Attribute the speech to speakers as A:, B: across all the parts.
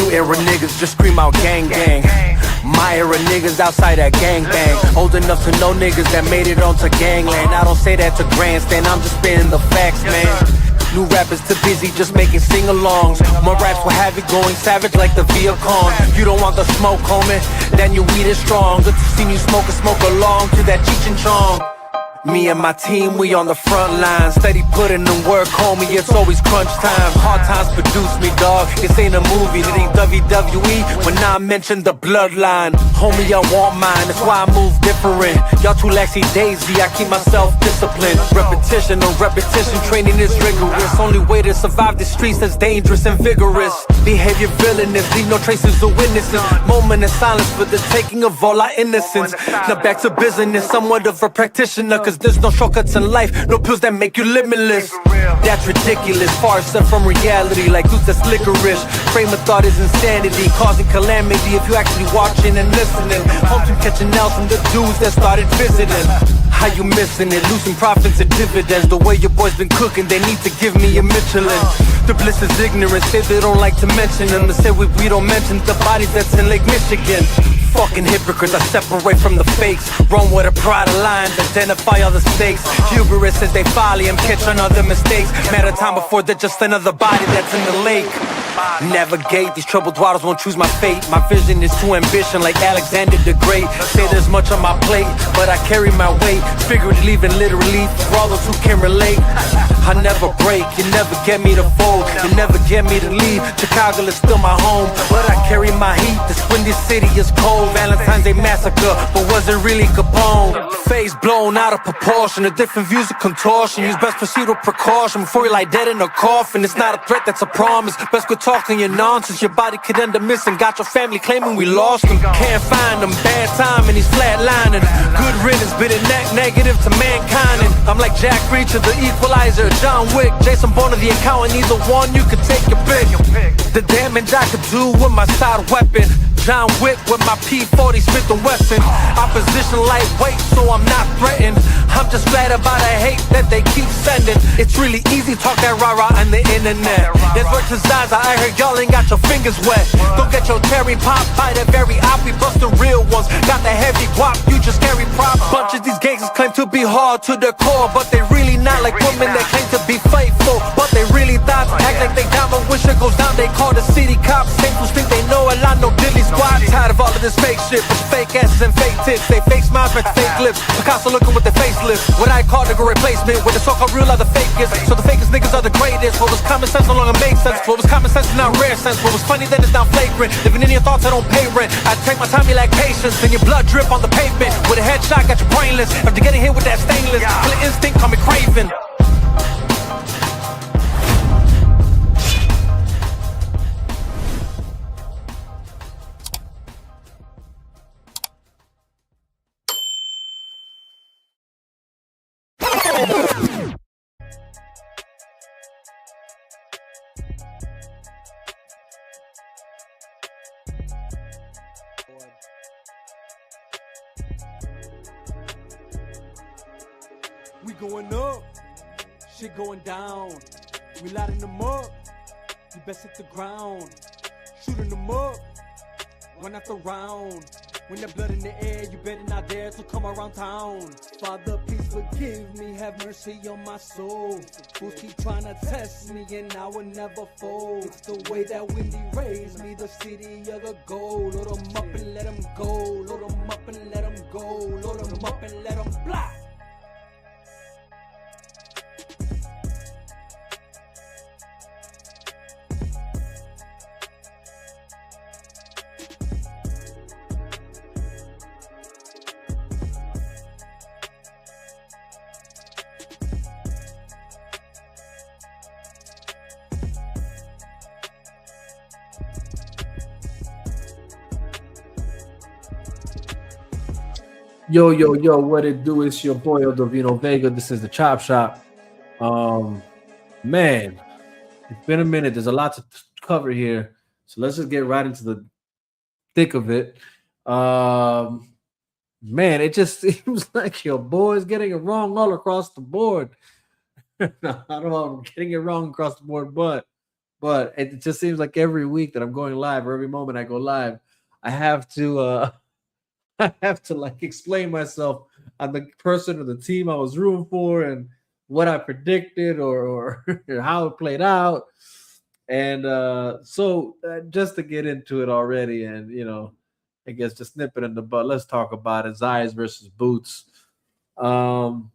A: era niggas just scream out gang gang. My era niggas outside that gang bang. Old enough to know niggas that made it onto gangland. I don't say that to grandstand, I'm just spitting the facts, man. New rappers too busy just making sing-alongs. My raps will have it going savage like the Viacom. You don't want the smoke, homie, then your weed is strong. Good to see you smoke along to that Cheech and Chong. Me and my team, we on the front line. Steady putting in work, homie, it's always crunch time. Hard times produce me, dog. This ain't a movie, it ain't WWE when I mention the bloodline. Homie, I want mine, that's why I move different. Y'all too laxy daisy, I keep myself disciplined. Repetition on repetition, training is rigorous. Only way to survive the streets that's dangerous and vigorous. Behavior villainous, leave no traces of witnesses. Moment of silence for the taking of all our innocence. Now back to business, somewhat of a practitioner. Cause there's no shortcuts in life, no pills that make you limitless. That's ridiculous, far set from reality. Like dudes that's licorice. Frame of thought is insanity, causing calamity if you actually watching and listening. Hope you catching L's from the dudes that started visiting. How you missing it? Losing profits and dividends. The way your boys been cooking, they need to give me a Michelin. The bliss is ignorant, say they don't like to mention them. They say we don't mention the bodies that's in Lake Michigan. Fucking hypocrites, I separate from the fakes. Run with a pride of lines, identify all the stakes. Hubris says they folly and catch on other mistakes. Matter of time before they're just another body that's in the lake. Navigate, these troubled waters won't choose my fate. My vision is too ambition like Alexander the Great. Say there's much on my plate, but I carry my weight. Figuratively and literally, for all those who can relate. I never break, you never get me to fold. You never get me to leave, Chicago is still my home. But I carry my heat, this windy city is cold. Valentine's Day massacre, but was it really Capone? Face blown out of proportion, the different views of contortion. Use best proceed with precaution before you lie dead in a coffin. It's not a threat, that's a promise. Best quit talking your nonsense, your body could end up missing. Got your family claiming we lost them. Can't find them, bad time and he's flatlining. Good riddance, bit a negative to mankind. And I'm like Jack Reacher, the equalizer, John Wick, Jason Bourne, the accountant. Either one, you could take your pick. The damage I could do with my side weapon. John Wick with my P40 Smith & Wesson. Opposition lightweight, so I'm not threatened. I'm just glad about the hate that they keep sending. It's really easy to talk that rah-rah on the internet. There's words to Zaza, I heard y'all ain't got your fingers wet. Don't get your cherry pop by the very op. We bust the real ones, got the heavy guap, you just carry prop. Bunch of these gangsters claim to be hard to the core, but they really not like women that claim to be faithful. But they really thought, act like they down, but when shit goes down, they call the city cops. Same fools think they know a lot, no dilly squad. Tired of all of this fake shit, with fake asses and fake tits. They fake smiles, but fake lips. Picasso looking with the facelift. What I call the good replacement, with the so-called real are the fakest. So the fakest niggas are the greatest. What was common sense no longer makes sense. What was common sense is now rare sense. What was funny then is now flagrant. Living in your thoughts, I don't pay rent. I take my time, you lack patience. Then your blood drip on the pavement. With a headshot, got your brainless. After getting hit with that stainless, killer instinct, call me Craven.
B: We going up, shit going down. We lighting them up, you best hit the ground. Shooting them up, one after round. When that blood in the air, you better not dare to come around town. Father, please forgive me, have mercy on my soul. Fools keep trying to test me and I will never fold. It's the way that Wendy raised me, the city of the gold. Load them up and let them go, load them up and let them go, load them up and let them fly.
C: Yo, yo, yo, what it do? It's your boy Eldovino Vega. This is the Chop Shop. Man, it's been a minute. There's a lot to cover here. So let's just get right into the thick of it. Man, it just seems like your boy's getting it wrong all across the board. I don't know if I'm getting it wrong across the board, but but it just seems like every week that I'm going live, or every moment I go live, I have to I have to like explain myself on the person or the team I was rooting for and what I predicted or how it played out. And just to get into it already, and I guess just nip it in the bud. Let's talk about it. Zayas versus Boots. Um,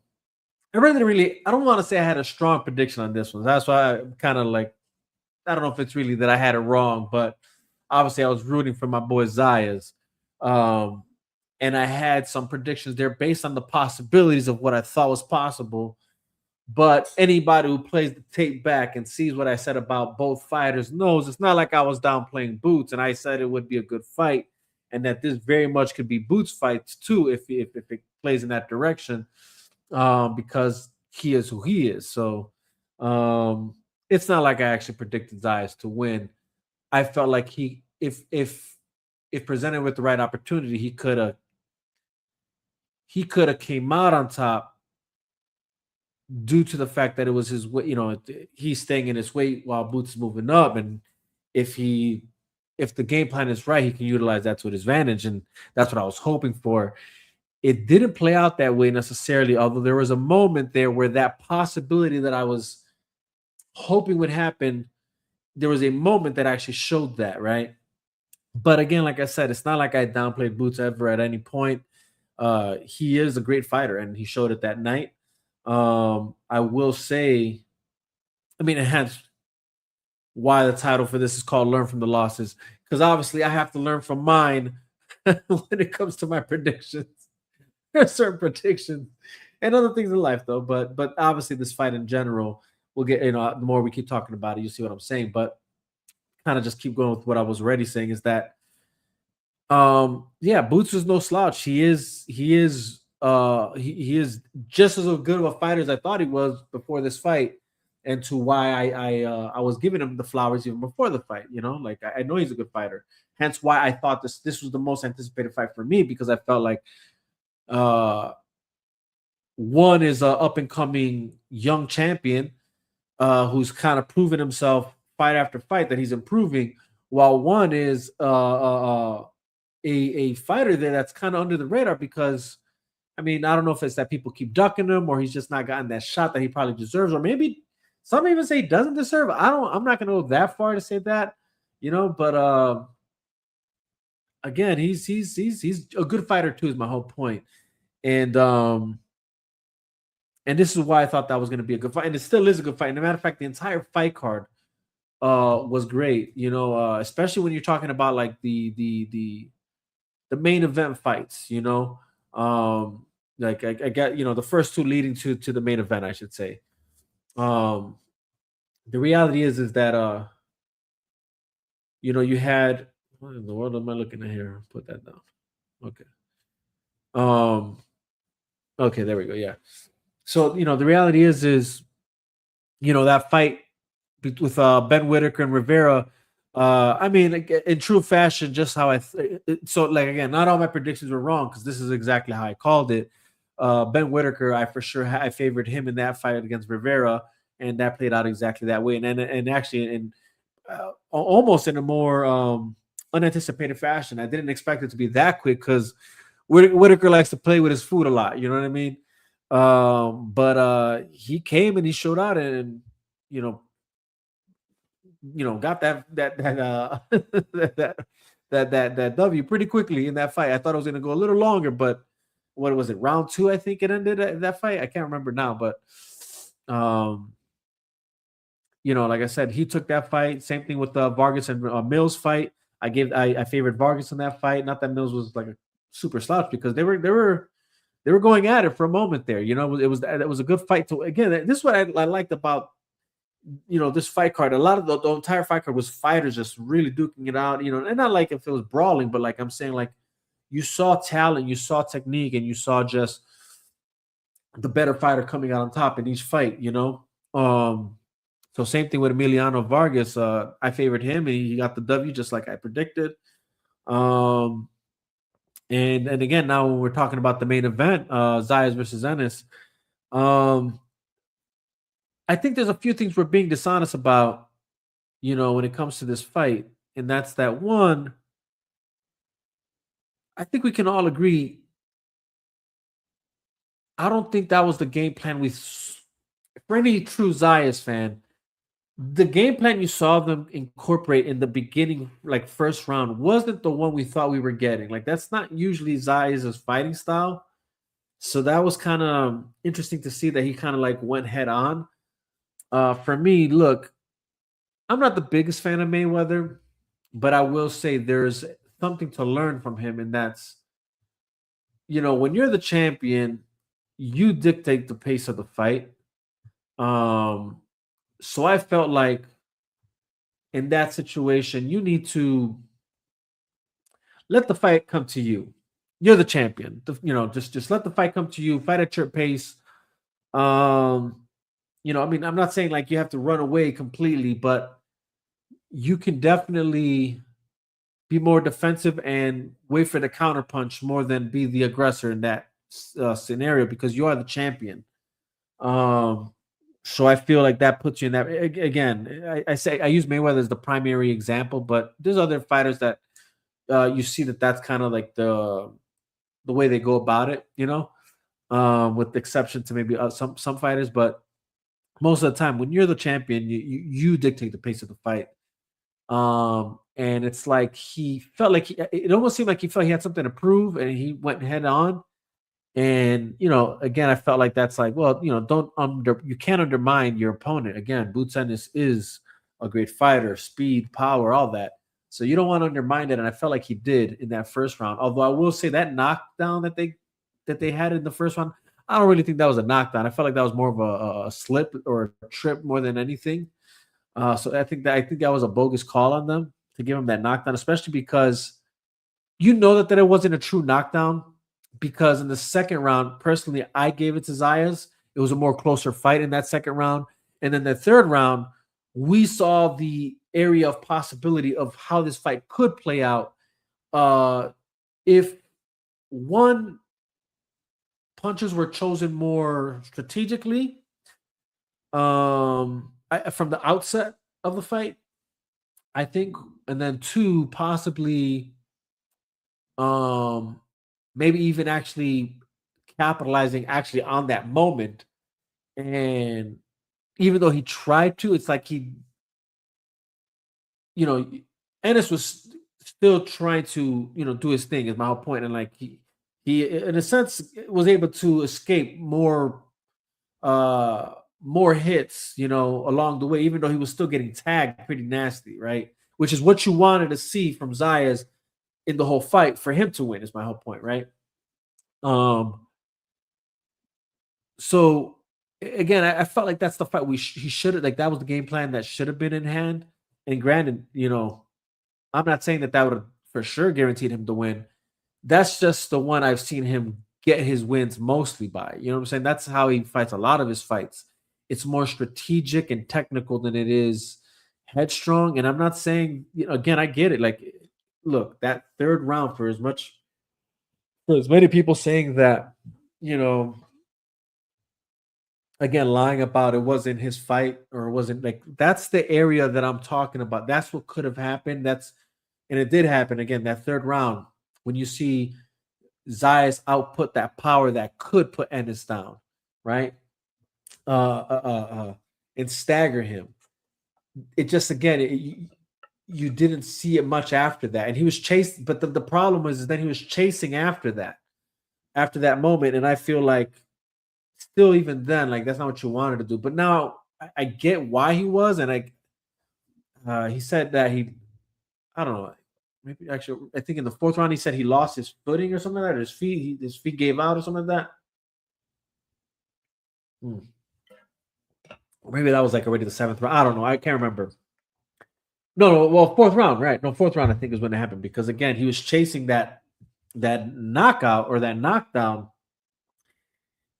C: I don't want to say I had a strong prediction on this one. That's why I kind of like, I don't know if it's really that I had it wrong, but obviously I was rooting for my boy Zayas. Um, and I had some predictions there based on the possibilities of what I thought was possible. But anybody who plays the tape back and sees what I said about both fighters knows it's not like I was downplaying Boots and I said it would be a good fight and that this very much could be Boots fights too if it plays in that direction, because he is who he is. So um, it's not like I actually predicted Zayas to win. I felt like he if presented with the right opportunity, he could have came out on top due to the fact that it was his weight. He's staying in his weight while Boots is moving up, and if he if the game plan is right, he can utilize that to his advantage, and that's what I was hoping for. It didn't play out that way necessarily, although there was a moment there where that possibility that I was hoping would happen, there was a moment that actually showed that, right? But again, like I said, it's not like I downplayed Boots ever at any point. He is a great fighter, and he showed it that night. I will say, I mean, it has why the title for this is called "Learn from the Losses," because obviously I have to learn from mine when it comes to my predictions. There are certain predictions and other things in life, though. But obviously, this fight in general, we'll get the more we keep talking about it, you see what I'm saying. But kind of just keep going with what I was already saying is that yeah, Boots is no slouch. He is just as good of a fighter as I thought he was before this fight, and to why I was giving him the flowers even before the fight. Like I know he's a good fighter. Hence why I thought this was the most anticipated fight for me, because I felt like uh one is a up and coming young champion who's kind of proven himself fight after fight that he's improving, while one is a fighter there that's kind of under the radar because I mean, I don't know if it's that people keep ducking him or he's just not gotten that shot that he probably deserves, or maybe some even say he doesn't deserve. I'm not gonna go that far to say that, but again, he's a good fighter too, is my whole point. And this is why I thought that was gonna be a good fight. And it still is a good fight. And as a matter of fact, the entire fight card was great, especially when you're talking about like the main event fights, like I got the first two leading to the main event, I should say. Um, the reality is that you had, what in the world am I looking at here? Put that down. Okay. Um, okay, there we go. Yeah. So the reality is that fight with Ben Whitaker and Rivera. I mean, like, in true fashion, just how so like again, not all my predictions were wrong because this is exactly how I called it. Ben Whitaker, I for sure I favored him in that fight against Rivera, and that played out exactly that way. And actually, in almost in a more unanticipated fashion. I didn't expect it to be that quick because Whitaker likes to play with his food a lot. You know what I mean? But he came and he showed out, and you know, got that W pretty quickly in that fight. I thought it was going to go a little longer, but what was it? Round 2, I think it ended that fight. I can't remember now, but like I said, he took that fight. Same thing with the Vargas and Mills fight. I favored Vargas in that fight. Not that Mills was like a super slouch because they were going at it for a moment there. It was a good fight. To again, this is what I liked about this fight card. A lot of the entire fight card was fighters just really duking it out. And not like if it was brawling, but like I'm saying, like you saw talent, you saw technique, and you saw just the better fighter coming out on top in each fight. So same thing with Emiliano Vargas. I favored him, and he got the W just like I predicted. And again, now when we're talking about the main event, Zayas versus Ennis, I think there's a few things we're being dishonest about. when it comes to this fight, and that's that one. I think we can all agree. I don't think that was the game plan. For any true Zayas fan, the game plan you saw them incorporate in the beginning, like first round, wasn't the one we thought we were getting. Like that's not usually Zayas' fighting style. So that was kind of interesting to see that he kind of like went head on. For me, look, I'm not the biggest fan of Mayweather, but I will say there's something to learn from him, and that's when you're the champion, you dictate the pace of the fight. Um, so I felt like in that situation, you need to let the fight come to you. You're the champion. Just let the fight come to you. Fight at your pace. Um, I mean, I'm not saying like you have to run away completely, but you can definitely be more defensive and wait for the counter punch more than be the aggressor in that scenario because you are the champion. Um, so I feel like that puts you in that. Again, I say I use Mayweather as the primary example, but there's other fighters that you see that's kind of like the way they go about it, with the exception to maybe some fighters, but most of the time when you're the champion, you dictate the pace of the fight. And it's like he felt like it almost seemed like he felt he had something to prove, and he went head on. And again, I felt like that's like, well, you can't undermine your opponent. Again, Boots Ennis is a great fighter, speed, power, all that. So you don't want to undermine it, and I felt like he did in that first round. Although I will say that knockdown that they had in the first round, I don't really think that was a knockdown. I felt like that was more of a slip or a trip more than anything. So I think that was a bogus call on them to give him that knockdown, especially because that it wasn't a true knockdown. Because in the second round, personally, I gave it to Zayas. It was a more closer fight in that second round, and then the third round, we saw the area of possibility of how this fight could play out. If one punches were chosen more strategically, from the outset of the fight, I think, and then two, possibly, maybe even actually capitalizing actually on that moment. And even though he tried to, it's like you know, Ennis was still trying to, do his thing. Is my whole point, and like he in a sense was able to escape more hits, along the way, even though he was still getting tagged pretty nasty, right? Which is what you wanted to see from Zayas in the whole fight for him to win. Is my whole point, right? Um, so again, I felt like that's the fight he should have, like, that was the game plan that should have been in hand. And granted, I'm not saying that would have for sure guaranteed him to win. That's just the one I've seen him get his wins mostly by. You know what I'm saying? That's how he fights a lot of his fights. It's more strategic and technical than it is headstrong. And I'm not saying, again, I get it. Like, look, that third round, for as many people saying that, you know, again, lying about it wasn't his fight, or it wasn't, like, that's the area that I'm talking about. That's what could have happened. And it did happen again, that third round, when you see Zayas output that power that could put Ennis down, right? And stagger him. It just, again, you didn't see it much after that. And he was chasing, but the problem was is that he was chasing after that moment. And I feel like still, even then, like, that's not what you wanted to do. But now I get why he was. And he said that I don't know, maybe actually, I think in the fourth round, he said he lost his footing or something like that. Or his feet gave out or something like that. Or maybe that was like already the seventh round. I don't know. I can't remember. No, well, fourth round, right? No, fourth round, I think, is when it happened, because again, he was chasing that knockout or that knockdown,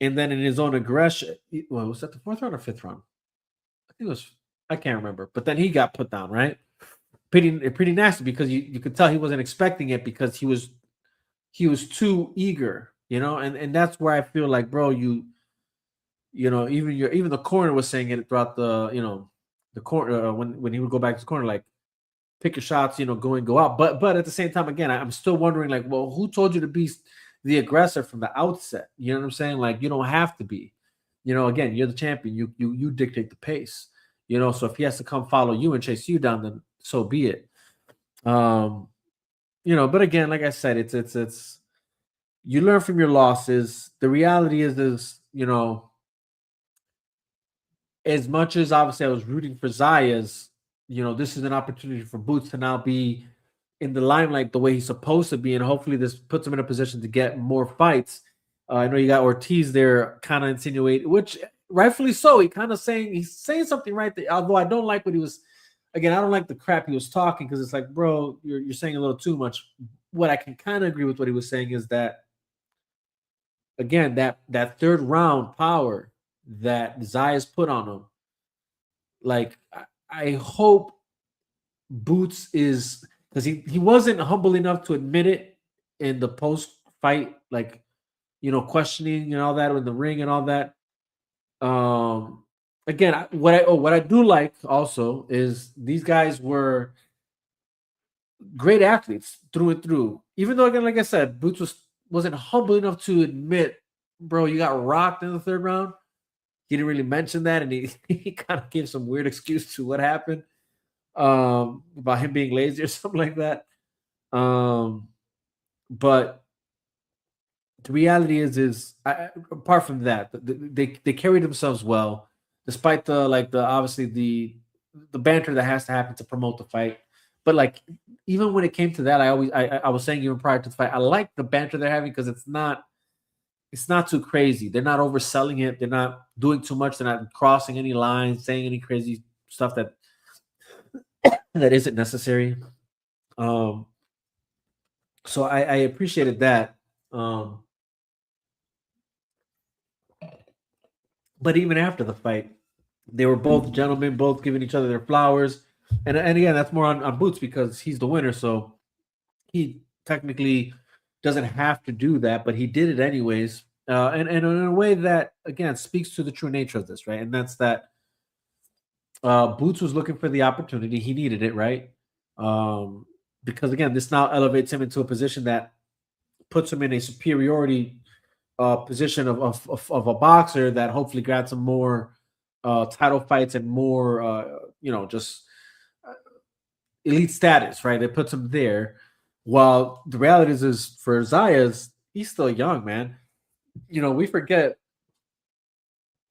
C: and then in his own aggression, well, was that the fourth round or fifth round? I think it was. I can't remember. But then he got put down, right? Pretty nasty, because you could tell he wasn't expecting it, because he was too eager, and that's where I feel like, bro, even the corner was saying it throughout the corner when he would go back to the corner, like pick your shots, go in, go out. But at the same time, again, I'm still wondering, like, well, who told you to be the aggressor from the outset? You know what I'm saying? Like, you don't have to be. Again, you're the champion. You dictate the pace. So if he has to come follow you and chase you down, then so be it. But again, like I said, it's you learn from your losses. The reality is as much as obviously I was rooting for Zayas, this is an opportunity for Boots to now be in the limelight the way he's supposed to be, and hopefully this puts him in a position to get more fights. I know you got Ortiz there, kind of insinuate, which rightfully so. He's saying something right there. Although I don't like what he was. Again, I don't like the crap he was talking because it's like, bro, you're saying a little too much. What I can kind of agree with what he was saying is that, again, that third round power that Zayas put on him, like I hope Boots is, because he wasn't humble enough to admit it in the post fight, like questioning and all that in the ring and all that. Again, what I do like also is these guys were great athletes through and through. Even though, again, like I said, Boots wasn't humble enough to admit, bro, you got rocked in the third round. He didn't really mention that, and he kind of gave some weird excuse to what happened, about him being lazy or something like that. But the reality is apart from that, they carried themselves well, despite the obviously the banter that has to happen to promote the fight. But like, even when it came to that, I was saying even prior to the fight, I like the banter they're having because it's not too crazy. They're not overselling it. They're not doing too much. They're not crossing any lines, saying any crazy stuff that isn't necessary. So I appreciated that. But even after the fight, they were both gentlemen, both giving each other their flowers. And again, that's more on Boots because he's the winner. So he technically doesn't have to do that, but he did it anyways. And in a way that, again, speaks to the true nature of this, right? And that's that Boots was looking for the opportunity. He needed it, right? Because, again, this now elevates him into a position that puts him in a superiority position of a boxer that hopefully grabs some more title fights and more, just elite status, right? It puts him there. While the reality is for Zayas, he's still young, man. We forget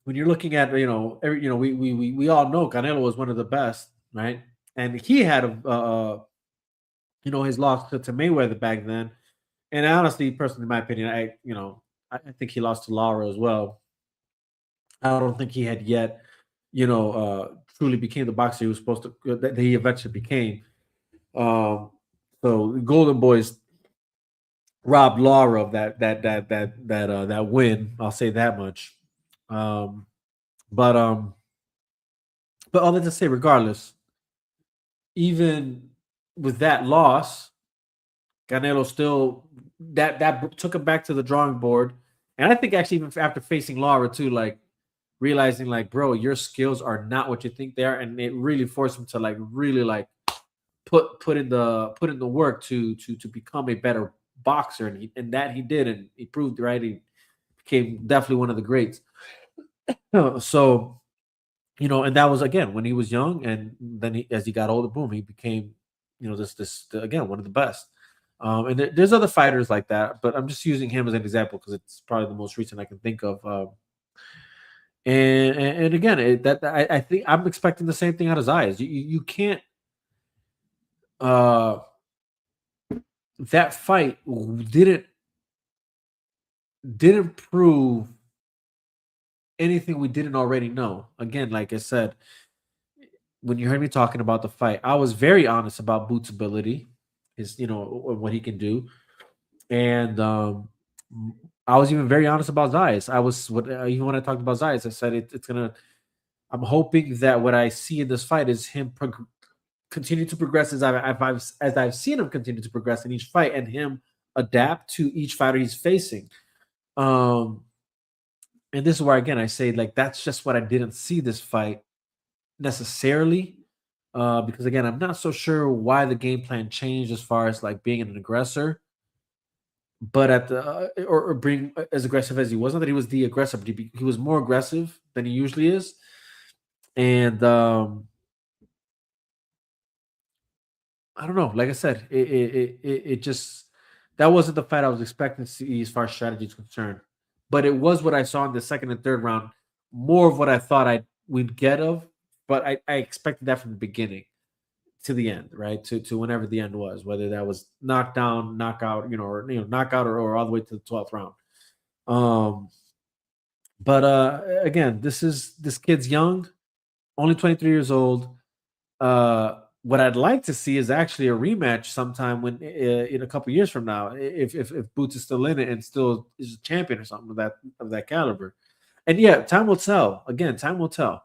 C: when you're looking at, we all know Canelo was one of the best, right? And he had his loss to Mayweather back then. And honestly, personally, in my opinion, I think he lost to Lara as well. I don't think he had yet, truly became the boxer he was supposed to, that he eventually became. So the Golden Boys robbed Lara of that win. I'll say that much. But all that to say, regardless, even with that loss, Canelo still that took him back to the drawing board. And I think actually even after facing Lara too, like realizing like, bro, your skills are not what you think they are, and it really forced him to like really like put in the work to become a better boxer, and that he did, and he proved right. He became definitely one of the greats. So, and that was again when he was young, and then as he got older, boom, he became, this again one of the best. And there's other fighters like that, but I'm just using him as an example because it's probably the most recent I can think of. And again, I think I'm expecting the same thing out of Zayas. You can't. That fight didn't prove anything we didn't already know. Again, like I said, when you heard me talking about the fight, I was very honest about Boots' ability, what he can do, and I was even very honest about Zayas. Even when I talked about Zayas, I said it's gonna. I'm hoping that what I see in this fight is him continue to progress as I've seen him continue to progress in each fight, and him adapt to each fighter he's facing. And this is where again I say like that's just what I didn't see this fight. necessarily, because again, I'm not so sure why the game plan changed as far as like being an aggressor, but at the or being as aggressive as he was. Not that he was the aggressor, but he was more aggressive than he usually is, and I don't know. Like I said, it just that wasn't the fight I was expecting to see as far as strategy is concerned. But it was what I saw in the second and third round, more of what I thought I we'd get of. But I expected that from the beginning to the end, right? To whenever the end was, whether that was knockdown, knockout, knockout, or all the way to the 12th round. Um, but again, this kid's young, only 23 years old. What I'd like to see is actually a rematch sometime when in a couple years from now, if Boots is still in it and still is a champion or something of that caliber. And yeah, time will tell. Again, time will tell.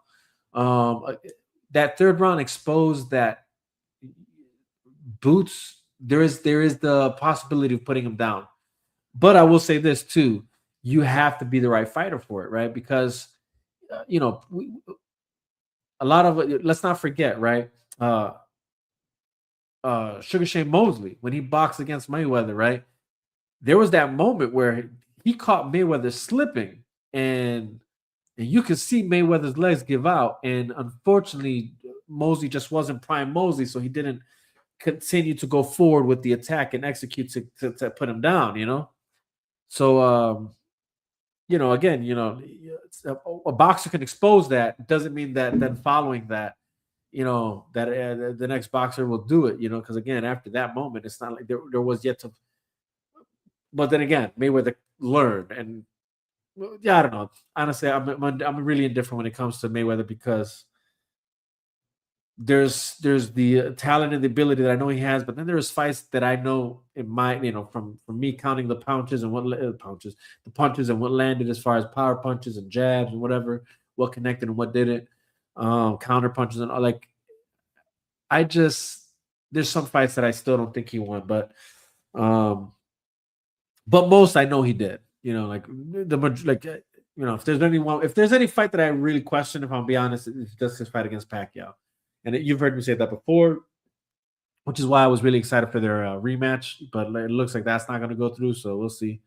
C: That third round exposed that Boots there is the possibility of putting him down. But I will say this too: you have to be the right fighter for it, right? Because a lot of it. Let's not forget, right? Uh, Sugar Shane Mosley when he boxed against Mayweather, right? There was that moment where he caught Mayweather slipping, and you could see Mayweather's legs give out, and unfortunately, Mosley just wasn't prime Mosley, so he didn't continue to go forward with the attack and execute to put him down. So again, a boxer can expose that. Doesn't mean that then following that that the next boxer will do it, because again, after that moment, it's not like there was yet to. But then again, Mayweather learned, and well, yeah, I don't know. Honestly, I'm really indifferent when it comes to Mayweather because there's the talent and the ability that I know he has, but then there's fights that I know in my from me counting the punches and the punches and what landed as far as power punches and jabs and whatever, what connected and what didn't, counter punches and all like I just there's some fights that I still don't think he won, um, but most I know he did. Like if there's any fight that I really question, if I'll be honest, it's just his fight against Pacquiao, and you've heard me say that before, which is why I was really excited for their rematch. But it looks like that's not going to go through, so we'll see.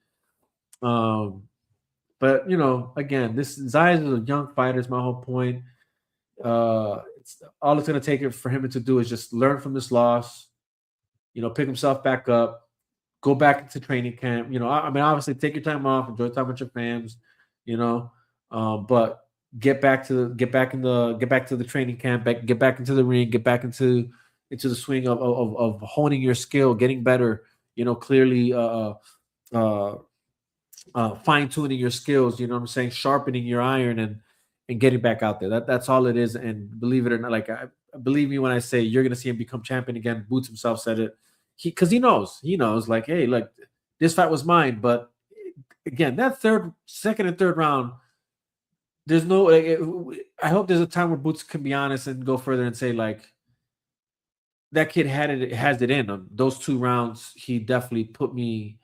C: But again, this Zayas is a young fighter. Is my whole point. All it's going to take it for him to do is just learn from this loss, pick himself back up, go back into training camp. I mean, obviously take your time off, enjoy time with your fams, but get back to the training camp, get back into the ring, get back into the swing of honing your skill, getting better, clearly uh, fine tuning your skills. You know what I'm saying, sharpening your iron and getting back out there. That's all it is. And believe it or not, like believe me when I say you're gonna see him become champion again. Boots himself said it. Because he knows, like, hey, look, this fight was mine. But again, that second and third round, there's no. I hope there's a time where Boots can be honest and go further and say like, that kid has it in him. Those 2 rounds, he definitely put me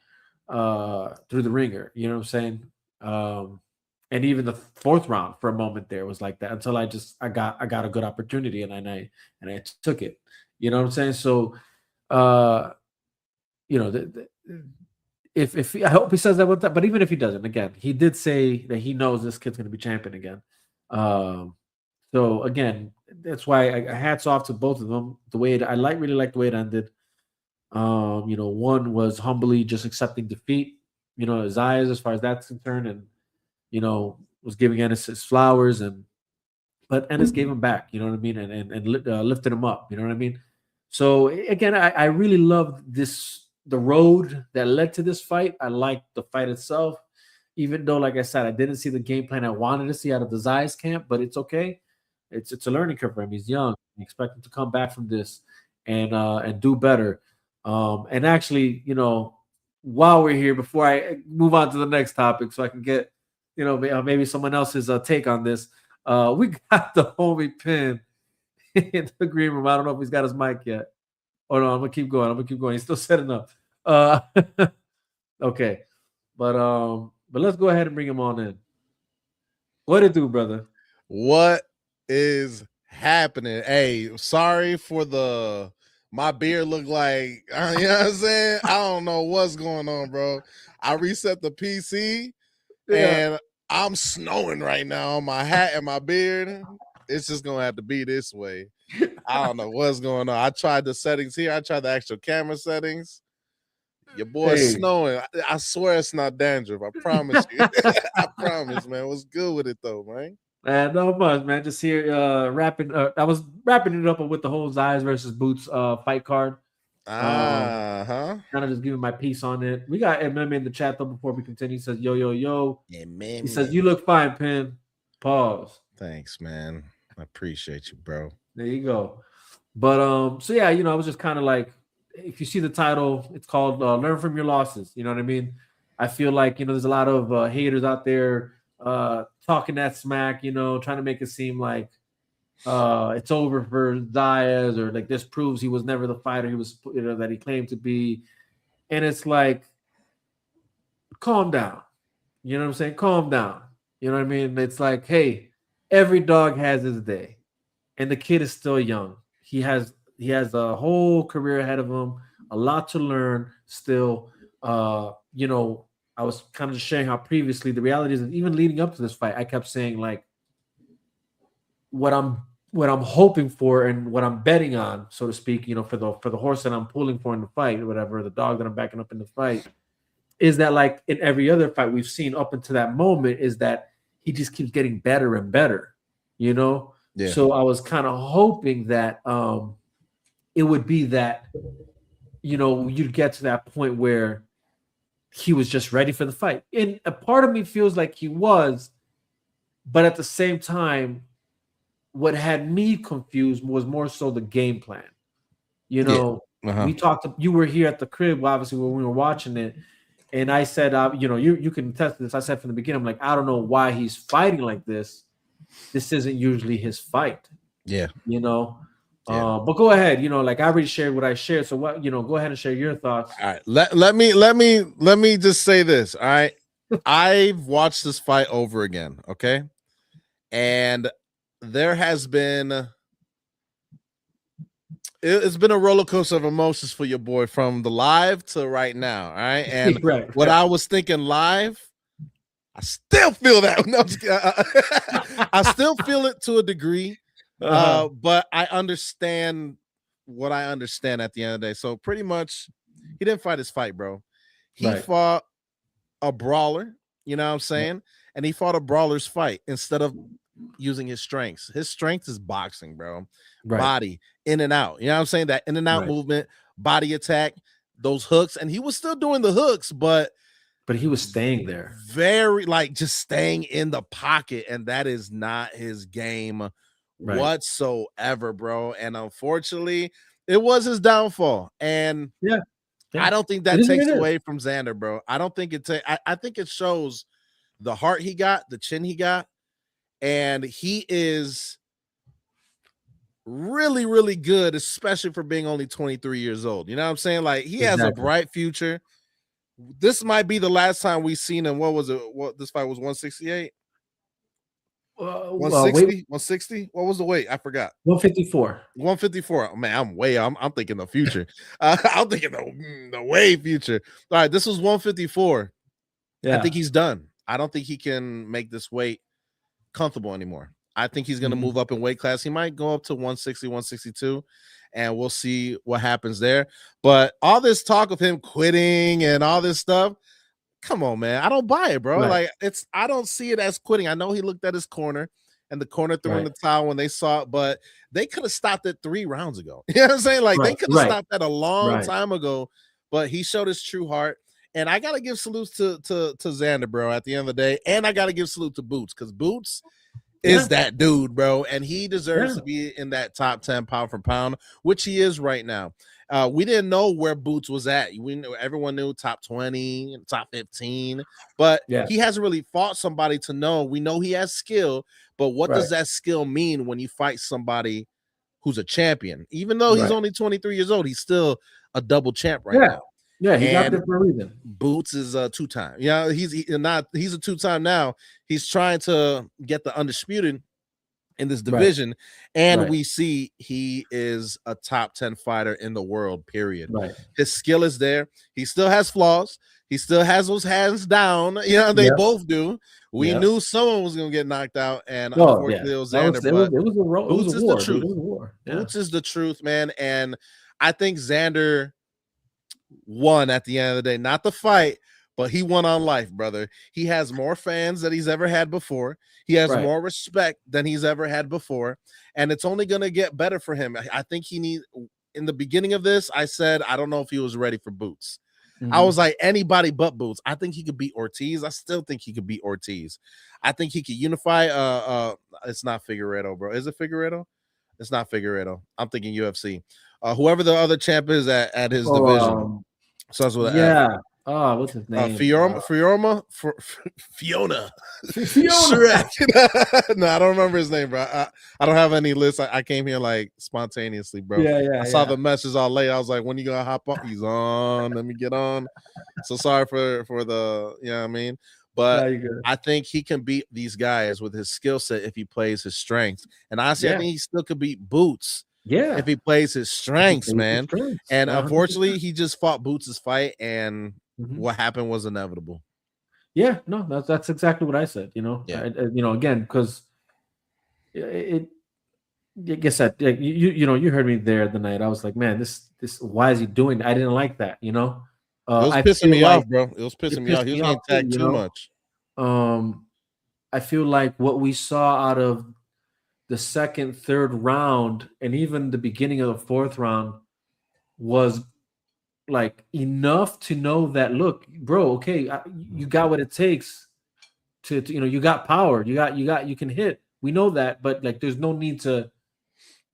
C: through the ringer. You know what I'm saying? And even the fourth round for a moment there was like that until I got a good opportunity and I took it. You know what I'm saying? So uh you know the, if I hope he says that with that, but even if he doesn't, again, he did say that he knows this kid's going to be champion again. Um, so again, that's why hats off to both of them. The way I really like the way it ended. One was humbly just accepting defeat. His eyes as far as that's concerned, and was giving Ennis his flowers, but Ennis gave him back. You know what I mean, and lifted him up. You know what I mean. So again, I really loved the road that led to this fight. I liked the fight itself, even though, like I said, I didn't see the game plan I wanted to see out of the Zayas camp. But it's okay. It's a learning curve for him. He's young. I expect him to come back from this and do better. And actually, while we're here, before I move on to the next topic, so I can get maybe someone else's take on this. We got the homie Pin in the green room. I don't know if he's got his mic yet. Oh no, I'm gonna keep going. He's still setting up. Okay, but let's go ahead and bring him on in. What it do, brother?
D: What is happening? Hey, sorry for my beard look like, you know what I'm saying? I don't know what's going on, bro. I reset the PC and I'm snowing right now on my hat and my beard. It's just gonna have to be this way. I don't know what's going on. I tried the settings here. I tried the actual camera settings. Your boy's
C: Hey.
D: snowing. I swear it's not dandruff. I promise you. I promise, man. What's good with it though, man?
C: Not much, man. Just here wrapping. I was wrapping it up with the whole Zayas versus Boots fight card. Kind of just giving my piece on it. We got MMA in the chat though. Before we continue, he says, "Yo, yo, yo." He says, "You look fine, Pin." Pause.
D: Thanks, man. I appreciate you, bro.
C: There you go. But so yeah, I was just kind of like, if you see the title, it's called "Learn from Your Losses." You know what I mean? I feel like there's a lot of haters out there talking that smack. Trying to make it seem like it's over for Zayas, or like this proves he was never the fighter he was, that he claimed to be. And it's like, calm down. You know what I'm saying? Calm down. You know what I mean? It's like, hey, every dog has his day, and the kid is still young. He has a whole career ahead of him, a lot to learn still. I was kind of just sharing how previously the reality is that even leading up to this fight, I kept saying like what I'm hoping for and what I'm betting on, so to speak, for the horse that I'm pulling for in the fight, or whatever, the dog that I'm backing up in the fight, is that like in every other fight we've seen up until that moment, is that he just keeps getting better and better, Yeah. So I was kind of hoping that it would be that, you'd get to that point where he was just ready for the fight. And a part of me feels like he was, but at the same time, what had me confused was more so the game plan. We talked, you were here at the crib, obviously, when we were watching it. And I said, you can attest to this. I said from the beginning, I'm like, I don't know why he's fighting like this. This isn't usually his fight.
D: Yeah.
C: But go ahead. Like I already shared what I shared. So what, go ahead and share your thoughts.
D: All right. Let me just say this. All right. I've watched this fight over again. Okay. And there has been, it's been a roller coaster of emotions for your boy from the live to right now. All right. And what I was thinking live, I still feel that. No, I still feel it to a degree. But I understand what I understand at the end of the day. So pretty much he didn't fight his fight, bro. He fought a brawler, you know what I'm saying? And he fought a brawler's fight instead of using his strengths. His strength is boxing, bro. Body, in and out. You know what I'm saying? That in and out movement, body attack, those hooks. And he was still doing the hooks, but
C: he was staying there.
D: Very like just staying in the pocket. And that is not his game whatsoever, bro. And unfortunately, it was his downfall. And I don't think that takes away from Xander, bro. I don't think I think it shows the heart he got, the chin he got, and he is really, really good, especially for being only 23 years old. You know what I'm saying? Like he has a bright future. This might be the last time we've seen him. What was it? What this fight was 168? 160? 160? What was the weight? I forgot.
C: 154.
D: 154. Oh, man, I'm thinking the future. I'm thinking the way future. All right, this was 154. I think he's done. I don't think he can make this weight comfortable anymore. I think he's going to move up in weight class. He might go up to 160, 162, and we'll see what happens there. But all this talk of him quitting and all this stuff, come on, man. I don't buy it, bro. Like I don't see it as quitting. I know he looked at his corner and the corner threw in the towel when they saw it, but they could have stopped it 3 rounds ago. You know what I'm saying? Like they could have stopped that a long time ago, but he showed his true heart. And I got to give salutes to Xander, bro, at the end of the day. And I got to give salute to Boots, because Boots is that dude, bro. And he deserves to be in that top 10 pound for pound, which he is right now. We didn't know where Boots was at. Everyone knew top 20, top 15, but he hasn't really fought somebody to know. We know he has skill, but what does that skill mean when you fight somebody who's a champion? Even though he's only 23 years old, he's still a double champ now.
C: Yeah, he's out there for a reason.
D: Boots is a 2-time. Yeah, he's a 2-time now. He's trying to get the undisputed, in this division, and
C: Right.
D: we see he is a top 10 fighter in the world, period.
C: Right.
D: His skill is there. He still has flaws. He still has those hands down. You know, they
C: Yep.
D: both do. We
C: Yep.
D: knew someone was going to get knocked out, and
C: Oh yeah,
D: unfortunately it was
C: that was
D: Xander,
C: it.
D: but
C: It was a
D: Boots is
C: war,
D: the
C: dude. It
D: truth.
C: was a war. Yeah.
D: Boots is the truth, man. And I think Xander won at the end of the day, not the fight, but he won on life, brother. He has more fans than he's ever had before. He has
C: Right.
D: more respect than he's ever had before, and it's only going to get better for him. I think he needs. In the beginning of this, I said I don't know if he was ready for Boots. I was like, anybody but Boots. I think he could beat Ortiz. I still think he could beat Ortiz. I think he could unify. It's not Figueiredo, bro. Is it Figueiredo? It's not Figueiredo. I'm thinking UFC. Whoever the other champ is at his division. Starts with an F.
C: Yeah. Oh, what's his name?
D: Fiona.
C: Fiona.
D: Shrek. No, I don't remember his name, bro. I don't have any lists. I came here like spontaneously, bro.
C: Yeah.
D: I saw the message all late. I was like, when you gonna hop on? He's on. Let me get on. So sorry for the, you know what I mean? But I think he can beat these guys with his skill set if he plays his strengths. And honestly, I think he still could beat Boots.
C: Yeah.
D: If he plays his strengths, man. And
C: 100%.
D: unfortunately, he just fought Boots' fight, and what happened was inevitable.
C: Yeah, no, that's exactly what I said. You know, again, because it like I said, you heard me there the night. I was like, man, this why is he doing that? I didn't like that. You know,
D: it was pissing me off, bro. It was pissing me off. He was getting tagged too much.
C: I feel like what we saw out of the second, third round, and even the beginning of the fourth round was like enough to know that, look, bro, okay, you got what it takes to you got power, you can hit. We know that, but like, there's no need to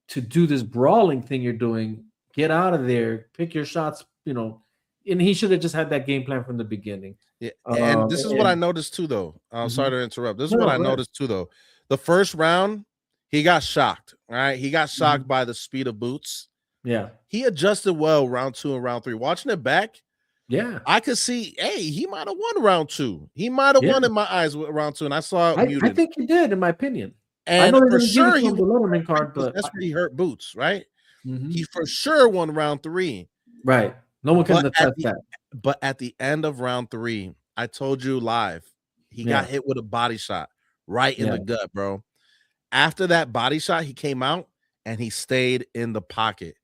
C: do this brawling thing you're doing. Get out of there, pick your shots, and he should have just had that game plan from the beginning.
D: Yeah, and this is what I noticed too, though. I'm sorry to interrupt. This is what I noticed too, though. The first round, he got shocked. Right, he got shocked by the speed of Boots.
C: Yeah,
D: he adjusted well round 2 and round 3. Watching it back,
C: yeah,
D: I could see, hey, he might have won round 2. He might have won in my eyes with round 2, and I saw it muted.
C: I think he did, in my opinion.
D: And
C: I know
D: for sure, he
C: the Letterman card, but
D: that's where he hurt Boots, right? He for sure won round 3.
C: Right. No one can attest that.
D: But at the end of round 3, I told you live, he got hit with a body shot right in the gut, bro. After that body shot, he came out and he stayed in the pocket.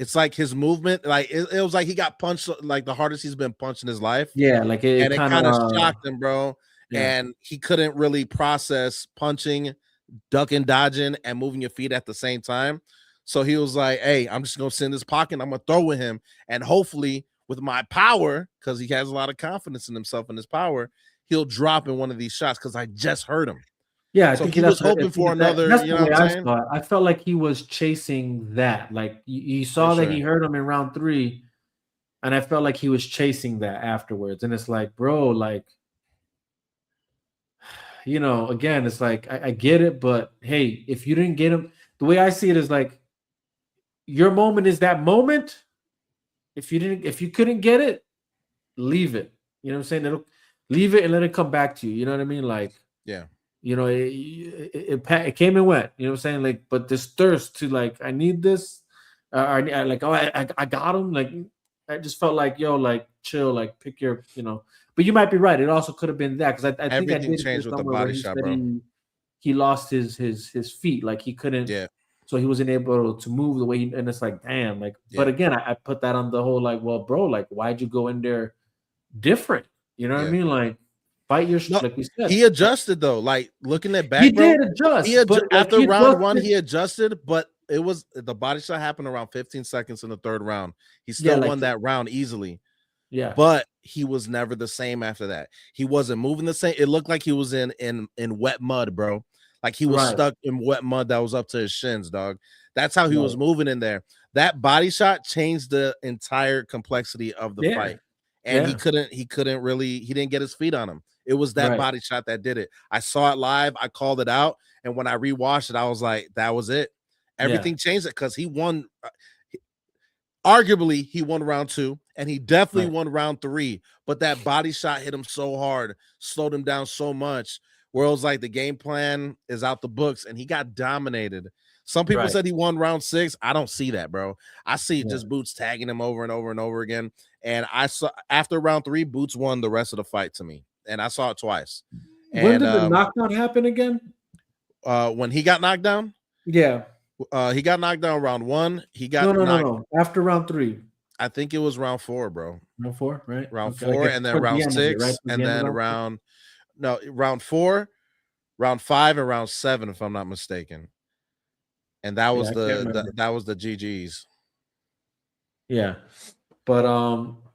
D: It's like his movement, like it was like he got punched like the hardest he's been punched in his life.
C: Yeah, like
D: it kind of shocked him, bro. Yeah. And he couldn't really process punching, ducking, dodging, and moving your feet at the same time. So he was like, hey, I'm just gonna sit in this pocket and I'm gonna throw with him. And hopefully, with my power, because he has a lot of confidence in himself and his power, he'll drop in one of these shots because I just heard him.
C: Yeah, I
D: so
C: think
D: he was hoping for another.
C: That's
D: you know what I'm saying?
C: I felt like he was chasing that. Like you saw that he hurt him in round 3, and I felt like he was chasing that afterwards. And it's like, bro, like, again, it's like I get it, but hey, if you didn't get him, the way I see it is like, your moment is that moment. If you couldn't get it, leave it. You know what I'm saying? Leave it and let it come back to you. You know what I mean? Like,
D: yeah.
C: It came and went. You know what I'm saying? Like, but this thirst to like, I need this. I got him. Like, I just felt like, yo, like, chill, like, pick your, But you might be right. It also could have been that, because I think
D: everything changed with the body shot, bro.
C: He lost his feet. Like, he couldn't.
D: Yeah.
C: So he wasn't able to move the way and it's like, damn. Like, but again, I put that on the whole, like, well, bro, like, why'd you go in there different? You know what I mean? Like, fight your like we said.
D: He adjusted though. Like, looking at back,
C: he did adjust.
D: After round 1, he adjusted, but it was the body shot happened around 15 seconds in the third round. He still won that round easily.
C: Yeah,
D: but he was never the same after that. He wasn't moving the same. It looked like he was in wet mud, bro. Like he was stuck in wet mud that was up to his shins, dog. That's how he was moving in there. That body shot changed the entire complexity of the fight. And he didn't get his feet on him. It was that body shot that did it. I saw it live. I called it out. And when I rewatched it, I was like, that was it. Everything changed it because he won. Arguably, he won round 2, and he definitely won round 3. But that body shot hit him so hard, slowed him down so much, where it was like the game plan is out the books, and he got dominated. Some people
C: Right.
D: said he won round 6. I don't see that, bro. I see
C: Yeah.
D: just Boots tagging him over and over and over again. And I saw after round 3, Boots won the rest of the fight to me, and I saw it twice.
C: When
D: And
C: did the knockdown happen again?
D: when he got knocked down,
C: Yeah.
D: he got knocked down round 1. He got
C: No. After round 3.
D: I think it was round 4, bro.
C: Round 4, right?
D: Round
C: Okay,
D: 4,
C: like
D: and then
C: towards the
D: round
C: end of
D: 6,
C: it, right?
D: and then round 4, round 5, and round 7, if I'm not mistaken. And that was that was the GGs.
C: Yeah, but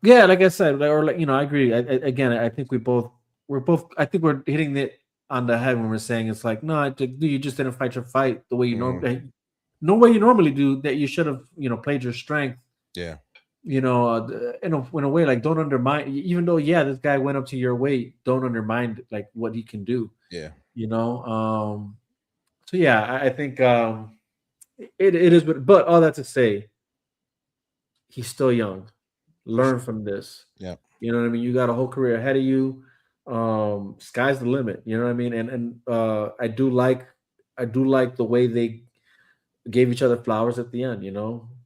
C: yeah, like I said, or like I agree. Again, I think we're both. I think we're hitting it on the head when we're saying it's like, no, you just didn't fight your fight the way you normally. No way you normally do. That you should have, played your strength.
D: Yeah.
C: In a way, like don't undermine. Even though, this guy went up to your weight, don't undermine like what he can do.
D: Yeah.
C: So yeah, I think it is, but all that to say, he's still young. Learn from this.
D: Yeah.
C: You know what I mean? You got a whole career ahead of you. Sky's the limit. You know what I mean? And I do like the way they gave each other flowers at the end.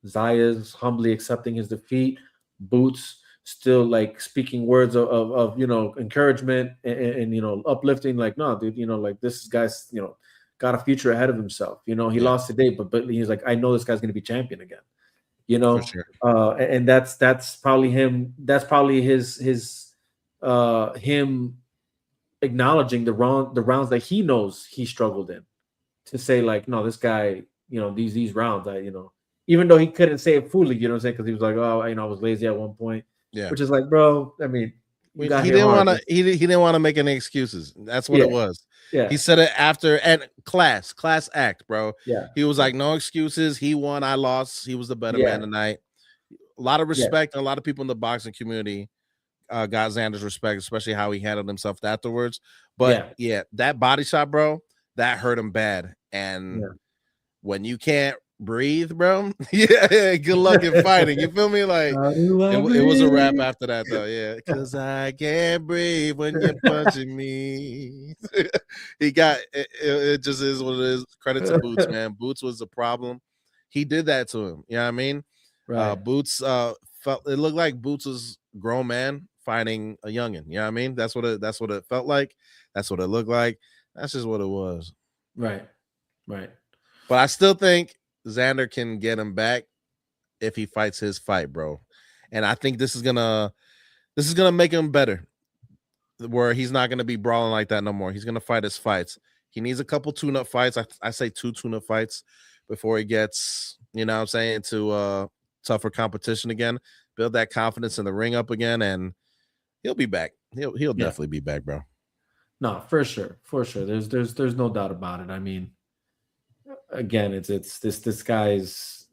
C: Zaya's humbly accepting his defeat. Boots still like speaking words of encouragement and uplifting. Like, no, dude, like this guy's got a future ahead of himself. He lost today, but he's like, I know this guy's going to be champion again.
D: For sure.
C: And that's probably him. That's probably his him acknowledging the rounds that he knows he struggled in, to say like, no, this guy, these rounds, even though he couldn't say it fully, you know what I'm saying, because he was like, oh, I was lazy at one point.
D: Yeah,
C: which is like, bro, I mean,
D: he didn't want to. He didn't want to make any excuses. That's what it was.
C: Yeah,
D: he said it after and class act, bro.
C: Yeah,
D: he was like, no excuses. He won, I lost. He was the better man tonight. A lot of respect, and a lot of people in the boxing community got Xander's respect, especially how he handled himself afterwards. But that body shot, bro, that hurt him bad. And when you can't breathe, bro, good luck in fighting. You feel me? Like it was a wrap after that, though. Yeah, because I can't breathe when you're punching me. He got it. Just is what it is. Credit to Boots, man. Boots was the problem. He did that to him. You know what I mean? Right. Boots felt it looked like Boots was grown man fighting a youngin. You know what I mean? That's what it felt like. That's what it looked like. That's just what it was.
C: Right.
D: But I still think Xander can get him back if he fights his fight, bro. And I think this is gonna make him better, where he's not gonna be brawling like that no more. He's gonna fight his fights. He needs a couple tune-up fights. I say 2 tune-up fights before he gets, to tougher competition again. Build that confidence in the ring up again, and he'll be back. He'll definitely be back, bro.
C: No, for sure. There's no doubt about it. I mean, again, it's this guy's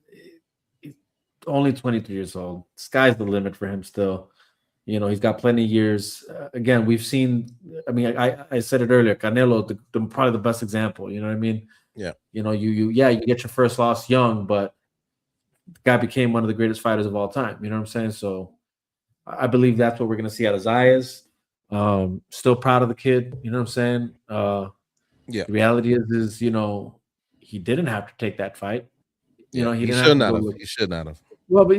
C: only 23 years old. Sky's the limit for him still. He's got plenty of years. Again, we've seen. I mean, I said it earlier. Canelo, probably the best example. You know what I mean?
D: Yeah.
C: You get your first loss young, but the guy became one of the greatest fighters of all time. You know what I'm saying? So I believe that's what we're going to see out of Zayas. Still proud of the kid. You know what I'm saying? The reality is he didn't have to take that fight. He
D: should not have. He should not have.
C: Well, but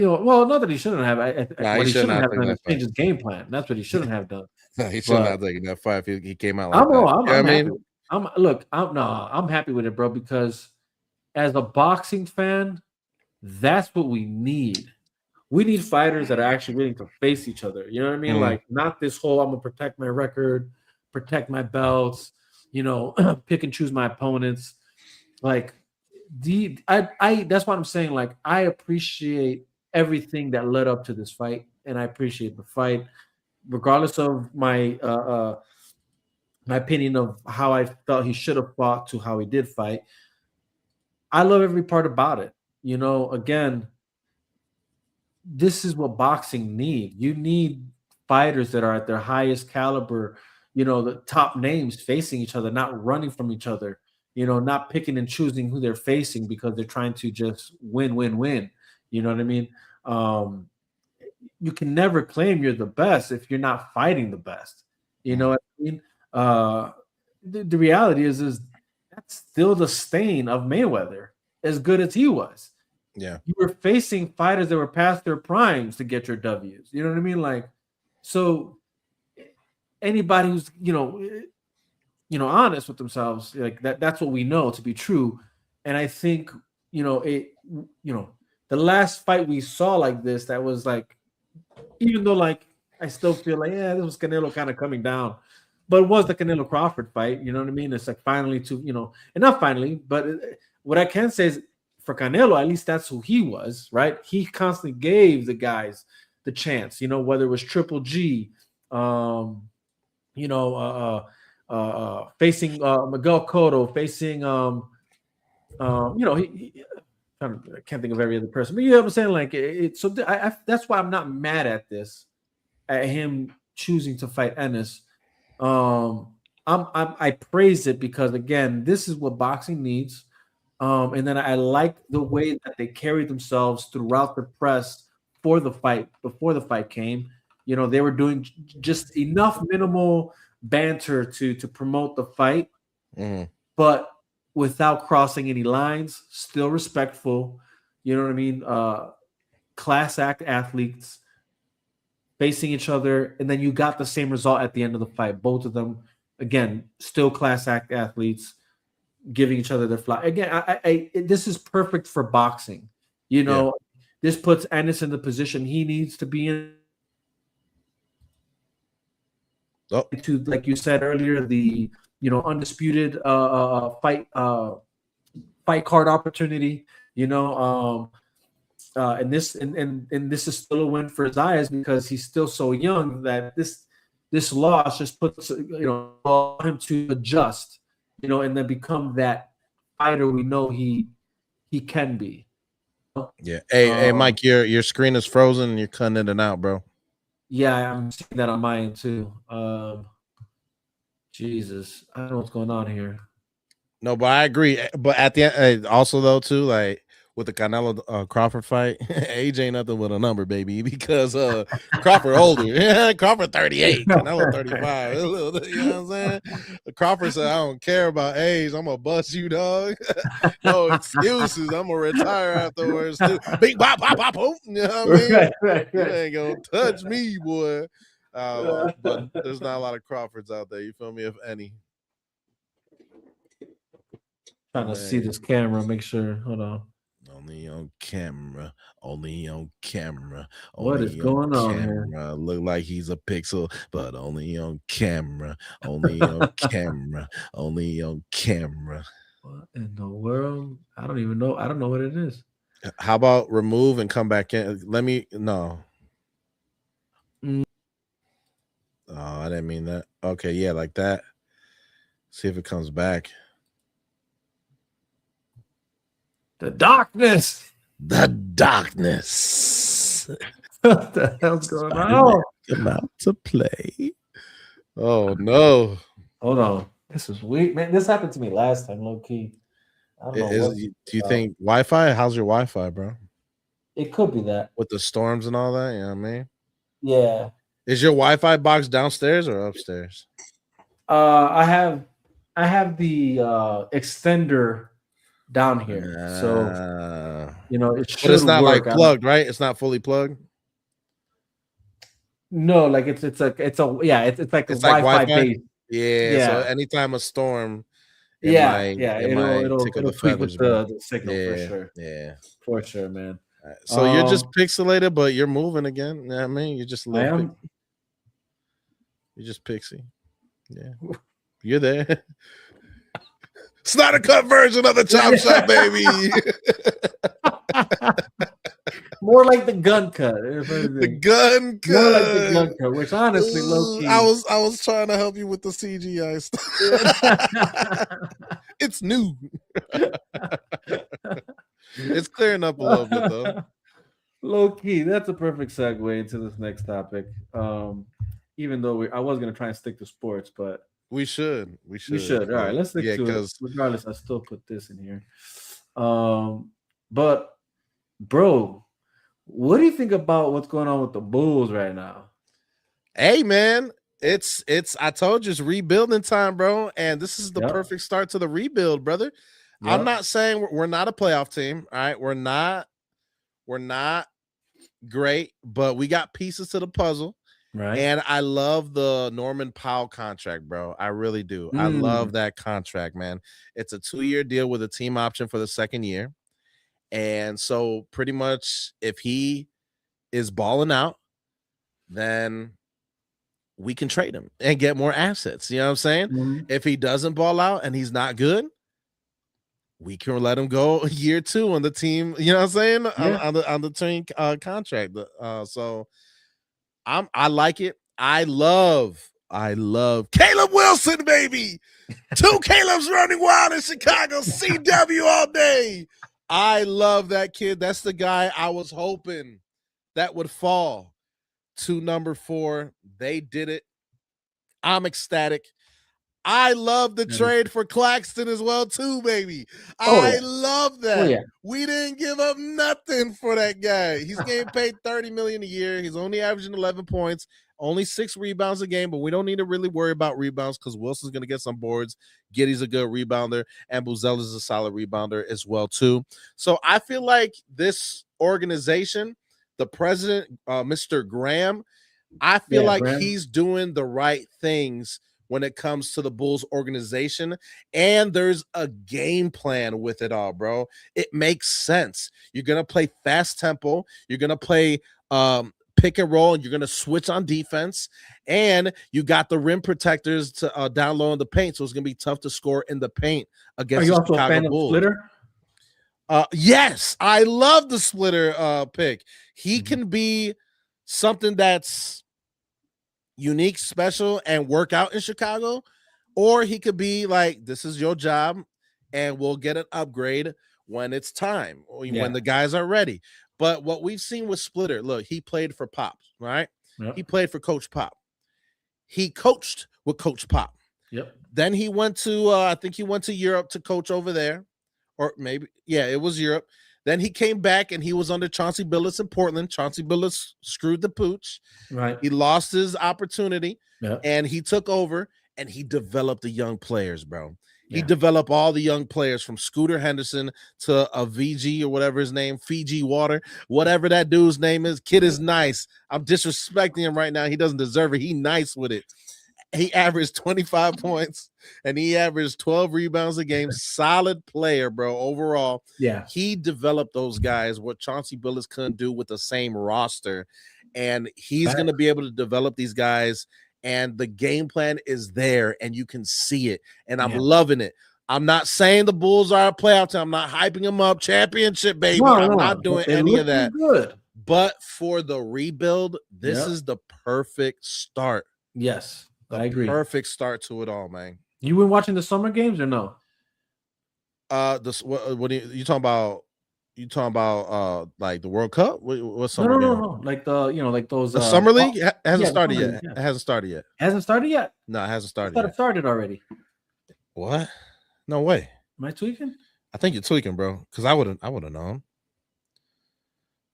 C: not that he shouldn't have. What he shouldn't have done is change his game plan. That's what he shouldn't have done.
D: He should not have taken that fight if he came out like that.
C: I'm happy with it, bro, because as a boxing fan, that's what we need. We need fighters that are actually willing to face each other. You know what I mean? Like, not this whole I'm gonna protect my record, protect my belts, pick and choose my opponents. Like, that's what I'm saying. Like, I appreciate everything that led up to this fight, and I appreciate the fight, regardless of my my opinion of how I felt he should have fought to how he did fight. I love every part about it. Again, this is what boxing need. You need fighters that are at their highest caliber, the top names facing each other, not running from each other, not picking and choosing who they're facing because they're trying to just win. You know what I mean? You can never claim you're the best if you're not fighting the best. You know what I mean? the reality is that's still the stain of Mayweather, as good as he was.
D: Yeah.
C: You were facing fighters that were past their primes to get your W's. You know what I mean? Like, so anybody who's honest with themselves, like that's what we know to be true. And I think the last fight we saw like this, that was like, even though like I still feel like, yeah, this was Canelo kind of coming down, but it was the Canelo Crawford fight. You know what I mean? It's like finally and not finally, but what I can say is for Canelo, at least that's who he was, right? He constantly gave the guys the chance, whether it was Triple G, facing Miguel Cotto, facing I can't think of every other person, but you know what I'm saying? Like that's why I'm not mad at this, at him choosing to fight Ennis. I praise it because again, this is what boxing needs. And then I like the way that they carried themselves throughout the press for the fight, before the fight came. They were doing just enough minimal banter to promote the fight, but without crossing any lines, still respectful. You know what I mean? Class act athletes facing each other, and then you got the same result at the end of the fight. Both of them, again, still class act athletes, giving each other their fly. Again, this is perfect for boxing. This puts Ennis in the position he needs to be in. To, like you said earlier, the undisputed fight card opportunity. And this is still a win for his eyes because he's still so young that this loss just puts him to adjust, and then become that fighter we know he can be.
D: Yeah. Hey, Mike, your screen is frozen and you're cutting in and out, bro.
C: Yeah, I'm seeing that on mine too. Jesus, I don't know what's going on here.
D: No, but I agree. But at the end, also though, too, like with the Canelo Crawford fight, age ain't nothing but a number, baby. Because Crawford older, yeah, Crawford 38, Canelo 35. You know what I'm saying? Crawford said, "I don't care about age. I'm gonna bust you, dog. No excuses. I'm gonna retire afterwards too. Big pop, pop, pop, boom. You know what I mean?
C: Right.
D: You ain't gonna touch me, boy." But there's not a lot of Crawfords out there. You feel me? If any.
C: Trying to see this camera, make sure. Hold on.
D: Only on camera. Only on camera.
C: What is going on here?
D: Look like he's a pixel, but only on camera. Only on camera. Only on camera.
C: What in the world? I don't even know. I don't know what it is.
D: How about remove and come back in? No. Oh, I didn't mean that. Okay, yeah, like that. See if it comes back.
C: The darkness.
D: The darkness.
C: What the hell's going on?
D: Come out to play. Oh no.
C: Hold on. This is weird, man. This happened to me last time, low key. I don't know.
D: Do you think Wi-Fi? How's your Wi-Fi, bro?
C: It could be that.
D: With the storms and all that, you know what I mean?
C: Yeah.
D: Is your Wi-Fi box downstairs or upstairs?
C: I have the extender down here, so it should.
D: But it's not
C: work.
D: like plugged, right? It's not fully plugged.
C: No, like it's like it's like a Wi-Fi base.
D: Yeah. So anytime a storm,
C: it'll
D: tickle the
C: tweak
D: feathers,
C: with the signal for sure.
D: Yeah,
C: for sure, man.
D: So you're just pixelated, but you're moving again. You know what I mean? You're just a little. You're just pixie. Yeah, you're there. It's not a cut version of the chop shop, baby.
C: More like the gun cut.
D: The gun cut.
C: More like the gun cut, which honestly, low key.
D: I was trying to help you with the CGI stuff. It's new. It's clearing up a little bit though.
C: Low key, that's a perfect segue into this next topic. Even though I was gonna try and stick to sports, but we should. All right, let's stick to it. Regardless, I still put this in here. But bro, what do you think about what's going on with the Bulls right now?
D: Hey man, It's I told you it's rebuilding time, bro. And this is the perfect start to the rebuild, brother. I'm not saying we're not a playoff team. All right. We're not great, but we got pieces to the puzzle.
C: Right.
D: And I love the Norman Powell contract, bro. I really do. I love that contract, man. It's a 2-year deal with a team option for the second year. And so pretty much if he is balling out, then we can trade him and get more assets. You know what I'm saying? If he doesn't ball out and he's not good, we can let him go year 2 on the team. You know what I'm saying? On the team contract. So I like it. I love Caleb Wilson, baby. 2 Caleb's running wild in Chicago. CW all day. I love that kid. That's the guy I was hoping that would fall to number 4. They did it. I'm ecstatic. I love the trade for Claxton as well, too, baby. I love that. We didn't give up nothing for that guy. He's getting paid $30 million a year. He's only averaging 11 points, only 6 rebounds a game, but we don't need to really worry about rebounds because Wilson's going to get some boards. Giddy's a good rebounder, and Buzel is a solid rebounder as well, too. So I feel like this organization, the president, Mr. Graham, I feel like he's doing the right things when it comes to the Bulls organization, and there's a game plan with it all, bro. It makes sense. You're going to play fast tempo. You're going to play pick and roll, and you're going to switch on defense, and you got the rim protectors to down low in the paint, so it's going to be tough to score in the paint against the Chicago Bulls. Are you also a fan of Splitter? Yes, I love the Splitter pick. He can be something that's unique, special, and work out in Chicago, or he could be like, this is your job and we'll get an upgrade when it's time, or when the guys are ready. But what we've seen with Splitter, look, he played for Pop, right? He played for Coach Pop. He coached with Coach Pop. Then he went to I think he went to Europe to coach over there, or maybe it was Europe. Then he came back and he was under Chauncey Billups in Portland. Chauncey Billups screwed the pooch.
C: Right.
D: He lost his opportunity and he took over and he developed the young players, bro. He developed all the young players from Scooter Henderson to a VG or whatever his name, Fiji Water, whatever that dude's name is. Kid is nice. I'm disrespecting him right now. He doesn't deserve it. He nice with it. He averaged 25 points and he averaged 12 rebounds a game. Solid player, bro. Overall, he developed those guys, what Chauncey Billups couldn't do with the same roster. And he's going to be able to develop these guys. And the game plan is there and you can see it. And I'm loving it. I'm not saying the Bulls are a playoff team. I'm not hyping them up. Championship, baby. I'm not doing any of that.
C: Good.
D: But for the rebuild, this is the perfect start.
C: Yes. I agree.
D: Perfect start to it all, man.
C: You been watching the summer games or no?
D: What are you talking about? You talking about like the World Cup? What summer game?
C: No. Like like those
D: the summer league hasn't started yet. It hasn't started yet.
C: Hasn't started yet?
D: No, it hasn't started.
C: I thought it started already.
D: What? No way.
C: Am I tweaking?
D: I think you're tweaking, bro. Because I would have known.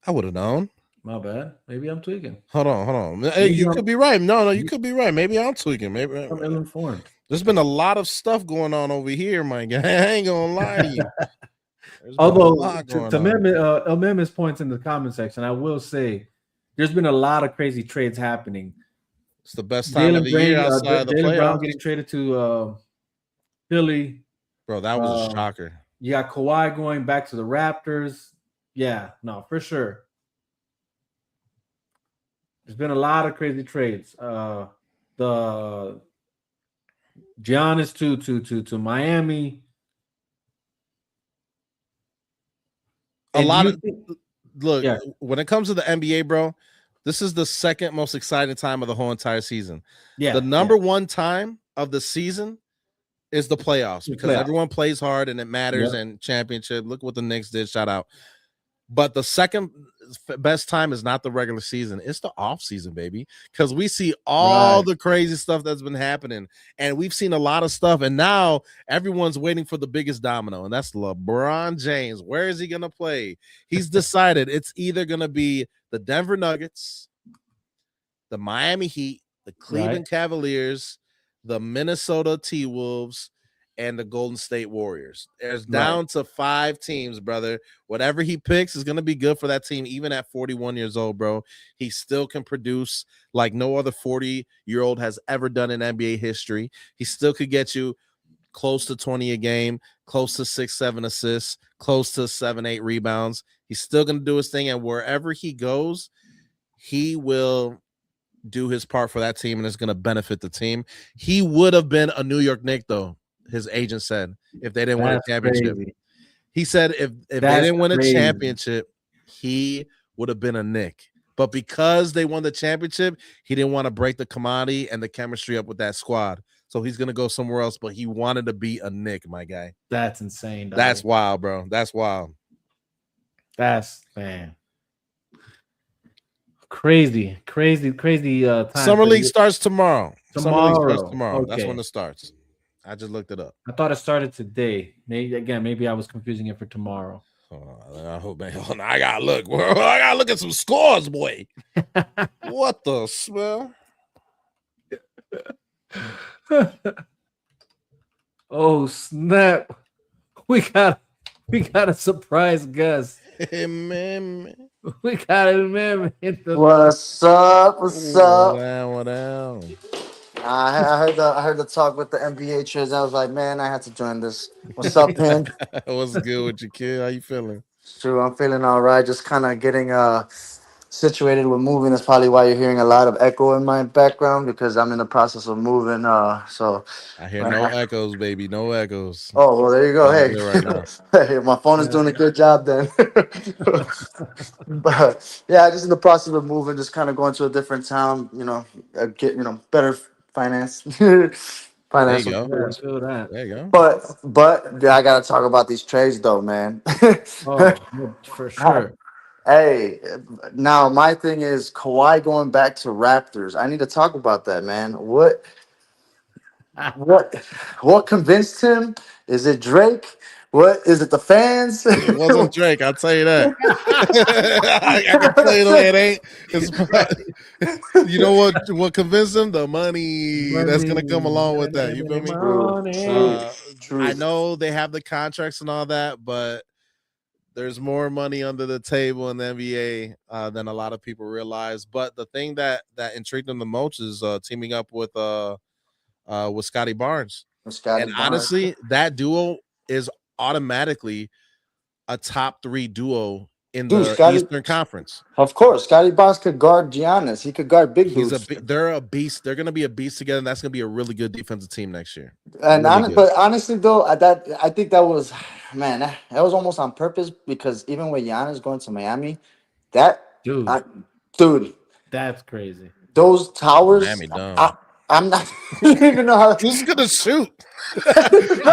D: I would have known.
C: My bad. Maybe I'm tweaking.
D: Hold on. Hey, you could be right. No, you could be right. Maybe I'm tweaking. Maybe
C: I'm ill-informed.
D: There's been a lot of stuff going on over here, my guy. I ain't gonna lie to you.
C: Although to Memphis points in the comment section, I will say there's been a lot of crazy trades happening.
D: It's the best time of the year outside of the playoffs.
C: Brown getting traded to Philly.
D: Bro, that was a shocker.
C: You got Kawhi going back to the Raptors. Yeah, no, for sure. There's been a lot of crazy trades. The Giannis to Miami.
D: When it comes to the NBA, bro, this is the second most exciting time of the whole entire season. Yeah, the number one time of the season is the playoffs because everyone plays hard and it matters. And championship. Look what the Knicks did. Shout out. But the second best time is not the regular season. It's the off season, baby, because we see all the crazy stuff that's been happening. And we've seen a lot of stuff. And now everyone's waiting for the biggest domino. And that's LeBron James. Where is he going to play? He's decided it's either going to be the Denver Nuggets, the Miami Heat, the
C: Right.
D: Cleveland Cavaliers, the Minnesota T-Wolves, and the Golden State Warriors. There's
C: Right.
D: down to 5 teams, brother. Whatever he picks is going to be good for that team, even at 41 years old, bro. He still can produce like no other 40-year-old has ever done in NBA history. He still could get you close to 20 a game, close to 6-7 assists, close to 7-8 rebounds. He's still going to do his thing, and wherever he goes, he will do his part for that team, and it's going to benefit the team. He would have been a New York Knick, though, his agent said, if they didn't win a
C: That's
D: championship.
C: crazy.
D: He said if they
C: That's
D: didn't win a
C: crazy.
D: championship, he would have been a Knick. But because they won the championship, he didn't want to break the commodity and the chemistry up with that squad. So he's going to go somewhere else, but he wanted to be a Knick, my guy.
C: That's insane. Dog.
D: That's wild, bro. That's wild.
C: That's, man. Crazy time.
D: Summer League starts tomorrow. Summer League starts
C: Tomorrow.
D: tomorrow. That's
C: Okay.
D: when it starts. I just looked it up.
C: I thought it started today. Maybe I was confusing it for tomorrow.
D: I hope, man. Hold on, I gotta look. Bro. I gotta look at some scores, boy. What the smell?
C: Oh snap! We got a surprise guest.
D: Hey, man.
C: We got a man in the.
E: What's up? What's up?
D: What down?
E: I heard the talk with the NBA trades. I was like, man, I had to join this. What's up, Pin?
D: What's good with you, kid? How you feeling?
E: It's true. I'm feeling all right. Just kind of getting situated with moving. That's probably why you're hearing a lot of echo in my background because I'm in the process of moving. So
D: I hear no echoes, baby. No echoes.
E: oh well, there you go. Hey,
D: Right now.
E: hey, my phone is doing a good job then. But yeah, just in the process of moving, just kind of going to a different town. Get better finance.
D: There you go.
C: Yeah, feel that.
D: There you go.
E: But I gotta talk about these trades though, man.
C: Oh, for sure.
E: Hey, now my thing is Kawhi going back to Raptors. I need to talk about that, man. What convinced him? Is it Drake? What is it? The fans?
D: It wasn't Drake. I'll tell you that. I can tell you that it ain't. It's, you know what convinced him? The money that's gonna come along with that. You feel me?
E: True.
D: I know they have the contracts and all that, but there's more money under the table in the NBA than a lot of people realize. But the thing that intrigued them the most is teaming up with Scotty Barnes. Honestly, that duo is automatically a top 3 duo in the Eastern Conference.
E: Of course, Scotty Barnes could guard Giannis. He could guard big dudes.
D: They're a beast. They're going to be a beast together, and that's going to be a really good defensive team next year.
E: And honestly, though, I think that was, man, that was almost on purpose because even with Giannis going to Miami, dude,
C: that's crazy.
E: Those towers,
D: Miami dumb.
E: I'm not even know how.
D: Who's gonna shoot?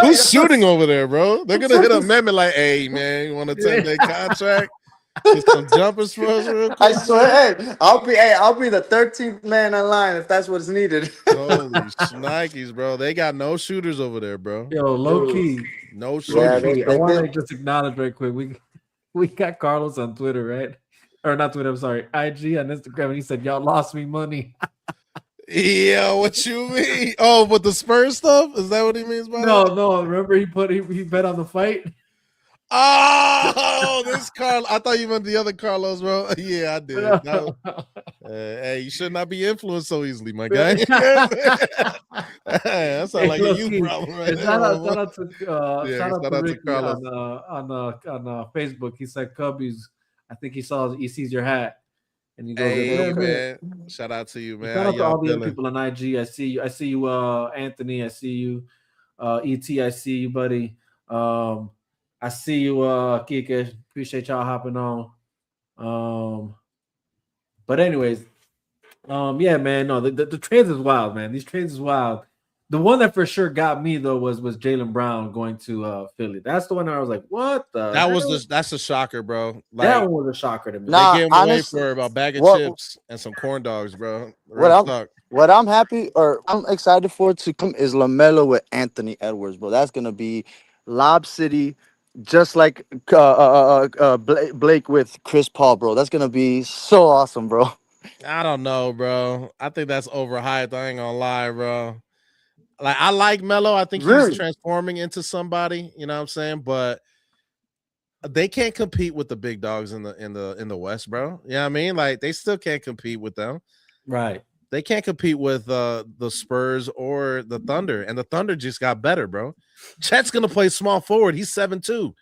D: Who's shooting over there, bro? They're gonna hit a amendment like, "Hey, man, you want a 10-day contract? Get some jumpers for us, real quick."
E: I swear, I'll be the 13th man in line if that's what's needed.
D: Holy shnikes, bro! They got no shooters over there, bro.
C: Yo, low key,
D: no shooters.
C: I want to just acknowledge very quick. We got Carlos on Twitter, right? Or not Twitter. I'm sorry, IG on Instagram, and he said, "Y'all lost me money."
D: Yeah, what you mean? Oh, with the Spurs stuff? Is that what he means by that?
C: No. Remember he bet on the fight.
D: Oh, this Carlos. I thought you meant the other Carlos, bro. Yeah, I did. Hey, you should not be influenced so easily, my guy. That sounds like a you problem, right?
C: Shout out to Carlos on Facebook. He said, "Cubbies." I think he sees your hat. And you go,
D: hey, man. Shout out to you, man.
C: Shout out to all the other people on IG. I see you, Anthony. I see you, ET. I see you, buddy. I see you, Kike. Appreciate y'all hopping on. But anyways, yeah, man. No, the trades is wild, man. These trades is wild. The one that for sure got me though was Jaylen Brown going to Philly. That's the one I was like, what the?
D: That's a shocker, bro.
C: Like, that one was a shocker to me.
D: Nah, they gave him away for about a bag of chips and some corn dogs, bro.
E: What I'm happy or I'm excited for to come is LaMelo with Anthony Edwards, bro. That's gonna be Lob City, just like Blake with Chris Paul, bro. That's gonna be so awesome, bro.
D: I don't know, bro. I think that's overhyped. I ain't gonna lie, bro. Like I like Melo. I think he's
E: Really?
D: transforming into somebody. You know what I'm saying? But they can't compete with the big dogs in the West, bro. You know what I mean? Like they still can't compete with them.
C: Right.
D: They can't compete with the Spurs or the Thunder, and the Thunder just got better, bro. Chet's gonna play small forward. He's 7'2".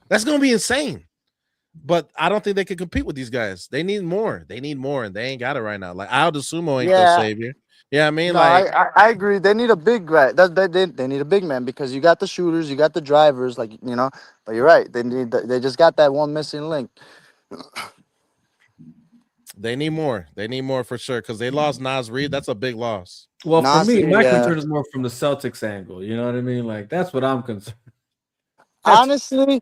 D: That's gonna be insane. But I don't think they can compete with these guys. They need more. They need more, and they ain't got it right now. Like Aldo Sumo ain't the
E: Yeah.
D: savior. Yeah, I mean,
E: No,
D: like
E: I agree. They need a big guy. They need a big man because you got the shooters, you got the drivers, like you know. But you're right. They just got that one missing link.
D: they need more. They need more for sure because they lost Nas Reed. That's a big loss.
C: Well, for me,
E: Nasri,
C: my
E: yeah.
C: concern is more from the Celtics angle. You know what I mean? Like that's what I'm concerned. That's
E: Honestly,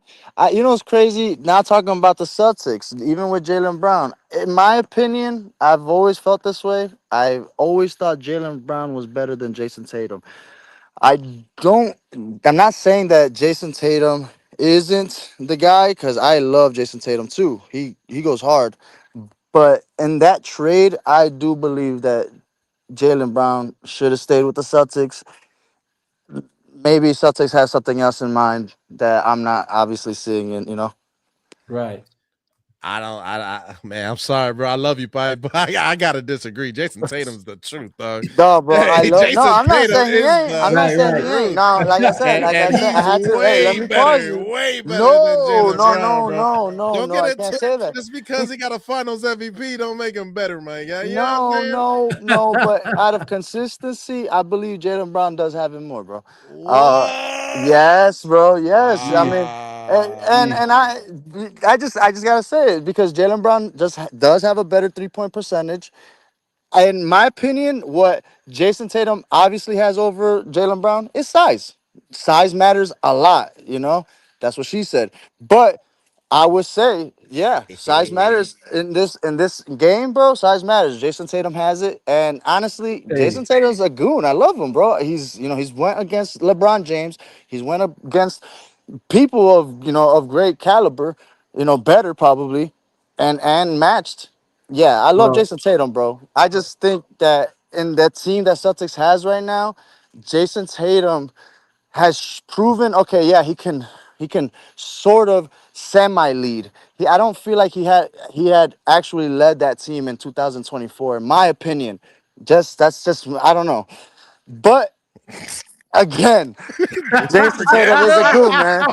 E: you know what's crazy? Now talking about the Celtics, even with Jalen Brown, in my opinion, I've always felt this way. I've always thought Jalen Brown was better than Jason Tatum. I don't. I'm not saying that Jason Tatum isn't the guy because I love Jason Tatum too. He goes hard, but in that trade, I do believe that Jalen Brown should have stayed with the Celtics. Maybe Celtics has something else in mind that I'm not obviously seeing. And you know.
C: right.
D: I don't. Man, I'm sorry, bro. I love you, Pi, but I gotta disagree. Jason Tatum's the truth, dog.
E: No, bro, I
D: Hey,
E: love. No,
D: Jason
E: I'm not
D: Tatum
E: saying he
D: is
E: ain't. I'm
D: the
E: not
C: Right,
E: saying he
C: right.
E: ain't.
D: truth,
E: No,
D: and
E: like I said, I
D: he's
E: had to. Hey, let
D: way
E: me pause
D: better,
E: you.
D: way better than
E: No,
D: Jalen
E: no,
D: Brown,
E: no,
D: bro.
E: no, no,
D: Don't
E: no.
D: get
E: I
D: it
E: can't say
D: twisted.
E: that.
D: Just because he got a Finals MVP, don't make him better, man. Yeah, you know what I'm
E: No,
D: saying?
E: no, no. But out of consistency, I believe Jalen Brown does have it more, bro. Uh,
D: What?
E: yes, bro. Yes. I
C: Jeez,
E: mean, and and,
C: jeez.
E: and I just gotta say it because Jalen Brown does have a better 3-point percentage. In my opinion, what Jason Tatum obviously has over Jalen Brown is size. Size matters a lot, you know. That's what she said. But I would say, yeah, size matters in this game, bro. Size matters. Jason Tatum has it, and honestly,
C: Hey,
E: Jason Tatum's a goon. I love him, bro. He's went against LeBron James. He's went up against people of great caliber, better probably, and matched. Yeah, I love
C: well,
E: Jason Tatum, bro. I just think that in that team that Celtics has right now, Jason Tatum has proven okay, yeah, he can sort of semi lead. I don't feel like he had actually led that team in 2024 in my opinion. That's just I don't know. But again,
D: We
E: Jason
D: forget,
E: Tatum is a
D: bro.
E: good man.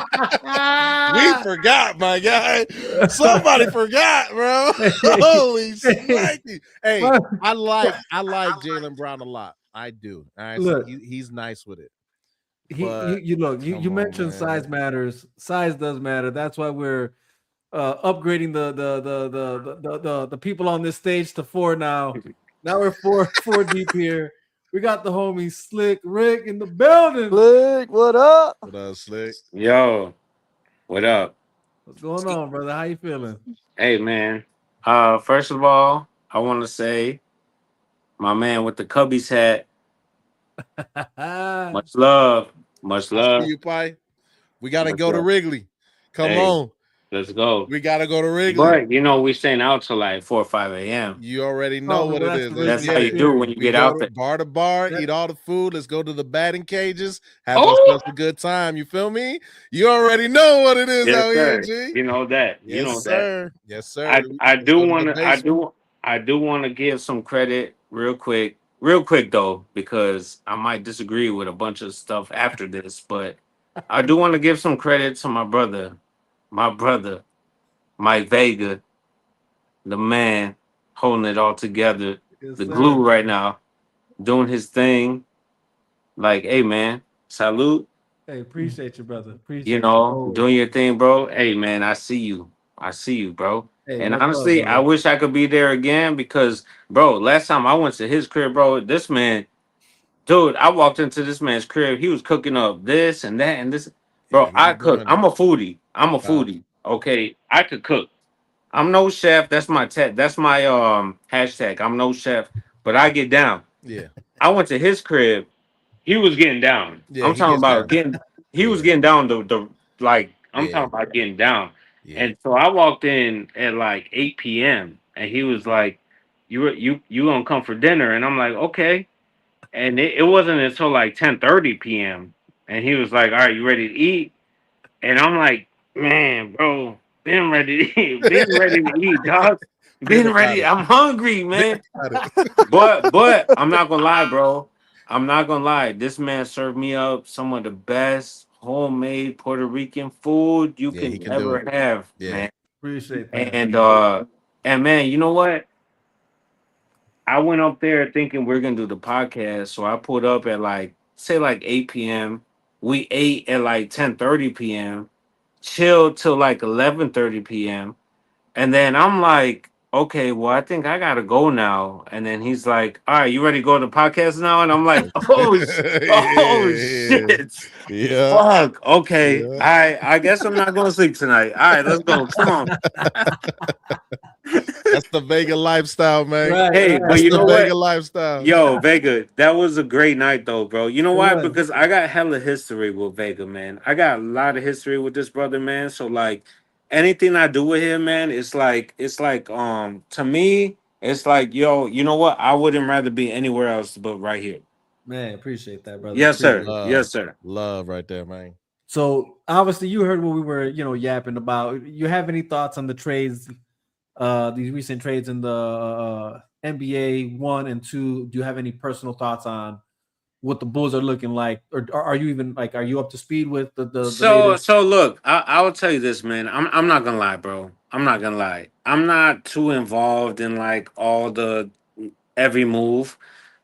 D: We forgot, my guy. Somebody forgot, bro.
C: hey,
D: Holy
C: hey,
D: snikey. Hey,
C: well,
D: I like Jalen Brown a lot. I do. All right, so
C: look,
D: he's nice with it.
C: he
D: But
C: you look, you
D: come on,
C: mentioned
D: man.
C: size matters. Size does matter. That's why we're upgrading the people on this stage to four now. Now we're four deep here. We got the homie Slick Rick in the building.
E: Blick, what up?
D: What up, Slick?
F: Yo, what up?
C: What's going on, brother? How you feeling?
F: Hey man. First of all, I want to say my man with the Cubbies hat, much love. Much
D: I see
F: love.
D: you, Pi. We gotta
F: Much
D: go to
F: love.
D: Wrigley. Come
F: Hey,
D: on.
F: let's go.
D: We gotta go to Wrigley.
F: But we staying out till like 4 or 5 a.m.
D: You already
C: Oh,
D: know
C: well,
D: what it
C: that's
D: is.
C: the
D: Let's
F: That's
C: Wrigley
F: how
D: get
F: you
D: it.
F: do when
C: experience.
F: you
D: We
F: get
D: go
F: out
D: to
F: there.
D: bar,
C: That,
D: eat all the food. Let's go to the batting cages, have
F: Oh
D: ourselves a good time. You feel me? You already know what it is
F: yes,
D: out here,
F: sir.
D: G.
F: You know that. You
D: Yes,
F: know that.
D: sir. Yes, sir.
F: I
D: Let's
F: do
D: go to the
F: want to
D: basement.
F: I do want to give some credit real quick though, because I might disagree with a bunch of stuff after this, but I do want to give some credit to my brother, Mike Vega, the man holding it all together,
C: yes,
F: the
C: sir.
F: glue right now, doing his thing. Like, hey man, salute.
C: Hey, appreciate you, brother. Appreciate you always.
F: Doing your thing, bro. Hey man, I see you. I see you, bro.
C: Hey,
F: And
C: much love,
F: honestly, I
C: brother.
F: wish I could be there again because, bro, last time I went to his crib, bro, this man, dude, I walked into this man's crib. He was cooking up this and that and this.
D: Yeah,
F: Bro,
D: he
F: I
D: was
F: cook.
D: doing it.
F: I'm a foodie. I'm a
D: Uh,
F: foodie. Okay, I could cook. I'm no chef. That's my That's my hashtag. I'm no chef, but I get down.
D: yeah,
F: I went to his crib. He was getting down.
D: yeah,
F: I'm
D: he
F: talking
D: gets
F: about
D: down.
F: getting. He was
D: Yeah,
F: getting down the like. I'm
D: yeah,
F: talking about getting down.
D: yeah.
F: And so I walked in at like 8 p.m. and he was like, you gonna come for dinner?" And I'm like, "Okay." And it wasn't until like 10:30 p.m. and he was like, "All right, you ready to eat?" And I'm like, "Man, bro, been ready to eat, been ready to eat, dog,
D: Been
F: been
D: about
F: ready.
D: it.
F: I'm hungry,
D: Been
F: man."
D: about it.
F: But I'm not gonna lie, bro. I'm not gonna lie. This man served me up some of the best homemade Puerto Rican food you
D: Yeah, he
F: can
D: can do
F: ever
D: it.
F: have,
D: Yeah.
F: man.
C: Appreciate that.
F: And man, you know what? I went up there thinking we're gonna do the podcast, so I pulled up at like say like 8 p.m. We ate at like 10:30 p.m. Chilled till like 11:30 p.m. And then I'm like, okay, well, I think I gotta go now. And then he's like, all right, you ready to go to the podcast now? And I'm like, oh
D: Yeah.
F: shit.
D: Yeah.
F: Fuck. Okay.
D: Yeah.
F: I guess I'm not gonna sleep tonight. All right, let's go. Come on.
D: That's the Vega lifestyle, man.
C: Right,
F: Hey,
C: right.
F: but
D: That's
F: you
D: the
F: know
D: Vega
F: what?
D: lifestyle.
F: Yo, Vega, that was a great night though, bro. You know
C: It
F: why?
C: was.
F: Because I got hella history with Vega, man. I got a lot of history with this brother, man. So like anything I do with him, man, it's like to me, it's like, yo, you know what? I wouldn't rather be anywhere else but right here.
C: Man, appreciate that, brother.
F: Yes, sir.
C: Appreciate that.
D: Love.
F: Yes, sir.
D: Love right there, man.
C: So obviously you heard what we were, yapping about. You have any thoughts on the trades, these recent trades in the NBA 1 and 2? Do you have any personal thoughts on what the Bulls are looking like, or are you even like, are you up to speed with the
F: So
C: latest?
F: so look, I will tell you this, man. I'm not gonna lie, bro. I'm not gonna lie. I'm not too involved in like all the every move.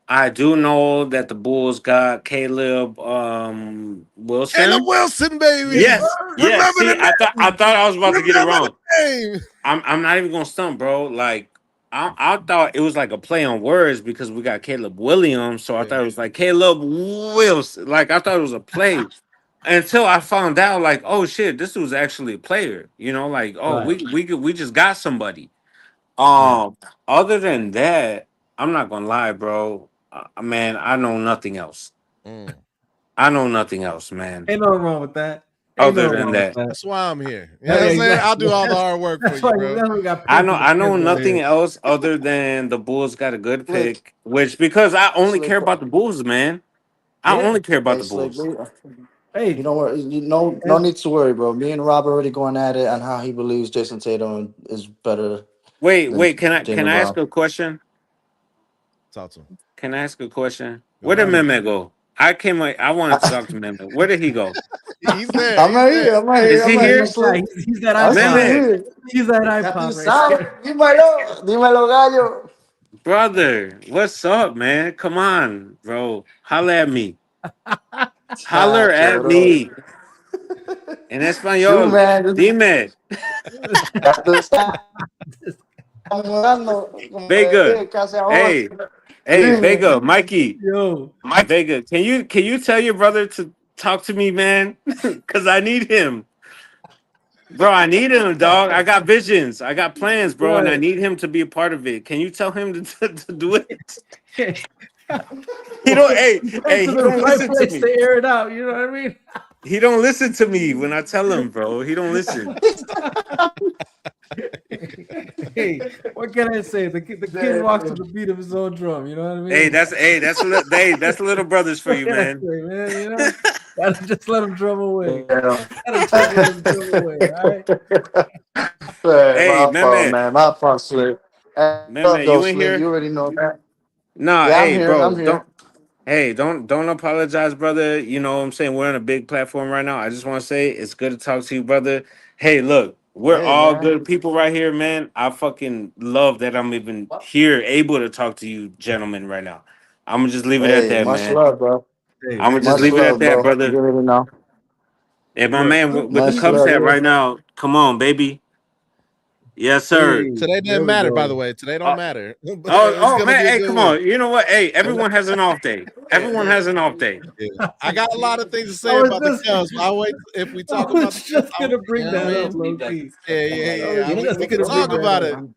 F: I do know that the Bulls got Caleb
D: Caleb
F: Wilson.
D: Wilson, baby.
C: Yes,
F: Yes,
C: sir.
F: yes.
D: Remember
F: See,
D: the
F: I
D: name.
F: thought I was about to get it
D: Remember
F: wrong.
D: the name.
F: I'm not even gonna stunt, bro. Like I thought it was like a play on words because we got Caleb Williams, so I
D: Yeah.
F: thought it was like Caleb Wilson. Like I thought it was a play until I found out, like, oh shit, this was actually a player. You know, like oh
C: Right.
F: we just got somebody.
C: Yeah.
F: Other than that, I'm not gonna lie, bro. Man, I know nothing else.
D: Mm.
F: I know nothing else, man.
C: Ain't nothing wrong with that. Ain't
F: Other
C: nothing
F: than
C: wrong with
F: that,
C: that.
D: That's why I'm here. You know
C: Yeah,
D: what I'm saying? I'll
C: exactly.
D: do all the hard work for
C: That's
D: you,
C: why
D: bro.
C: we got paid for the
F: I know
C: privilege
F: nothing
C: here.
F: else other than the Bulls got a good
E: Slick,
F: pick, which because I only
E: slick.
F: care about the Bulls, man. I
C: Yeah.
F: only care about
E: Hey,
F: the
E: slick.
F: Bulls.
E: You
C: Hey,
E: know what? No
C: and
E: need to worry, bro. Me and Rob already going at it on how he believes Jason Tatum is better than
F: Wait, can
E: Jalen
F: I ask
E: Brown.
F: a question?
D: Talk to him.
F: Can I ask a question?
D: Go
F: Where did
D: ahead.
C: um,
F: Mehmet go? I wanted to talk to Mehmet. Where did he go?
D: He's there.
E: I'm
D: He's
E: right
D: there.
E: here. I'm right here.
F: Is
E: I'm
F: he
E: right here,
F: here?
C: yeah,
E: Slick.
C: he's that
E: I'm still
C: iPod.
F: Mehmet,
E: here.
C: He's that
E: Captain
C: iPod right
E: Sal,
C: there.
E: dímelo. Dímelo, gallo.
F: brother, what's up, man? Come on, bro. Holler at me. Holler
E: Chacho,
F: at
E: bro.
F: me. En
E: Shoot,
F: español.
E: man.
F: Dime.
E: Captain Sal, mudando, como le
F: Vega.
E: dije, casi ahora.
F: Hey, hey,
E: Dime.
F: Vega, Mikey.
C: Yo,
F: Vega, can you tell your brother to talk to me, man? Cause I need him. Bro, I need him, dog. I got visions. I got plans, bro, and I
C: right.
F: need him to be a part of it. Can you tell him to do it? He
C: Well,
F: don't hey,
C: went
F: hey,
C: to
F: he
C: the
F: don't
C: right
F: listen to
C: place
F: me.
C: to air it out. You know what I mean?
F: He don't listen to me when I tell him, bro. He don't listen.
C: Hey, what can I say? The kid walks to the beat of his own drum. You know what I mean?
F: That's little brothers for
C: What
F: you,
C: can I
F: man.
C: say, man? You know, gotta just let him drum away.
E: Yeah.
C: Gotta just let him drum away. All right.
E: Hey,
F: Hey,
E: my fault,
F: man,
E: man. My fault, Slick. Hey,
F: man,
E: up, though,
F: you in
E: Slick.
F: here?
E: You already know that.
F: Nah,
E: Yeah, I'm
F: hey,
E: here.
F: bro,
E: I'm here.
F: don't. Hey, don't apologize, brother. You know what I'm saying? We're on a big platform right now. I just want to say it's good to talk to you, brother. Hey, look, we're
E: Hey,
F: all
E: man.
F: good people right here, man. I fucking love that I'm even here able to talk to you gentlemen right now. I'm gonna just leave it at
E: Hey,
F: that,
E: much
F: man.
E: love, bro.
C: Hey,
F: I'm gonna just
E: Much
F: leave it at
E: love,
F: that,
E: bro.
F: brother.
E: You already know.
F: And my
C: look,
F: man
C: look,
F: with the
E: Much
F: Cubs
E: love.
F: hat right now, come on, baby. Yes, sir.
C: hey,
D: Today
C: there
D: didn't
C: we
D: matter, by the
C: go.
D: way. Today don't
F: Uh,
D: matter. But
F: oh,
D: it's
F: oh
D: gonna
F: man,
D: be a
F: hey,
D: good
F: come
D: one.
F: on. You know what? Hey, everyone has an off day. Everyone has an off day.
D: Yeah. I got a lot of things to
C: I
D: say
C: was
D: about the
C: just,
D: Cubs. I'll wait if we
C: I
D: talk about the
C: was
D: Cubs.
C: just gonna
D: You
C: bring
D: know what I
C: that up,
D: mean?
C: low key.
D: Yeah, yeah,
C: I
D: yeah.
C: was
D: We
C: just
D: can
C: gonna
D: talk
C: bring that
D: about
C: up.
D: it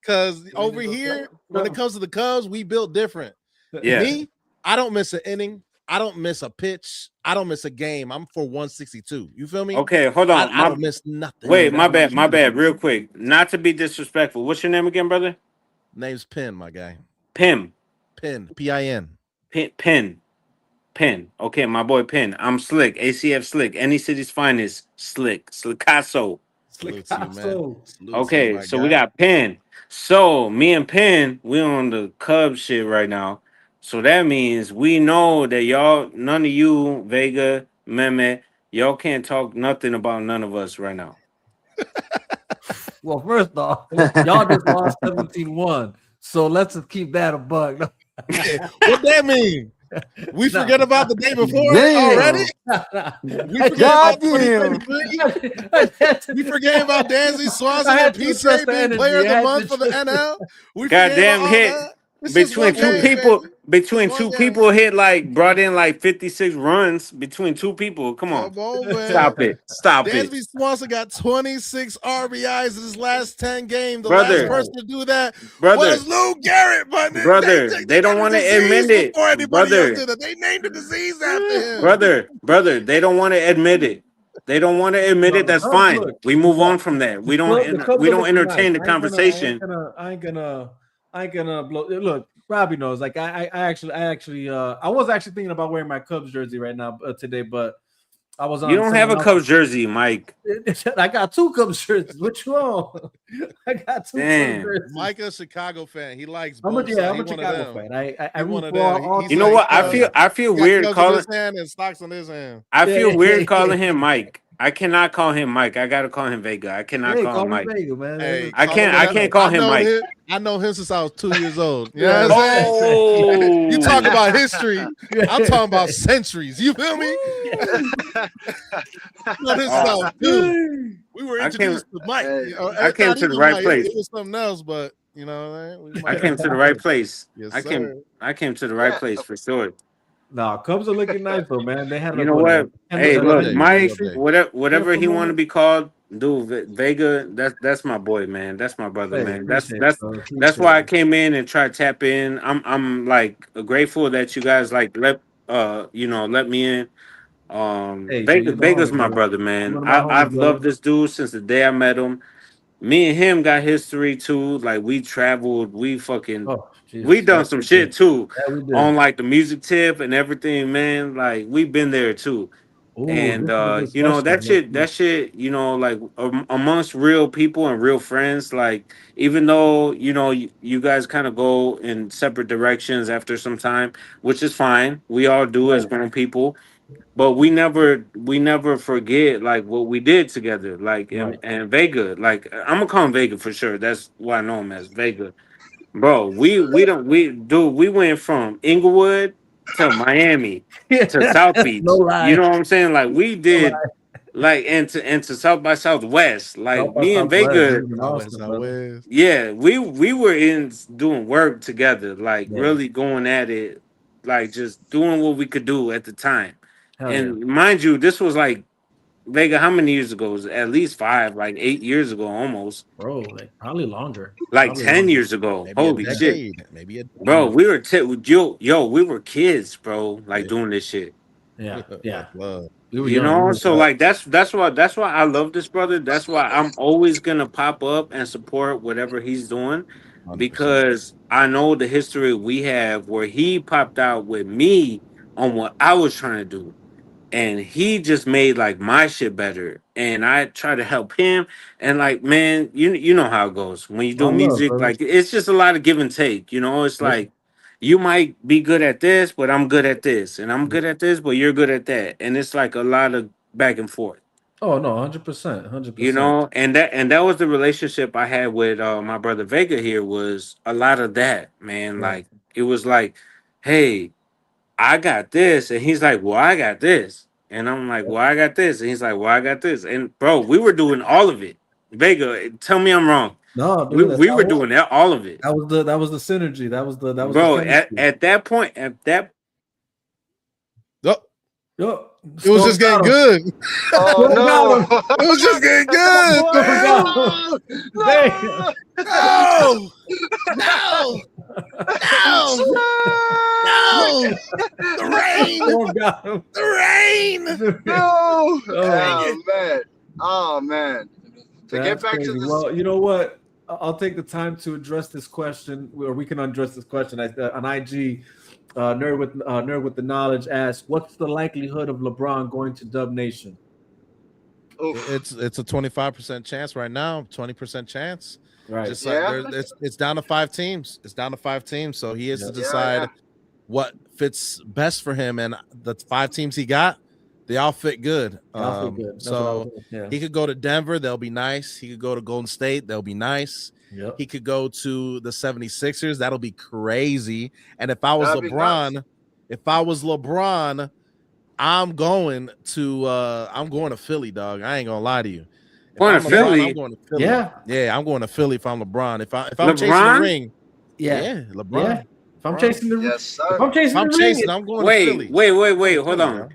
D: because over here, when it comes to the Cubs, we built different.
F: Yeah.
D: Me, I don't miss an inning. I don't miss a pitch. I don't miss a game. I'm for 162. You feel me?
F: Okay, hold on.
D: I don't miss nothing.
F: Wait, my bad, real quick. Not to be disrespectful. What's your name again, brother?
D: Name's Pin, my guy.
F: Pim.
D: Pin. Pin.
F: Pin. Okay, my boy Pin. I'm Slick. ACF Slick. Any city's finest. Slick. Slickasso.
D: Salute to you, man. Salute to you,
F: Okay,
D: my
F: so
D: guy.
F: we got Pin. So me and Pin, we on the Cubs shit right now. So that means we know that y'all, none of you, Vega, Mehmet, y'all can't talk nothing about none of us right now.
C: Well, first off, y'all just lost 17-1. So let's just keep that a bug.
D: What that mean? We forget about the day before
E: Damn.
D: already? We forget
E: God
D: about
E: damn.
D: 2023? We forget about Dansby Swanson
C: I
D: and
C: had to address
D: PJ
C: the
D: being
C: energy.
D: player of
C: I
D: the
C: had
D: month
C: to
D: for the
C: address
D: NL? We forget about
F: Goddamn
D: all
F: hit
D: that? It's just
F: between
D: one
F: two
D: game,
F: people.
D: baby.
F: Between
D: Just
F: two
D: one game.
F: people hit like brought in like 56 runs between two people. Come on.
D: Come on, man.
F: Stop it. Stop it.
D: Dansby Swanson got 26 RBIs in his last 10 games. The
F: Brother.
D: last person to do that
F: Brother.
D: was Lou Garrett, but
F: Brother, they don't
D: got a
F: want to
D: disease
F: admit it.
D: before anybody else
F: Brother.
D: did it. They named the disease after him.
F: Brother, they don't want to admit it. They don't want to admit
C: No,
F: it.
C: the
F: That's
C: Cubs
F: fine.
C: look.
F: We move
C: Yeah,
F: on from that. We
C: the Cubs
F: we
C: are
F: don't
C: looking nice.
F: entertain the conversation.
C: I ain't gonna blow. Look, Robbie knows. Like I was actually thinking about wearing my Cubs jersey right now today, but I was on.
F: You don't have a
C: someone
F: Cubs jersey, Mike.
C: I got two Cubs jerseys. What's wrong? I got two
F: Damn.
C: Cubs jerseys.
D: Mike a Chicago fan. He likes
C: I'm
D: both
C: a
D: sides. He one
C: Chicago
D: of them.
C: fan. I
D: He one
C: root
D: of
C: for
D: them.
C: all
D: He's
F: You know
C: teams.
F: what? I feel
D: Got
F: weird
D: Cubs in
F: calling.
D: his hand and stocks in his hand.
F: I feel
C: Yeah,
F: weird
C: yeah,
F: calling
C: yeah.
F: him Mike. I cannot call him Mike. I gotta call him Vega. I cannot
C: Hey,
F: call him
C: me
F: Mike.
C: Vega, man.
D: Hey,
F: I can't call him Mike.
D: I know him since I was 2 years old. You
C: Yeah.
D: know what I'm saying?
F: Oh,
D: You talk about history. I'm talking about centuries. You feel me? Know this stuff, too. We were introduced to Mike.
F: I came to the right place.
D: It was something else, but you know,
F: I came to the right place.
D: Yes,
F: I
D: sir.
F: came to the right place for sure.
C: No, Cubs are looking nice though, man. They had
F: You know what? Hey,
D: What
F: look,
D: update?
F: Mike,
D: What update?
F: whatever he want to
C: moment.
F: be called, dude, Vega, that's my boy, man. That's my brother,
C: Hey,
F: man.
C: appreciate it, bro.
F: That's
C: Appreciate
F: why I
C: it.
F: came in and tried to tap in. I'm like grateful that you guys like let let me in.
C: Hey, Jay, you're the
F: Vega's
C: homie,
F: my
C: brother.
F: brother,
C: You're
F: man.
C: one of my homies,
F: I've loved
C: brother.
F: this dude since the day I met him. Me and him got history too. Like we traveled, we
C: Oh,
F: we
C: Jesus.
F: done
C: Yes,
F: some
C: we did.
F: shit too
C: Yeah, we
F: on
C: did.
F: like the music tip and everything, man. Like we've been there too.
C: Oh,
F: And
C: this is a good
F: that
C: question.
F: shit, like amongst real people and real friends, like even though you guys kind of go in separate directions after some time, which is fine. We all do as
C: Right,
F: grown people, but we never forget like what we did together. Like
C: right.
F: and Vega, like I'm gonna call him Vega for sure. That's why I know him as Vega. Bro, we went from Inglewood to Miami to South
C: No
F: Beach. You
C: lie.
F: know what I'm saying? Like we
C: No
F: did
C: lie.
F: like into South by Southwest. Like
C: South by
F: me and
C: Southwest.
F: Vega,
C: This is an
D: Southwest,
C: awesome, brother.
D: Southwest.
F: yeah, we were in doing work together, like
C: Yeah.
F: really going at it, like just doing what we could do at the time.
C: Hell yeah.
F: And mind you, this was like Vega, how many years ago? It was at least 5, like 8 years ago almost.
C: Bro, like probably longer.
F: Like
C: Probably
F: 10
C: longer.
F: years ago.
D: Maybe a
F: Holy shit.
D: decade. Maybe a
F: Bro, we were we were kids, bro, like doing this shit.
C: Yeah, yeah.
D: Love.
C: We were young.
F: So like that's why I love this brother. That's why I'm always gonna pop up and support whatever he's doing
D: 100%.
F: because I know the history we have where he popped out with me on what I was trying to do. And he just made like my shit better. And I try to help him. And like, man, you know how it goes. When you do
C: One love,
F: music,
C: brother.
F: like it's just a lot of give and take. It's
C: Yep.
F: like you might be good at this, but I'm good at this. And I'm good at this, but you're good at that. And it's like a lot of back and forth.
C: Oh no, 100%. 100%.
F: And that was the relationship I had with my brother Vega here was a lot of that, man.
C: Right.
F: Like it was like, hey, I got this. And he's like, well, I got this. And I'm like, well, I got this. And he's like, well, I got this. And bro, we were doing all of it. Vega, tell me I'm wrong.
C: No,
F: We,
C: dude,
F: we were doing that, all of it.
C: that was the synergy. That was the
F: Bro,
C: chemistry.
F: at that point,
D: Oh,
C: Yo,
D: it was just getting good.
E: Oh no!
D: It was just getting good.
C: Damn.
D: No! No! No! No! The rain!
C: Storm got him.
D: The rain!
E: No!
C: Oh,
E: Oh man! To get
C: that's
E: back
C: crazy.
E: to the
C: Well, you know what? I'll take the time to address this question, or we can address this question on IG. Nerd with the knowledge asks, "What's the likelihood of LeBron going to Dub Nation?"
E: Oof.
D: It's a 25% chance right now, 20% chance.
C: Right.
D: Just like
E: Yeah.
D: it's down to 5 teams. It's down to 5 teams. So he has to
C: Yeah.
D: decide what fits best for him. And the 5 teams he got, they all fit good.
C: I'll feel good. That's what I was
D: So
C: thinking. Yeah.
D: he could go to Denver, they'll be nice. He could go to Golden State, they'll be nice.
C: Yep.
D: He could go to the 76ers, that'll be crazy. And if I was
E: That'd be nuts.
D: LeBron, I'm going to Philly, dog. I ain't gonna lie to you. If
F: Going
D: I'm
F: to
D: LeBron,
F: Philly?
D: I'm going to Philly.
C: Yeah.
D: Yeah, I'm going to Philly if I'm LeBron. If I'm chasing the
F: LeBron?
D: ring,
C: Yeah.
D: LeBron.
C: Yeah. If I'm
D: LeBron.
C: chasing the,
E: Yes,
C: if
E: sir.
C: I'm chasing
D: If I'm
C: the
D: chasing,
C: ring,
D: I'm going to Philly.
F: Wait. Hold
D: Philly,
F: on.
D: bro.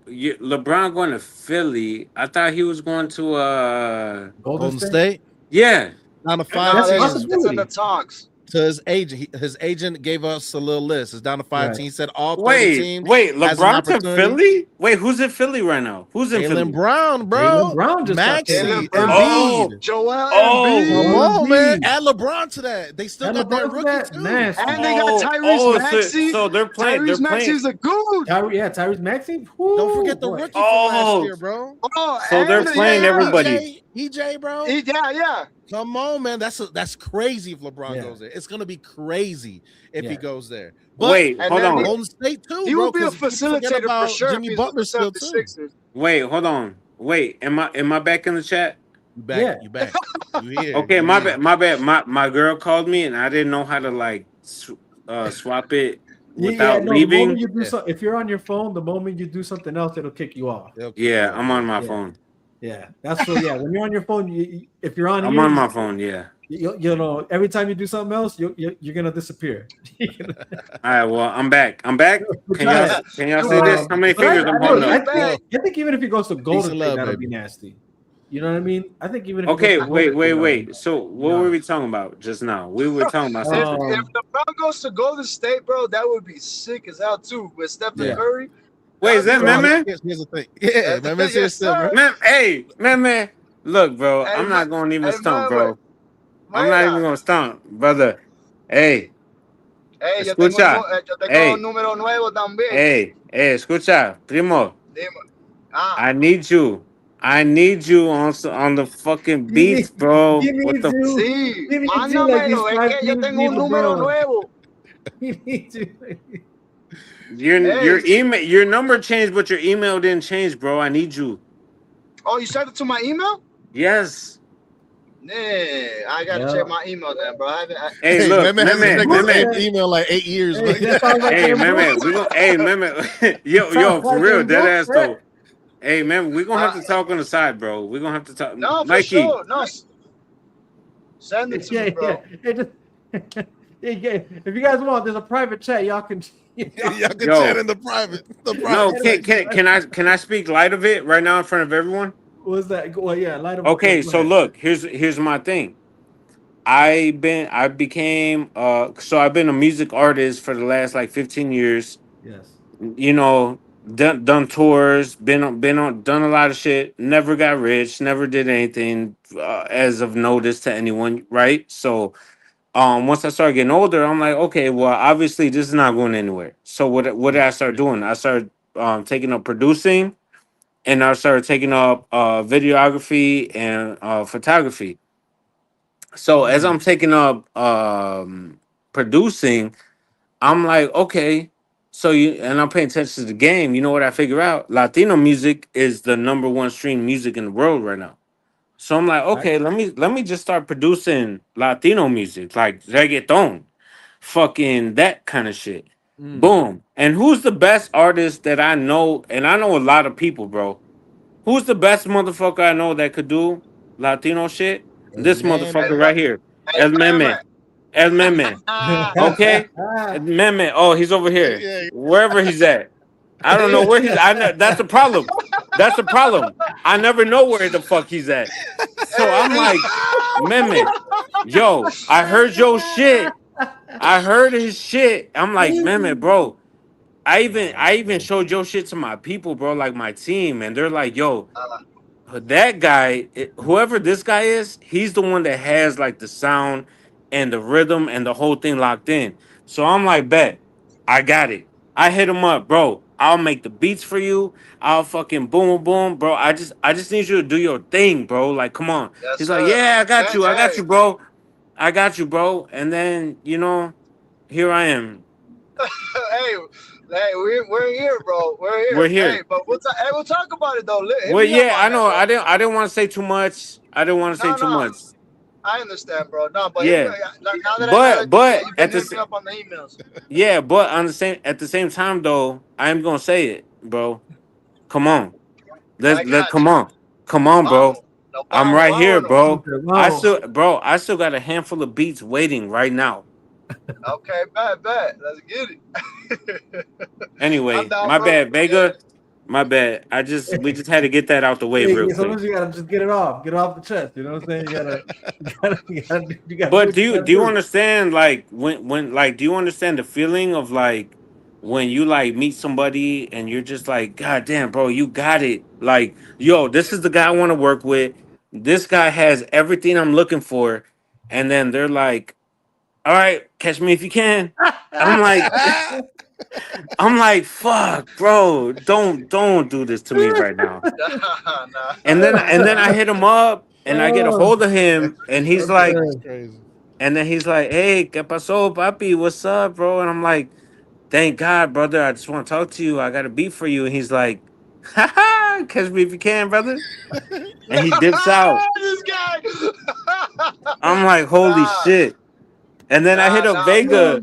F: LeBron going to Philly? I thought he was going to
C: Golden
D: Golden
C: State.
D: State
F: yeah.
D: down to
E: No,
D: five
C: That's a
E: it's
D: teams.
E: in the
C: possibility.
E: talks.
D: To his agent, his agent gave us a little list. It's down to 5
C: Right.
D: teams. He said all 30
F: Wait,
D: teams has an
F: LeBron to
D: opportunity.
F: Philly? Wait, who's in Philly right now? Who's in Philly?
D: Jalen Brown, bro.
C: Jaylen Brown just got
D: Maxey,
C: traded.
E: Jaylen Brown,
D: Embiid.
E: Joel
F: Oh,
E: Embiid,
D: Come on, man.
C: Embiid.
D: Add LeBron to that. They still
C: And
D: got that
C: LeBron
D: rookie
C: that
D: too.
C: nasty.
E: and they got Tyrese Maxey.
F: So they're playing.
E: Tyrese Maxey's a good.
C: Tyrese Maxey.
D: Don't forget the rookie from last year, bro.
E: Oh,
F: So they're
E: and
F: playing everybody.
D: EJ, bro.
E: Yeah.
D: Come on, man. That's crazy if LeBron
C: Yeah.
D: goes there. It's gonna be crazy if he
C: Yeah.
D: goes there. But
F: Wait,
E: and
F: hold
E: then
F: on.
D: Golden State too,
E: He
D: bro.
E: will be a
D: 'cause people forget
E: facilitator for
D: about
E: sure.
D: Jimmy
E: if he's
D: Butler
E: with
D: still
E: the
D: too.
E: Sixers.
F: Wait, hold on. Wait, am I back in the chat?
D: You back?
C: Yeah.
D: You back? You here?
F: Okay,
D: You
F: my
D: here.
F: bad. My girl called me and I didn't know how to like swap it without
C: The
F: leaving.
C: moment you do
D: Yeah.
C: if you're on your phone, the moment you do something else, it'll kick you off.
D: They'll kick
F: Yeah,
D: you out,
F: I'm on
D: yeah.
F: my
C: Yeah.
F: phone.
C: Yeah, that's so. Yeah, when you're on your phone, if you're on
F: I'm
C: here,
F: on my phone. Yeah.
C: you know, every time you do something else, you're gonna disappear.
F: All right. Well, I'm back. Can y'all see this? How many
C: But
F: fingers I'm holding up?
C: I think even if he goes to Golden
D: Peace and
C: State,
D: love,
C: that'll
D: baby.
C: be nasty. You know what I mean? I think even if
F: Okay,
C: he goes to Golden State,
F: wait. So what were we talking about just now? We were talking about something.
E: If LeBron goes to Golden State, bro, that would be sick as hell too. With Stephen
C: Yeah.
E: Curry.
F: Wait, is that
D: Bro,
F: man?
D: Here's the thing. Yeah,
E: That's
D: man.
E: the
D: Here's
E: thing,
D: the thing, bro.
E: yes,
F: Man, hey, man. Look, bro,
E: Hey,
F: I'm not gonna even
E: hey,
F: stump,
E: man,
F: bro. I'm not even gonna stump, brother. Hey,
E: Hey,
F: escucha.
E: yo tengo
F: Hey.
E: un número nuevo también.
F: hey, escucha, primo.
E: Dime. Ah,
F: I need you on the fucking beats, bro.
C: You
F: What
C: need
F: the?
C: to.
E: sí,
C: You need to like
E: mándamelo.
C: these
E: Es
C: five
E: que yo
C: teams
E: tengo un
C: need
E: número
C: LeBron.
E: nuevo.
C: You need to.
F: Your email, your number changed, but your email didn't change, bro. I need you.
E: Oh, you sent it to my email?
F: Yes.
E: Nah, I gotta
C: Yeah.
E: check my email then, bro.
F: Hey, look,
D: man has been
F: man.
D: same email like 8 years.
C: Hey,
D: bro.
C: that sounds like
F: Hey,
C: them
F: man,
C: books.
F: we gonna. Hey, man, yo,
C: Sounds
F: for
C: like
F: real,
C: them
F: dead
C: books,
F: ass
C: man.
F: though. Hey, man, we gonna have to talk on the side, bro. We gonna have to talk.
E: No, for
F: Mikey,
E: sure. No, send it to
C: Yeah,
E: me, bro.
C: It just, if you guys want, there's a private chat. Y'all can.
D: Y'all can
F: Yo.
D: chat in the private.
F: no, can I speak light of it right now in front of everyone?
C: What's that? Well, yeah, light up.
F: Okay,
C: go
F: so
C: ahead.
F: look, here's my thing. I became so I've been a music artist for the last like 15 years.
C: Yes.
F: You know, done tours, done a lot of shit. Never got rich, never did anything as of notice to anyone, right? So, once I started getting older, I'm like, okay, well, obviously this is not going anywhere. So what did I start doing? I started taking up producing, and I started taking up videography and photography. So as I'm taking up producing, I'm like, okay, so and I'm paying attention to the game. You know what I figure out? Latino music is the number one stream music in the world right now. So I'm like, okay, let me just start producing Latino music, like reggaeton, fucking that kind of shit. Boom. And who's the best artist that I know? And I know a lot of people, bro. Who's the best motherfucker I know that could do Latino shit? This
D: Man,
F: motherfucker right here. El Meme. El Meme. Okay? Meme. Oh, he's over here.
D: Yeah.
F: Wherever he's at. I don't know where he's at. That's the problem. That's the problem. I never know where the fuck he's at. So I'm like, Meme, yo, I heard your shit. I heard his shit. I'm like, Meme, bro. I even showed your shit to my people, bro, like my team, and they're like, yo, that guy, whoever this guy is, he's the one that has like the sound and the rhythm and the whole thing locked in. So I'm like, bet, I got it. I hit him up, bro. I'll make the beats for you. I'll fucking boom boom, bro. I just need you to do your thing, bro. Like, come on.
G: Yes,
F: He's like,
G: sir.
F: yeah, I got
G: And,
F: you. I got
G: hey,
F: you, bro. I got you, bro. And then, here I am.
G: hey, hey, we're here, bro. We're
F: We're
G: here. Hey,
F: here.
G: but we'll talk about it though. Hit
F: Well,
G: me up
F: yeah,
G: on
F: I
G: that,
F: know.
G: bro.
F: I didn't want to say too much. I didn't want to say
G: No,
F: too
G: no,
F: much.
G: I understand, bro. No, but hit me
F: Yeah.
G: now that
F: But
G: yeah,
F: but
G: you've been
F: at the
G: hitting me up on the emails.
F: yeah, but on the same at the same time though, I am gonna say it, bro. Come on,
G: I
F: let
G: got
F: come
G: you.
F: on, come
G: No
F: on, bro.
G: vamos, no
F: I'm
G: vamos,
F: right here,
G: vámonos.
F: bro.
C: Wow.
F: I still got a handful of beats waiting right now.
G: Okay, bet. Let's get it. I'm
F: Anyway,
G: down,
F: my
G: bro.
F: bad, Vega. My bad. We just had to get that out the way real quick.
C: Sometimes you gotta just get it off the chest. You know what I'm saying? You gotta do
F: But
C: what you gotta
F: do you
C: do.
F: understand like when like do you understand the feeling of like when you like meet somebody and you're just like, God damn, bro, you got it. Like, yo, this is the guy I want to work with. This guy has everything I'm looking for. And then they're like, all right, catch me if you can. I'm like, I'm like, fuck, bro, don't do this to me right now.
G: Nah, nah.
F: And then I hit him up and I get a
C: Oh,
F: hold of him and he's like,
D: That's crazy.
F: and then he's like, hey, ¿qué pasó, papi? What's up, bro? And I'm like, thank God, brother. I just want to talk to you. I got a beat for you. And he's like, ha ha, catch me if you can, brother. And he dips out.
G: This guy.
F: I'm like, holy
G: Nah,
F: shit. And then I hit up
G: nah, bro.
F: Vega.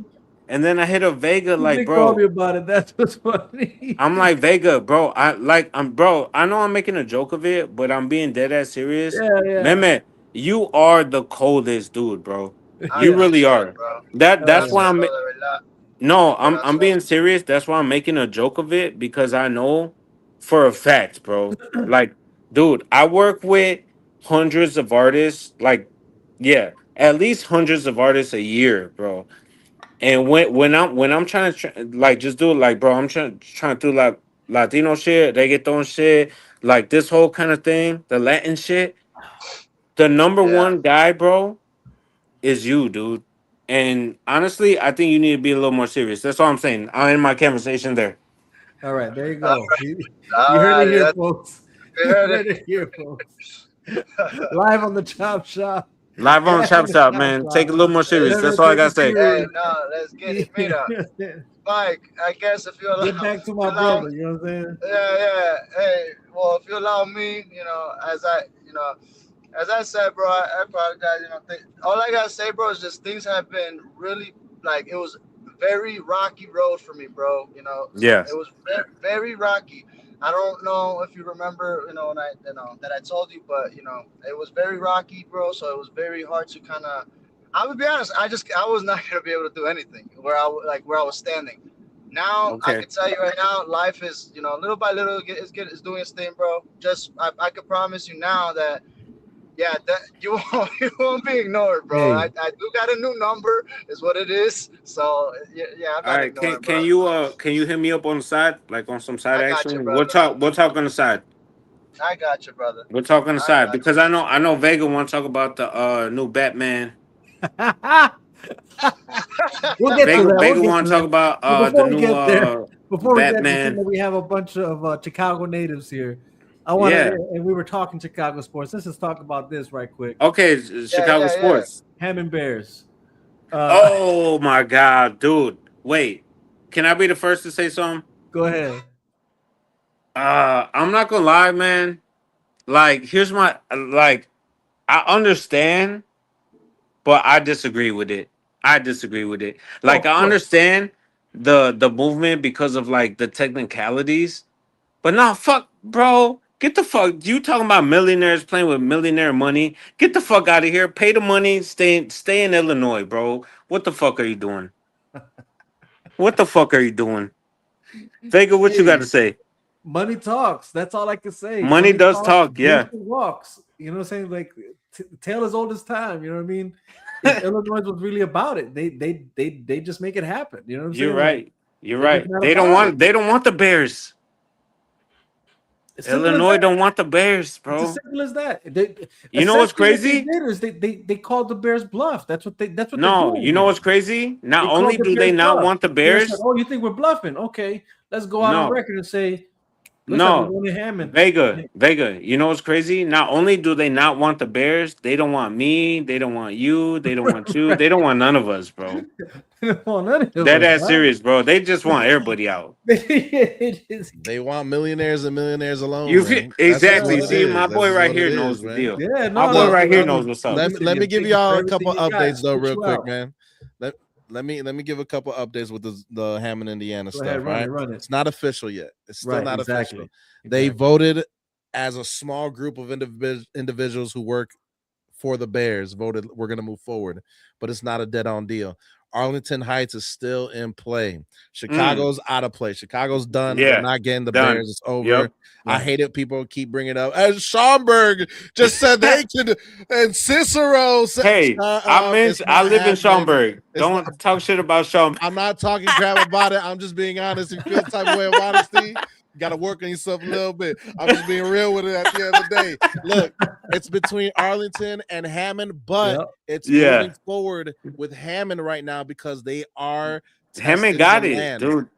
F: And then I hit up Vega,
C: you
F: like,
C: did call me
F: bro.
C: about it. That's what's funny.
F: I'm like, Vega, bro. Bro. I know I'm making a joke of it, but I'm being dead ass serious.
C: Yeah.
F: Man, you are the coldest dude, bro.
G: I
F: You
C: Yeah.
F: really
G: appreciate it,
F: are.
G: bro.
C: Oh
F: That's why
G: Gracias,
F: I'm.
G: bro, de verdad.
F: No,
G: De
F: I'm
G: corazón.
F: being serious. That's why I'm making a joke of it because I know for a fact, bro. Like, dude, I work with hundreds of artists. Like, yeah, at least hundreds of artists a year, bro. And when I'm trying to like just do it, like, bro, I'm trying to do like Latino shit, reggaeton shit, like this whole kind of thing, the Latin shit. The number
G: Yeah.
F: one guy, bro, is you, dude. And honestly, I think you need to be a little more serious. That's all I'm saying. I'll end my conversation there.
C: All right, there you
G: All
C: go. You heard it
G: righty.
C: here,
G: That's
C: folks.
G: we
C: You
G: heard
C: heard it here, folks. Live on the Chop Shop.
F: Live on
C: Live on
F: Chop
C: the
F: Shop,
C: Chop
F: man. Take it
C: Shop.
F: a little more
G: it.
F: serious. That's
C: Never
F: all I
C: take
F: gotta
C: it
F: say.
G: Hey,
C: serious.
G: no, let's get it. Mira, Mike, I guess if you
C: Get
G: allow,
C: back to
G: if you
C: my
G: allow,
C: brother. You know what I'm saying?
G: yeah. Hey, well, if you allow me, as I said, bro, I apologize. All I gotta say, bro, is just things have been really like it was very rocky road for me, bro.
F: Yeah.
G: It was very rocky. I don't know if you remember, when that I told you, but it was very rocky, bro. So it was very hard to kind of. I would be honest. I was not gonna be able to do anything where I was standing. Now I
F: Okay.
G: can tell you right now, life is little by little is doing its thing, bro. Just I can promise you now that yeah, that you won't you won't be ignored, bro.
C: Hey,
G: I do got a new number, is what it is. So yeah, I'm
F: All
G: not
F: right.
G: ignoring,
F: Can
G: bro.
F: you hit me up on the side, like on some side
G: I got you,
F: action? We'll
G: brother.
F: talk. We'll talk on the side.
G: I got you, brother.
F: We'll talk on the
G: I
F: side
G: got
F: because I know Vega want to talk about the new Batman.
C: we'll get to
F: Vega
C: that. We'll
F: Vega
C: get
F: want
C: to
F: to talk
C: that.
F: about
C: But
F: the
C: before we
F: new
C: get there,
F: Batman.
C: we have a bunch of Chicago natives here. I want to,
F: Yeah.
C: and we were talking Chicago sports. Let's just talk about this right quick.
F: Okay.
G: yeah,
F: Chicago
G: yeah, yeah.
F: sports.
C: Hammond Bears. Uh,
F: Oh my God, dude. Wait. Can I be the first to say something?
C: go ahead.
F: I'm not gonna lie, man. Like, here's my like. I understand, but I disagree with it. I disagree with it.
C: Oh,
F: Like,
C: of
F: I
C: course.
F: understand the movement because of like the technicalities, but nah, fuck, bro. Get the fuck. You talking about millionaires playing with millionaire money? Get the fuck out of here. Pay the money. Stay in Illinois, bro. What the fuck are you doing? What the fuck are you doing, Vega? What you got
C: Hey,
F: to say?
C: money talks. That's all I can say.
F: Money
C: Money
F: does
C: talks.
F: talk. Yeah,
C: Vision walks. You know what I'm saying? Like tale as old as time. You know what I mean? If Illinois was really about it, they just make it happen. You know what I'm
F: you're
C: saying? Like
F: right. You're
C: they're just
F: right.
C: not
F: They don't
C: about it.
F: want. They don't want the Bears. Illinois don't want the Bears,
C: It's
F: bro.
C: as simple as that.
F: You know what's
C: Essentially what they
F: crazy?
C: did is they called the Bears bluff. That's what they're
F: No,
C: doing
F: you know
C: here.
F: what's crazy?
C: They
F: Not
C: called
F: only
C: the
F: do they
C: Bears
F: not
C: bluff.
F: want the
C: The Bears said,
F: Bears,
C: "Oh, you think we're bluffing? Okay, let's go out on
F: no,
C: record and say looks like we're
F: no.
C: going to Hammond."
F: Vega, you know what's crazy? Not only do they not want the Bears, they don't want me, they don't want you, they don't want you,
C: Right.
F: they don't want none of us, bro.
C: Well, none of
F: Dead
C: us,
F: ass
C: huh?
F: serious, bro. They just want everybody out.
C: It is-
D: They want millionaires and millionaires alone,
F: You
D: man. That's just
F: exactly.
D: what it
F: See,
D: is.
F: my
D: That's
F: boy
D: just
F: right
D: what it
F: here knows
D: is,
F: the
D: man.
F: deal.
C: yeah,
F: My
C: no,
F: boy
C: no.
F: right here
C: I
F: knows
C: mean,
F: what's up.
C: listen,
D: Let me
C: you're
D: give
C: taking
D: y'all
C: for
D: a couple
C: everything you got.
D: updates though,
C: Put
D: real
C: you
D: quick,
C: out.
D: man. Let me give a couple updates with the Hammond, Indiana
C: Go
D: stuff.
C: ahead, run
D: Right,
C: it, run it.
D: it's not official yet. It's still
C: Right,
D: not
C: exactly.
D: official. They voted as a small group of individuals who work for the Bears voted we're going to move forward, but it's not a dead on deal. Arlington Heights is still in play. Chicago's out of play. Chicago's done. We're
F: Yeah,
D: not getting the
F: done.
D: Bears. It's over.
F: Yep.
D: I hate it. People keep bringing it up. As Schaumburg just said they could, and Cicero said,
F: Hey,
D: it's
F: I
D: not
F: live in
D: happening.
F: Schaumburg.
D: It's not.
F: Don't talk shit about Schaumburg.
D: I'm not talking crap about it. I'm just being honest. If you feel the type of way of honesty, you got to work on yourself a little bit. I'm just being real with it at the end of the day. Look, it's between Arlington and Hammond, but it's moving forward with Hammond right now because they are
F: Hammond
D: testing
F: got
D: the
F: it,
D: land.
F: dude.
D: They're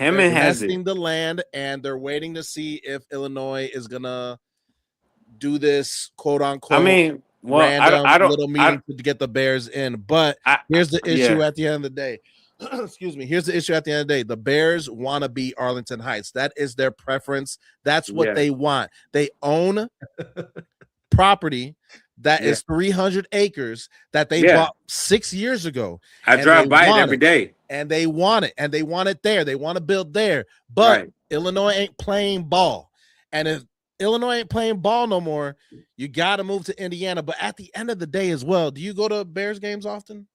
F: Hammond has
D: testing
F: it.
D: the land, and they're waiting to see if Illinois is gonna do this quote unquote
F: I mean, well,
D: random
F: I don't,
D: little meeting to get the Bears in. But here's the issue at the end of the day. Excuse me. Here's the issue at the end of the day. The Bears want to be Arlington Heights. That is their preference. That's what they want. They own property that is 300 acres that they bought 6 years ago.
F: I drive by it every day.
D: And they want it. And they want it there. They want to build there. But Illinois ain't playing ball. And if Illinois ain't playing ball no more, you got to move to Indiana. But at the end of the day as well, do you go to Bears games often?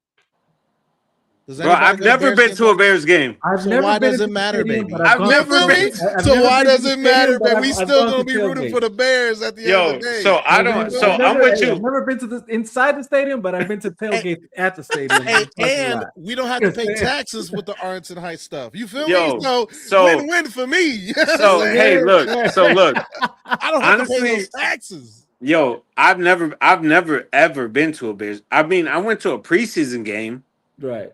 F: Bro, I've never been to a Bears game.
D: Why does it matter, baby?
F: I've never been.
D: So why does it matter? But we still gonna be rooting for the Bears at the end of the day.
F: So I don't. So I'm with you.
C: I've never been to the inside the stadium, but I've been to tailgates at the stadium.
D: And we don't have to pay taxes with the Arlington Heights stuff. You feel me?
F: So
D: win-win for me.
F: So hey, look. So look.
D: I don't have to pay those taxes.
F: Yo, I've never ever been to a Bears. I mean, I went to a preseason game.
C: Right.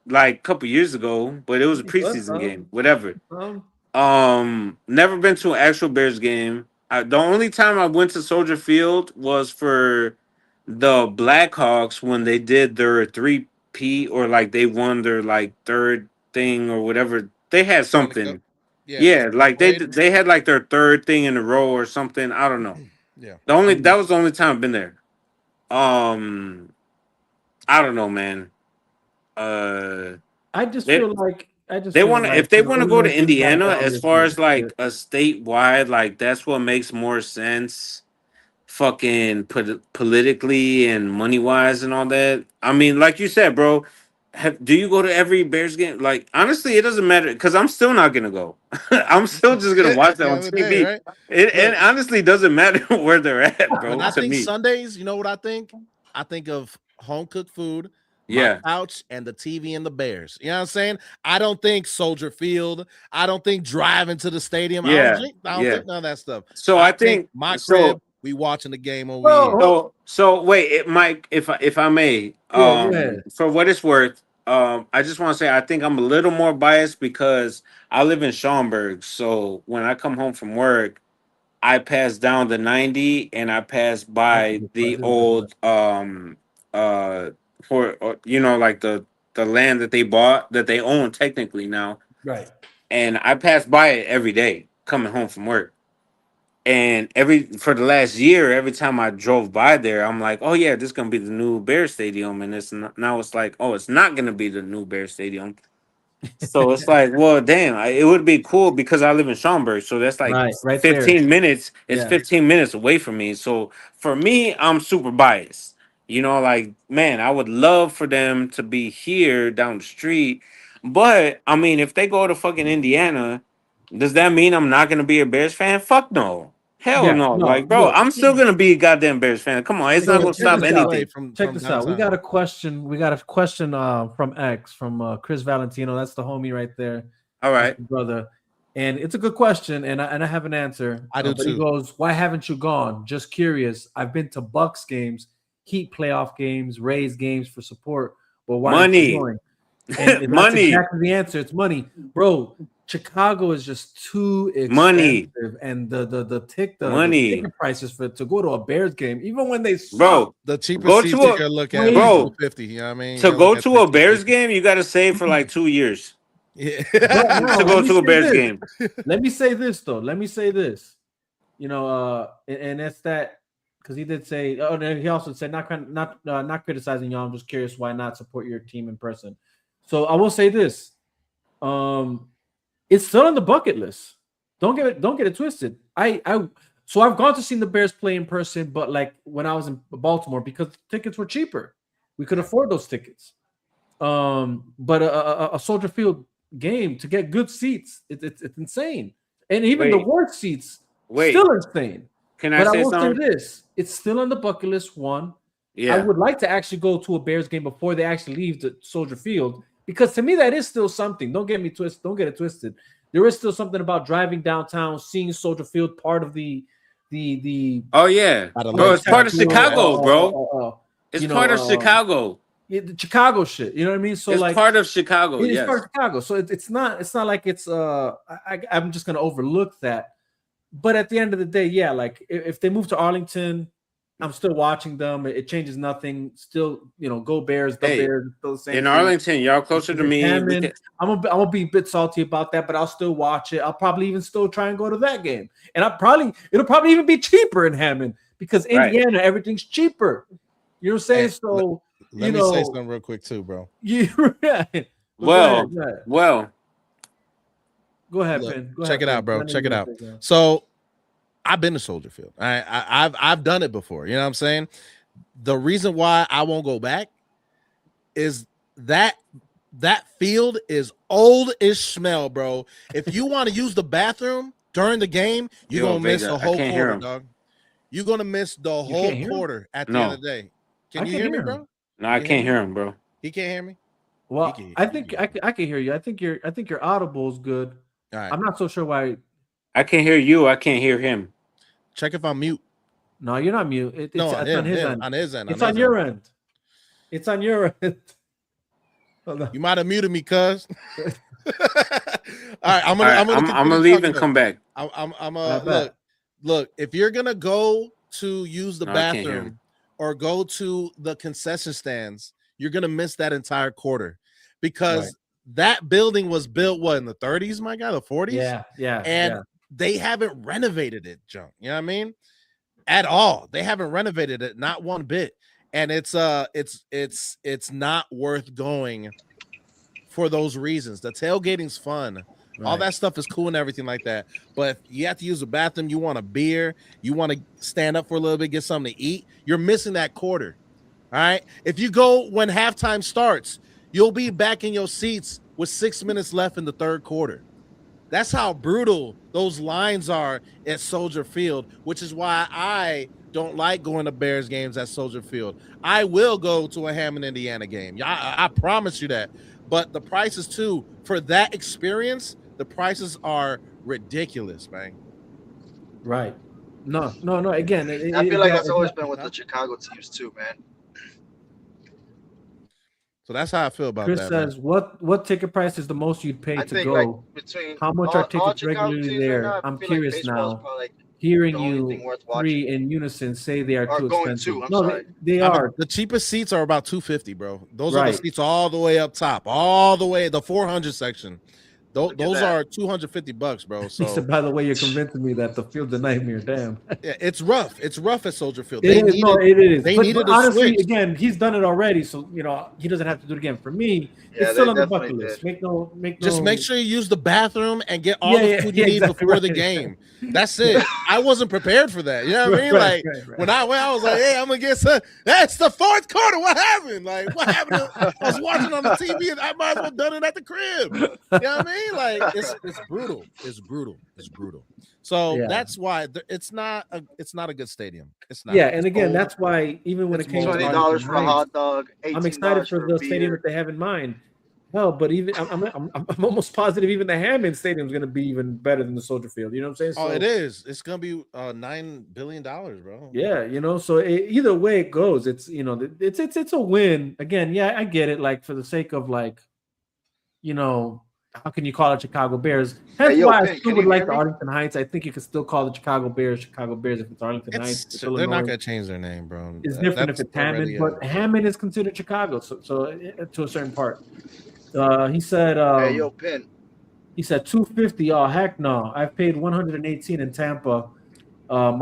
F: Like a couple years ago, but it was a preseason game. Whatever. Never been to an actual Bears game. The only time I went to Soldier Field was for the Blackhawks when they did their 3P or like they won their like third thing or whatever. They had something. Yeah, like they had like their third thing in a row or something. I don't know.
D: Yeah.
F: That was the only time I've been there. I don't know, man.
C: I just feel like
F: they want to if they want to go to Indiana as far as like a statewide, like that's what makes more sense fucking politically and money wise and all that. I mean, like you said, bro, do you go to every Bears game? Like honestly, it doesn't matter because I'm still not gonna go. I'm still just gonna watch that on TV. Right? It honestly doesn't matter where they're at, bro.
D: When I think Sundays, you know what I think? I think of home cooked food. My couch and the TV and the Bears. You know what I'm saying? I don't think Soldier Field. I don't think driving to the stadium. I don't think none of that stuff.
F: So I think
D: my crib, we watching the game over here.
F: So wait, Mike, if I may, for what it's worth, I just want to say I think I'm a little more biased because I live in Schaumburg. So when I come home from work, I pass down the 90 and I pass by the old for you know, like the land that they bought that they own technically now,
C: right?
F: And I pass by it every day coming home from work, and for the last year, every time I drove by there, I'm like, oh yeah, this is gonna be the new Bear Stadium, and now it's like, oh, it's not gonna be the new Bear Stadium. So it's like, well, damn, it would be cool because I live in Schaumburg, so that's like
C: right
F: 15
C: there.
F: minutes. It's 15 minutes away from me. So for me, I'm super biased. You know, like, man, I would love for them to be here down the street. But I mean, if they go to fucking Indiana, does that mean I'm not gonna be a Bears fan? Fuck no. Hell no. Like, bro, I'm still gonna be a goddamn Bears fan. Come on, it's not gonna stop anything.
C: Check this out. We got a question. From X from Chris Valentino. That's the homie right there.
F: All right,
C: brother. And it's a good question, and I have an answer.
D: I do
C: But he
D: too.
C: goes, "Why haven't you gone? Just curious. I've been to Bucks games, Heat playoff games, Rays games for support, but why aren't you
F: Money.
C: going?" And that's
F: Money.
C: exactly the answer. It's money, bro. Chicago is just too
F: Money.
C: expensive, and the
F: Money.
C: ticket prices for to go to a Bears game, even when they suck.
F: Bro,
D: The cheapest
F: go
D: seats
F: to
D: you
F: a
D: can look at is
F: bro
D: 250. You know what I mean?
F: to
D: You gotta look
F: go
D: at
F: to a Bears
D: 250.
F: game. You got to save for like 2 years
D: Yeah.
C: But now,
F: to
C: let
F: go
C: me
F: to a
C: say
F: Bears
C: this.
F: game.
C: Let me say this though. Let me say this. And that's that because he did say. Oh, and he also said not criticizing y'all. I'm just curious why not support your team in person. So I will say this. It's still on the bucket list. Don't get it twisted. So I've gone to see the Bears play in person, but like when I was in Baltimore because tickets were cheaper. We could afford those tickets. But a Soldier Field game to get good seats, it's insane. And even the
F: Wait,
C: worst seats,
F: wait.
C: still insane.
F: Can I
C: But I
F: say
C: will say
F: something?
C: this: it's still on the bucket list. One, I
F: Yeah.
C: would like to actually go to a Bears game before they actually leave the Soldier Field because to me that is still something. Don't get it twisted. There is still something about driving downtown, seeing Soldier Field, part of the
F: Oh yeah,
D: By the
F: bro. It's part of Chicago, bro.
C: architectural,
F: It's part of Chicago.
C: the Chicago shit. You know what I mean? So
F: It's
C: like
F: part of Chicago.
C: it is part
F: Yes.
C: of Chicago. So it's not like it's I'm just gonna overlook that. But at the end of the day, yeah, like if they move to Arlington, I'm still watching them. It changes nothing. Still, go Bears, the
F: Hey,
C: Bears, still the same
F: in
C: thing.
F: Arlington, y'all closer to
C: If it's
F: me. We can.
C: Hammond, I'm gonna be a bit salty about that, but I'll still watch it. I'll probably even still try and go to that game. And it'll probably even be cheaper in Hammond because
F: Right.
C: Indiana, everything's cheaper. You know what I'm saying?
D: Hey,
C: So
D: let me say something real quick too, bro.
C: Yeah, right. But
F: Well,
C: go ahead,
D: Look,
C: Ben. Go
D: check
C: ahead,
D: it out,
C: Ben.
D: bro.
C: I know
D: Check
C: you're
D: it
C: gonna
D: out.
C: say that.
D: So I've been to Soldier Field. I've done it before. You know what I'm saying? The reason why I won't go back is that field is old as smell, bro. If you want to use the bathroom during the game, you're
F: yo,
D: gonna miss
F: Vega,
D: the
F: I
D: whole
F: can't hear
D: quarter,
F: him.
D: dog. You're gonna miss the
C: You
D: whole
C: can't hear him?
D: quarter at the end
F: No,
D: of the day.
C: I
D: Can you
C: can
D: hear me,
C: hear
D: bro?
C: him.
F: no,
D: You
F: I
D: can hear
F: can't
D: me?
F: hear him, bro.
D: He can't hear me.
C: Well,
D: He
C: I
D: can
C: think
D: hear me.
C: I can hear you. I think your audible is good.
D: All right,
C: I'm not so sure why.
F: I can't hear you. I can't hear him.
D: check if I'm mute.
C: No, you're not mute.
D: No,
C: It's on his
D: him,
C: end.
D: on his end,
C: It's
D: on
C: on
D: his
C: your
D: end.
C: end. It's on your end. Hold on.
D: You might have muted me, cuz. All right, I'm
F: All right,
D: gonna
F: I'm
D: continue
F: gonna leave
D: talking
F: and
D: though.
F: come back.
D: I'm
C: I bet.
D: look. If you're gonna go to use the
F: No, I can't hear him.
D: bathroom or go to the concession stands, you're gonna miss that entire quarter because
C: Right.
D: that building was built in the 30s, my guy, the 40s,
C: Yeah.
D: and they haven't renovated it, junk. You know what I mean? At all. They haven't renovated it, not one bit. And it's not worth going for those reasons. The tailgating's fun. All
C: Right.
D: that stuff is cool and everything like that. But if you have to use the bathroom, you want a beer, you want to stand up for a little bit, get something to eat, you're missing that quarter. All right. If you go when halftime starts, you'll be back in your seats with 6 minutes left in the third quarter. That's how brutal those lines are at Soldier Field, which is why I don't like going to Bears games at Soldier Field. I will go to a Hammond, Indiana game. I promise you that. But the prices too for that experience, the prices are ridiculous, man.
C: Right. No. Again,
G: I feel like that's
C: it's
G: always
C: not-
G: been with the Chicago teams too, man.
D: So that's how I feel about
C: Chris
D: that, man.
C: says, "What ticket price is the most you'd pay
G: I
C: to
G: think
C: go?
G: like between
C: How much are
G: all
C: tickets
G: Chicago
C: regularly
G: teams right
C: there?
G: now, I
C: I'm
G: feel like
C: curious
G: baseball is
C: now.
G: probably like
C: Hearing
G: the only
C: you
G: thing worth
C: three
G: watching
C: in unison say they are
G: or
C: too
G: going
C: expensive.
G: to. I'm
C: No,
G: sorry.
C: they
D: I mean,
C: are.
D: the cheapest seats are about $250, bro. Those are the
C: Right.
D: seats all the way up top, all the way the 400 section.
G: Look at
D: Those
G: that.
D: are $250, bro.
C: He
D: So
C: said, by the way, you're convincing me that the field's a nightmare. Damn.
D: yeah, it's rough. It's rough at Soldier Field.
C: It is. No, it is.
D: They
C: But
D: needed a
C: honestly,
D: switch.
C: again, he's done it already, so he doesn't have to do it again. For me,
G: Yeah,
C: it's still
G: they
C: on the
G: definitely
C: bucket list.
G: did.
D: Just make sure you use the bathroom and get all the food you need
C: exactly
D: before the
C: right.
D: game. That's it. I wasn't prepared for that. You know what I mean?
C: Right.
D: When I went, I was like, hey, I'm gonna get some. That's the fourth quarter. What happened? Like, what happened? I was watching on the TV and I might as well done it at the crib. You know what I mean? Like, it's brutal. It's brutal. It's brutal. So
C: Yeah.
D: that's why it's not a good stadium. It's not.
C: Yeah, and
D: It's
C: again,
D: old.
C: that's why even when
D: It's
C: it came to
D: moldy.
G: $20
C: Arlington
G: for a
C: Heights,
G: hot dog,
C: I'm
G: $18
C: excited for
G: for a
C: the stadium
G: beer.
C: that they have in mind. Hell, but even I'm almost positive even the Hammond Stadium is going to be even better than the Soldier Field. You know what I'm saying?
D: Oh,
C: So,
D: it is. It's gonna be $9 billion, bro.
C: yeah, so either way it goes, it's it's a win. Again, yeah, I get it. Like for the sake of like, how can you call it Chicago Bears? Hence
G: Hey, yo,
C: why I
G: Pin,
C: still
G: can
C: would
G: you
C: like
G: hear
C: the
G: me?
C: Arlington Heights. I think you could still call the Chicago Bears if it's Arlington Heights. It's
D: They're not
C: Illinois.
D: gonna change their name, bro.
C: It's different if
D: That's
C: it's Hammond,
D: already
C: but Hammond is considered Chicago, so to a certain part. He said
G: Hey, yo, Pin.
C: he said 250. Oh heck no! I've paid 118 in Tampa. My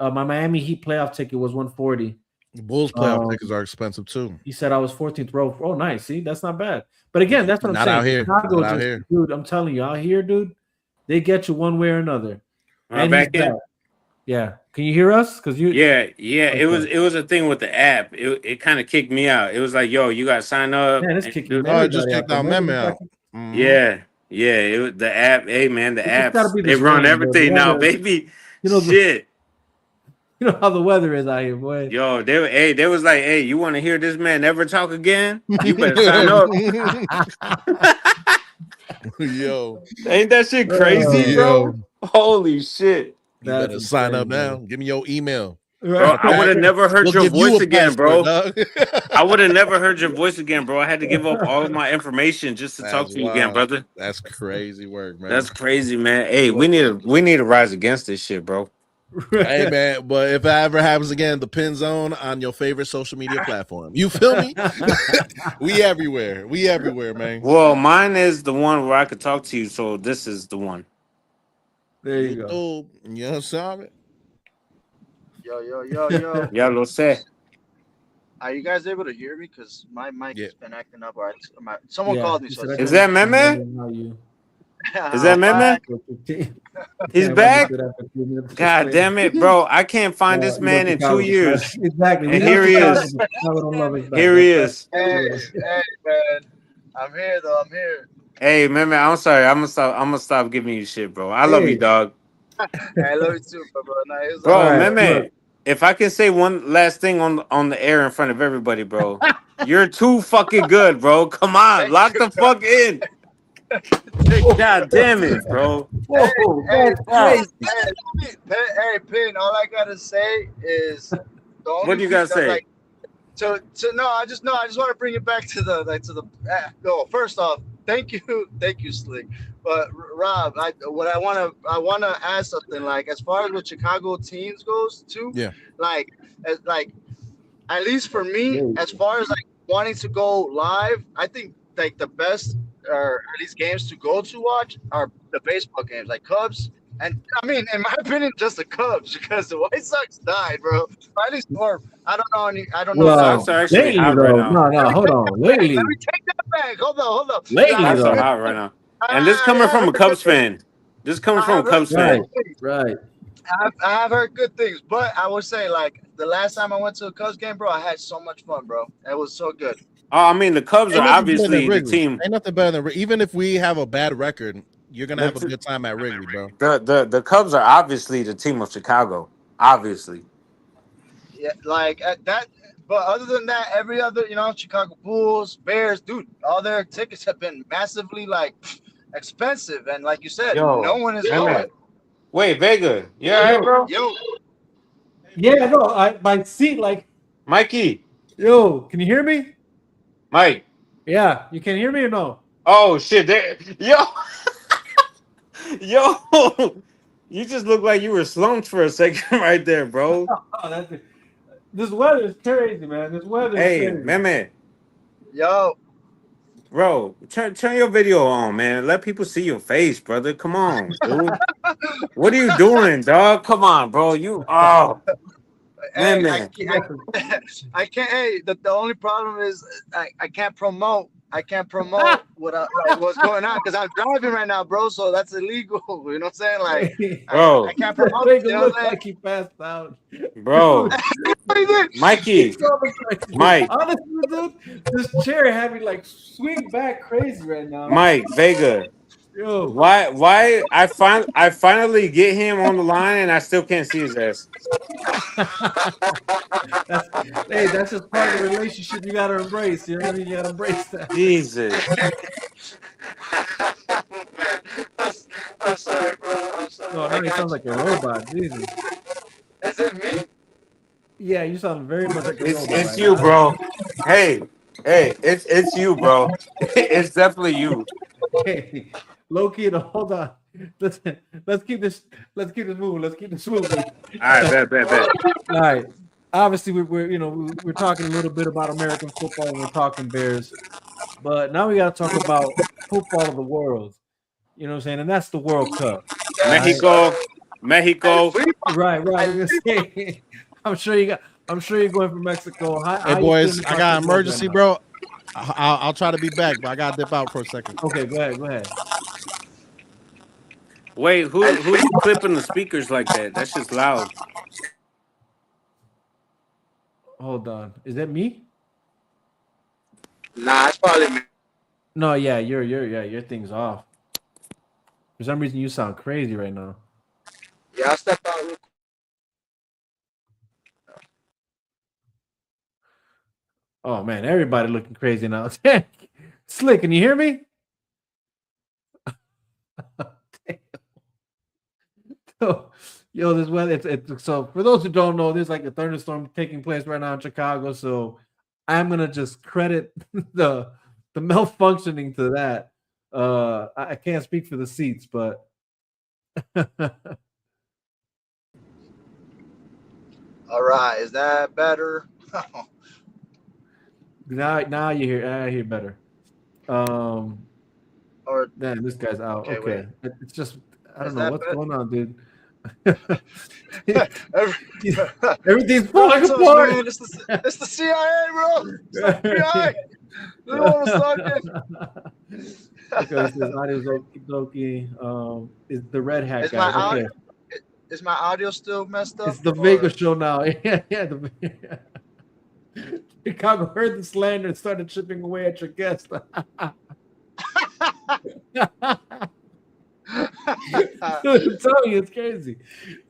C: Miami Heat playoff ticket was 140.
D: the Bulls playoff tickets are expensive too.
C: He said I was 14th row. Oh, nice. See, that's not bad. But again, that's what I'm
D: Not
C: saying.
D: out here.
C: Chicago
D: Not out here.
C: dude, I'm telling you, out here, dude, they get you one way or another.
F: Am I
C: And he's
F: back in?
C: back. Yeah. Can you hear us? Because you
F: Yeah.
C: Okay.
F: It was a thing with the app. It kind of kicked me out. It was like, yo, you got to sign up.
C: Man, it's
F: and
C: kicking
F: do-
D: Oh, it just
C: everybody out
D: kicked
C: there.
D: out Meme
C: Nobody's
D: out.
C: back.
F: Yeah. Yeah. It was the app. Hey, man, the
C: It's just gotta
F: apps,
C: be
F: they
C: this
F: run
C: rain, bro. The
F: everything now,
C: weather,
F: baby.
C: you know,
F: Shit.
C: you know how the weather is out here, boy.
F: Yo, they was like, hey, you want to hear this man never talk again? You better sign up.
D: Yo,
F: Ain't that shit crazy, bro? Holy shit.
D: you better sign up now. Give me your email.
F: Bro, I would have never heard
D: We'll
F: your
D: give you
F: voice
D: a
F: again,
D: passport,
F: bro.
D: dog.
F: I would have never heard your voice again, bro. I had to give up all of my information just to talk
D: That's
F: to you again,
D: wild.
F: brother.
D: That's crazy work, man.
F: That's crazy, man. Hey, we need to rise against this shit, bro.
D: Hey, man, but if that ever happens again, the Pin Zone on your favorite social media platform. You feel me? We everywhere. We everywhere, man.
F: Well, mine is the one where I could talk to you, so this is the one.
C: There you go.
D: YouTube, you know what I'm
G: Yo.
F: Ya lo sé.
G: Are you guys able to hear me? Because my mic
D: Yeah.
G: has been acting up. Or someone called me. So I
F: Is that Meme? Is that Meme? He's back? God damn it, bro. I can't find this man in 2 years.
C: Exactly.
F: And here he is. Here he is.
G: Hey, man. I'm here, though. I'm here.
F: Hey, Meme, I'm sorry. I'm gonna stop giving you shit, bro. I love you, dog.
G: Hey, I love you too, bro. No, it's
F: Bro,
G: all right.
F: Meme, if I can say one last thing on the air in front of everybody, bro, you're too fucking good, bro. Come on, lock the fuck in. God damn it, bro.
G: Hey, Pin. All I gotta say is,
F: What do you gotta say?
G: I just want to bring it back to the first off, thank you, Slick. But Rob, I want to ask something, like, as far as what Chicago teams goes too.
D: Yeah.
G: Like at least for me, as far as like wanting to go live, I think like the best, or at least games to go to watch, are the baseball games, like Cubs. And I mean, in my opinion, just the Cubs, because the White Sox died, bro. At least, or I don't know. I don't know.
C: Well,
F: Sox are actually
C: lately,
F: hot
C: though,
F: right now.
C: no, hold on. Lately,
G: Let me take that back. Hold on.
C: Lately,
F: Sox
C: though.
F: are hot right now. And this coming from a Cubs fan. This coming from a Cubs fan.
C: Right.
G: I have heard good things, but I would say, like, the last time I went to a Cubs game, bro, I had so much fun, bro. It was so good.
F: Oh, I mean, the Cubs
D: Ain't
F: are
D: nothing better than
F: obviously the
D: Wrigley.
F: team.
D: Ain't nothing better than even if we have a bad record, you're gonna have a good time at Wrigley, bro.
F: The Cubs are obviously the team of Chicago. Obviously.
G: Yeah, like that. But other than that, every other, Chicago Bulls, Bears, dude, all their tickets have been massively expensive, and like you said, no one is going.
F: Wait, Vega, you all right, bro?
G: Yo,
C: Yeah, no, my seat, like,
F: Mikey,
C: yo, can you hear me?
F: Mike.
C: Yeah, you can hear me or no?
F: Oh shit, yo, you just look like you were slumped for a second right there, bro.
C: Oh, that's it. This weather is crazy, man. This weather
F: Hey,
C: is crazy.
F: man,
G: yo,
F: bro, turn your video on, man. Let people see your face, brother. Come on, dude. What are you doing, dog? Come on, bro.
G: hey,
F: man.
G: I can't. Hey, the only problem is I can't promote. I can't promote what's going on because I'm driving right now, bro. So that's illegal. You know what I'm saying? Like,
F: Bro,
G: I can't promote.
C: Make
G: You
C: it
G: know
C: look
G: what I'm saying?
C: like he passed out.
F: bro, Mikey, Mike.
C: Honestly, dude, this chair had me like swing back crazy right now.
F: Mike, Vega,
C: Yo,
F: Why I finally get him on the line and I still can't see his ass.
C: that's hey, that's just part of the relationship you gotta embrace. You know what I mean? You gotta embrace that.
F: Jesus.
G: I'm sorry, bro. I'm
C: No,
G: sorry. I
C: now he
G: got
C: sounds
G: you.
C: like a robot. Jesus.
G: Is it me?
C: Yeah, you sound very much like a robot
F: It's
C: right
F: you,
C: now.
F: bro. Hey, it's you, bro. It's definitely you.
C: Hey, low key, hold on. Listen, let's keep this. Let's keep this moving. Let's keep this moving.
F: All right, bet.
C: All right. Obviously, we're we're talking a little bit about American football when we're talking Bears, but now we got to talk about football of the world. You know what I'm saying? And that's the World Cup. All right.
F: Mexico,
G: El
F: Mexico.
G: FIFA.
C: Right. Right.
G: El
C: We're gonna
G: FIFA.
C: say. I'm sure you got. I'm sure you're going for Mexico.
D: Hey
C: How you
D: boys,
C: feeling
D: I
C: about
D: got
C: your boys right
D: emergency,
C: now?
D: bro. I'll try to be back, but I gotta dip out for a second.
C: Okay. Go ahead. Go ahead.
F: Wait,
G: El
F: who's
G: FIFA.
F: clipping the speakers like that? That's just loud.
C: Hold on. Is that me?
G: Nah, it's probably me.
C: No. Yeah. Your thing's off. For some reason, you sound crazy right now.
G: Yeah, I'll step out real quick.
C: Oh man, everybody looking crazy now. Slick, can you hear me? Yo, this weather. It's so for those who don't know, there's like a thunderstorm taking place right now in Chicago. So I'm gonna just credit the malfunctioning to that. I can't speak for the seats, but
G: All right, is that better?
C: now you hear I hear better. Um,
G: Or
C: man, this guy's out.
G: okay, wait.
C: Okay, it's just I
G: Is
C: don't know
G: that
C: what's going on, dude.
G: better?
C: Everything's falling
G: Relax us,
C: apart.
G: man. It's the CIA, bro. It's the FBI. They don't want to suck it.
C: Okay, it says audio is okie dokie. Is the red hat
G: Is my
C: guys.
G: audio
C: Okay.
G: is my audio still messed up
C: It's the
G: or?
C: Vegas show now. Yeah. Chicago heard the slander and started chipping away at your guest. I'm telling you, it's crazy.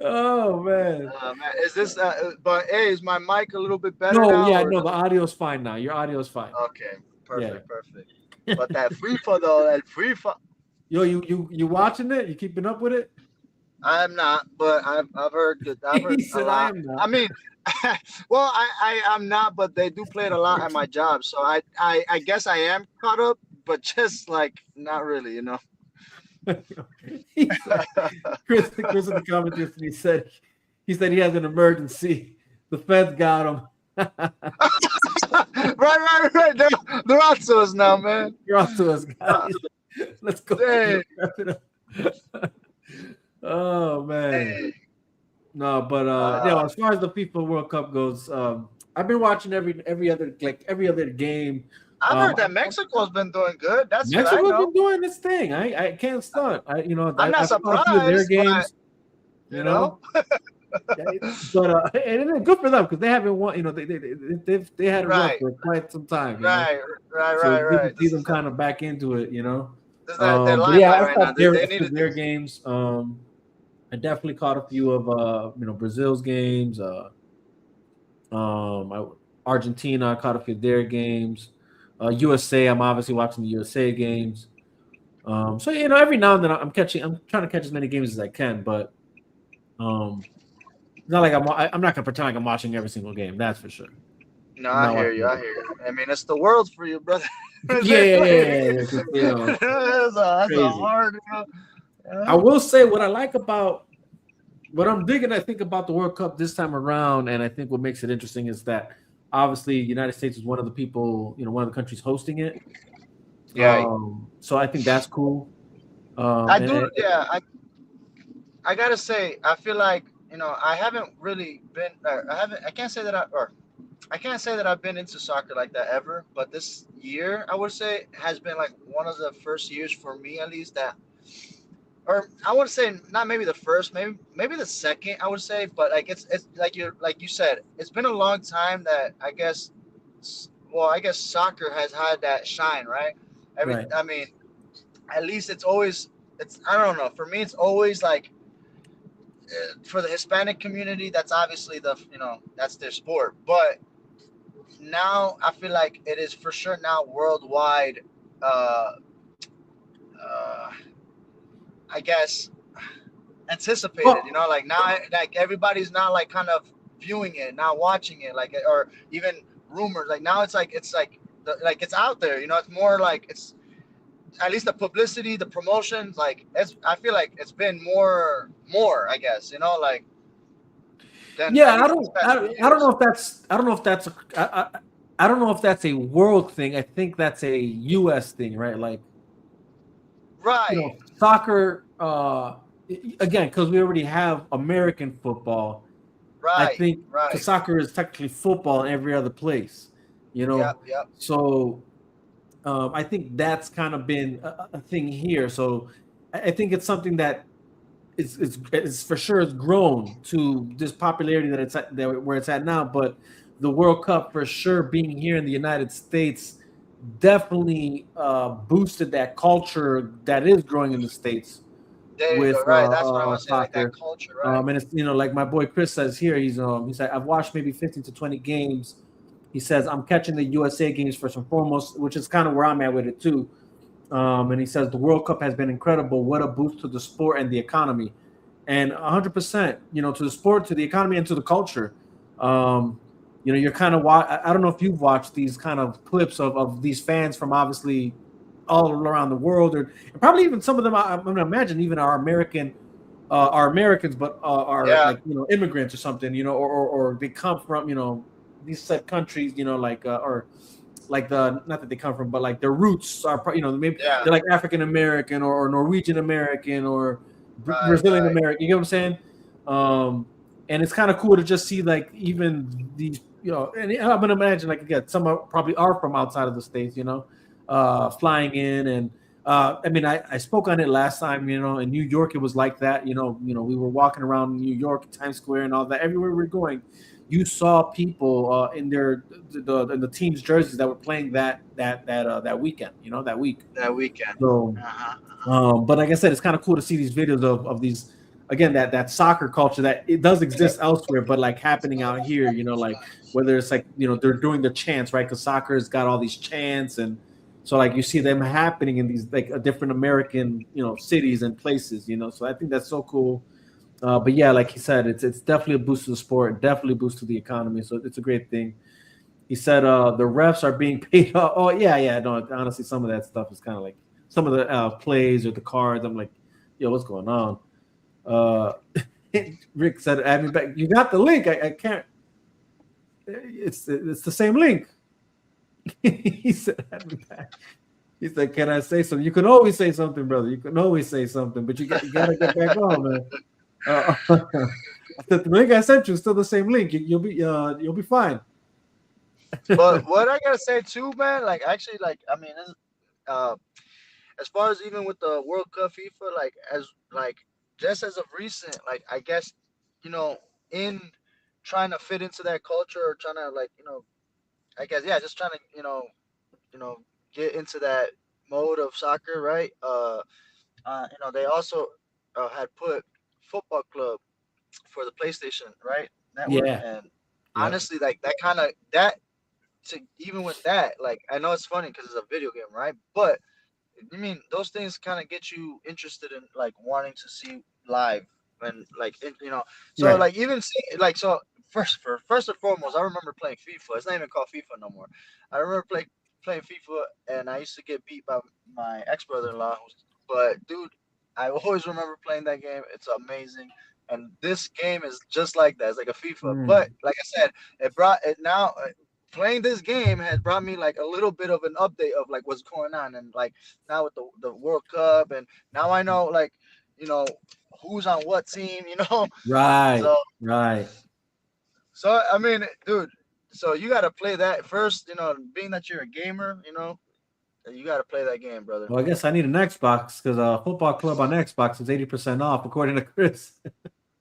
C: Oh man.
G: Man, is this? But hey, is my mic a little bit better
C: No,
G: now?
C: yeah,
G: Or
C: no, the audio's fine now. Your audio's fine.
G: okay,
C: Yeah.
G: perfect. But that FIFA though, that FIFA,
C: Yo, you watching it? You keeping up with it?
G: I'm not. But I've heard good. I've heard
C: He
G: a
C: said I
G: lot.
C: am not.
G: I mean, well, I'm not, but they do play it a lot at my job. So I guess I am caught up, but just like not really, you know.
C: He said, Chris in the comments yesterday said he has an emergency. The feds got him.
G: Right. They're on to us now, man.
C: You're off to us, guys. Let's go.
G: Dang.
C: Wrap it up. Oh man. No, but as far as the FIFA World Cup goes, I've been watching every other game.
G: I've heard that Mexico's been doing good. That's what I
C: Mexico's
G: know.
C: been doing its thing. I can't stunt.
G: I'm not
C: I saw a few of their
G: surprised, but
C: games. You know, but and it's good for them because they haven't won. You know, they had it rough
G: Right.
C: for quite some time. You know?
G: Right.
C: So it's good to see
G: This
C: them
G: is
C: kind of back into it. You know,
G: their
C: but
G: limelight
C: yeah, I
G: right now.
C: saw their,
G: They
C: a few of
G: needed
C: their
G: this.
C: games. I definitely caught a few of Brazil's games. Argentina, I caught a few of their games. USA, I'm obviously watching the USA games. So every now and then I'm trying to catch as many games as I can, but it's not like I'm not gonna pretend like I'm watching every single game. That's for sure.
G: No,
C: I'm
G: I
C: not
G: hear
C: watching
G: you. I hear you. I mean, it's the world for you, brother.
C: Yeah.
G: That's a
C: Crazy.
G: hard.
C: I will say what I like about what I'm digging, I think, about the World Cup this time around, and I think what makes it interesting is that obviously the United States is one of the people, one of the countries hosting it.
G: Yeah.
C: So I think that's cool.
G: I do. Yeah. I gotta say, I feel like I haven't really been. I can't say that I can't say that I've been into soccer like that ever. But this year, I would say, has been like one of the first years for me, at least, that. Or I would say not maybe the first, maybe the second. I would say, but like it's like you said, it's been a long time that I guess. Well, I guess soccer has had that shine, right?
C: Right.
G: I mean, at least it's always it's I don't know. For me, it's always like for the Hispanic community, that's obviously that's their sport. But now I feel like it is for sure now worldwide. Uh, uh, I guess anticipated.
C: Well,
G: Like now, like everybody's now like kind of viewing it, now watching it, like or even rumors. Like now, like it's out there. It's more like it's at least the publicity, the promotions. Like I feel like it's been more. I guess like than
C: yeah,
G: at least these past few
C: I don't know
G: years.
C: if that's I don't know if that's I don't know if that's a world thing. I think that's a U.S. thing, right? Like,
G: Right,
C: soccer. Again, because we already have American football. I
G: right,
C: think because
G: right.
C: soccer is technically football in every other place. You
G: Yep,
C: know,
G: yep.
C: so I think that's kind of been a thing here. So I think it's something that is for sure has grown to this popularity that it's at, that where it's at now. But the World Cup for sure being here in the United States definitely boosted that culture that is growing in the states
G: There you go.
C: with
G: Right, that's what I want to say. Like that
C: soccer.
G: culture, right?
C: And it's like my boy Chris says here. He's like, I've watched maybe 15 to 20 games. He says I'm catching the USA games first and foremost, which is kind of where I'm at with it too. And he says the World Cup has been incredible. What a boost to the sport and the economy, and 100%, to the sport, to the economy, and to the culture. You're kind of I don't know if you've watched these kind of clips of these fans from obviously all around the world, or probably even some of them. I'm going to imagine even are Americans, but are
G: Yeah,
C: like immigrants or something, or they come from these set countries, like or like the not that they come from, but like their roots are maybe
G: yeah.
C: they're like African American or Norwegian American or
G: Right,
C: Brazilian
G: right.
C: American. You get what I'm saying? Um, and it's kind of cool to just see like even these, and I'm gonna imagine like again some probably are from outside of the states, flying in and. I mean, I spoke on it last time. In New York, it was like that. We were walking around New York, Times Square, and all that. Everywhere we are going, you saw people in the team's jerseys that were playing that weekend, that week.
G: That weekend.
C: So,
G: Uh-huh.
C: but like I said, it's kind of cool to see these videos of these again that soccer culture that it does exist elsewhere, but like happening out here. Like whether it's like they're doing the chants, right? Because soccer's got all these chants, and so like you see them happening in these like different American cities and places. So I think that's so cool. But yeah, like he said, it's definitely a boost to the sport, definitely a boost to the economy. So it's a great thing. He said the refs are being paid. Oh yeah, yeah. No, honestly, some of that stuff is kind of like some of the plays or the cards. I'm like, yo, what's going on? Uh, Rick said, "Add me back." You got the link. I can't. It's the same link. He said, "Add me back." He said, "Can I say something?" You can always say something, brother. You can always say something, but you got to get back on, man. The link I sent you is still the same link. You'll be fine.
G: But what I gotta say too, man, like actually, like I mean, uh, as far as even with the World Cup FIFA, like as like just as of recent, like I guess you know in trying to fit into that culture or trying to like I guess yeah, just trying to you know get into that mode of soccer, right? They also had put football club for the PlayStation, right? Network,
C: Yeah.
G: and
C: Yep.
G: honestly, like that kind of that to even with that, like I know it's funny because it's a video game, right? But I mean, those things kind of get you interested in like wanting to see live and like so
C: Right.
G: like even see like so first and foremost, I remember playing FIFA. It's not even called FIFA no more. I remember playing FIFA, and I used to get beat by my ex brother in law. But dude, I always remember playing that game. It's amazing. And this game is just like that. It's like a FIFA.
C: Mm.
G: But like I said, it brought it now. Playing this game had brought me like a little bit of an update of like what's going on, and like now with the World Cup, and now I know like you know who's on what team,
C: Right.
G: So
C: Right.
G: I mean, dude, so you got to play that first, being that you're a gamer, you got to play that game, brother.
C: Well, I guess I need an Xbox because Football Club on Xbox is 80% off, according to Chris.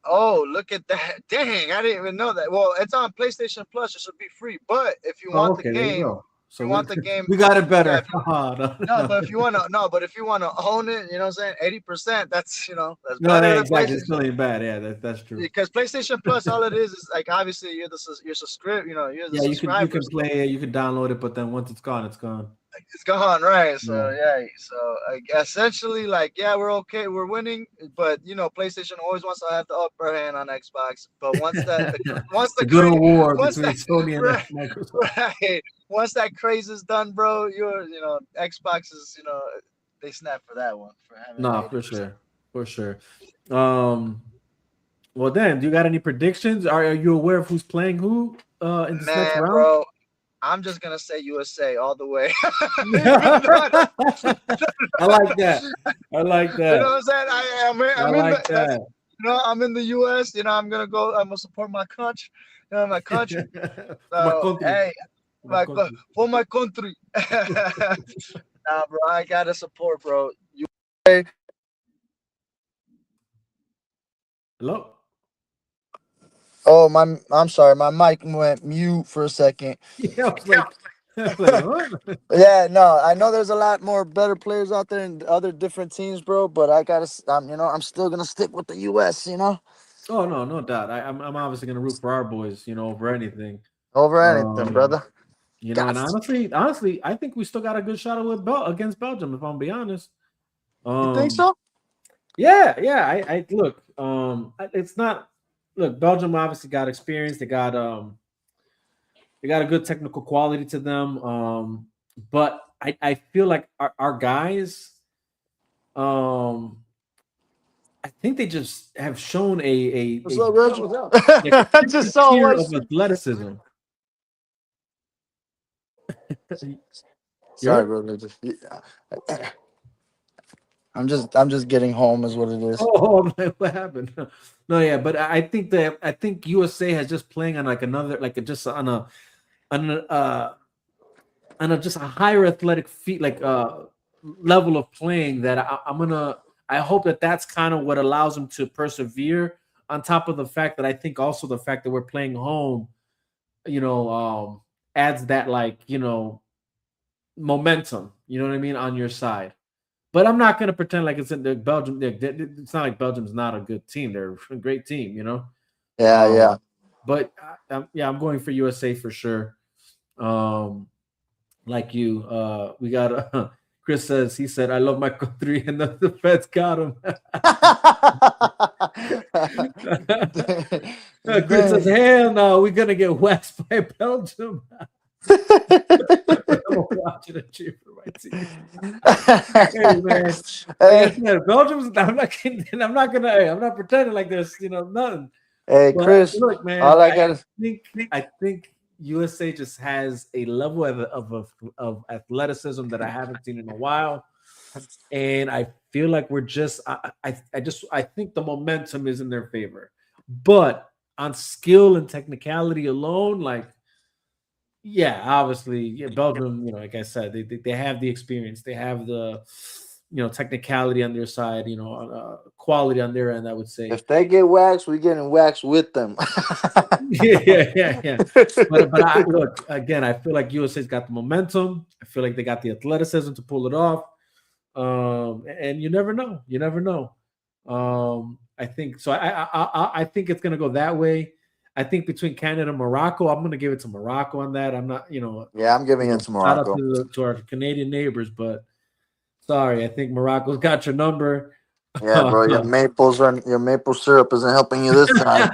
G: Oh, look at that. Dang, I didn't even know that. Well, it's on PlayStation Plus. It should be free. But if you
C: Oh,
G: want the
C: okay. There you
G: game,
C: go. So
G: you want the game.
C: we got it
G: Yeah,
C: better.
G: if you,
C: Oh, no,
G: no,
C: no.
G: but if you want to own it, you know what I'm saying? 80%. That's that's
C: No,
G: better
C: yeah,
G: than
C: exactly. It
G: PlayStation.
C: still ain't bad. Yeah, that's true.
G: Because PlayStation Plus, all it is like obviously you're subscribed. You're the
C: Yeah, you
G: subscriber,
C: can
G: so
C: play it, you can download it, but then once it's gone, it's gone.
G: it's gone, right?
C: Yeah.
G: So yeah, so essentially, like, yeah, we're okay, we're winning, but PlayStation always wants to have the upper hand on Xbox. But once
C: The
G: the
C: good
G: craze,
C: old war
G: once
C: between
G: that
C: Sony and
G: right,
C: Microsoft.
G: right, once that craze is done, bro, Xbox is they snap for that one for having that
C: No,
G: 80%.
C: for sure. Um, well, then, do you got any predictions? Are you aware of who's playing who in this next
G: Man,
C: round?
G: bro, I'm just gonna say USA all the way. Even though I don't,
C: I like that. I like
G: you know
C: that.
G: what I'm saying?
C: I
G: I'm in
C: like
G: that's
C: that.
G: I'm in the US. I'm gonna go. I'm gonna support my country. My country.
C: For my
G: So
C: country.
G: hey,
C: For my country.
G: for my country. Nah, bro, I gotta support, bro. USA.
C: Hello?
G: Oh I'm sorry, my mic went mute for a second.
C: Yeah, I was like, what?
G: Yeah, no, I know there's a lot more better players out there in other different teams, bro. But I'm still gonna stick with the U.S.
C: Oh no, no doubt. I'm obviously gonna root for our boys, over anything.
G: Over anything,
C: Um,
G: brother.
C: and
G: Got
C: honestly, I think we still got a good shot against Belgium, if I'm be honest.
G: you think
C: Um,
G: so?
C: yeah. I look. It's not. Look, Belgium obviously got experience. They got a good technical quality to them. But I feel like our guys. Um, I think they just have shown
G: What's
C: a
G: up, Reggie?
C: like a
G: I just
C: different
G: saw
C: tier
G: one.
C: of athleticism. You
G: Sorry,
C: heard?
G: bro. I'm just getting home, is what it is.
C: Oh, I'm like, what happened? No, yeah, but I think USA has just playing on like another like just on a just a higher athletic feat like level of playing that I hope that that's kind of what allows them to persevere. On top of the fact that I think also the fact that we're playing home, you know, adds that like momentum. You know what I mean on your side. But I'm not going to pretend like it's in the Belgium. It's not like Belgium's not a good team. They're a great team,
G: Yeah, yeah.
C: Um, but yeah, I'm going for USA for sure. Um, like you, we got. Chris says he said, "I love my country," and the feds got him. Chris says,
G: Dang.
C: "Hell no, we're gonna get waxed by Belgium." I'm watching a cheer for my team. Hey man, like I
G: Hey,
C: said, Belgium's. I'm not kidding. I'm not pretending like there's nothing.
G: hey,
C: But
G: Chris.
C: look, man,
G: All I got is
C: I think USA just has a level of athleticism that I haven't seen in a while, and I feel like we're just. I think the momentum is in their favor, but on skill and technicality alone, like. Yeah, obviously, yeah, Belgium. Like I said, they have the experience, they have the technicality on their side, quality on their end. I would say.
G: if they get waxed, we getting waxed with them.
C: Yeah. But I look again. I feel like USA's got the momentum. I feel like they got the athleticism to pull it off. And you never know. You never know. I think so. I think it's gonna go that way. I think between Canada and Morocco, I'm gonna give it to Morocco on that. I'm not,
G: Yeah, I'm giving it to
C: shout out
G: Morocco.
C: to our Canadian neighbors, but sorry, I think Morocco's got your number.
G: Yeah, bro, your maple syrup isn't helping you this time.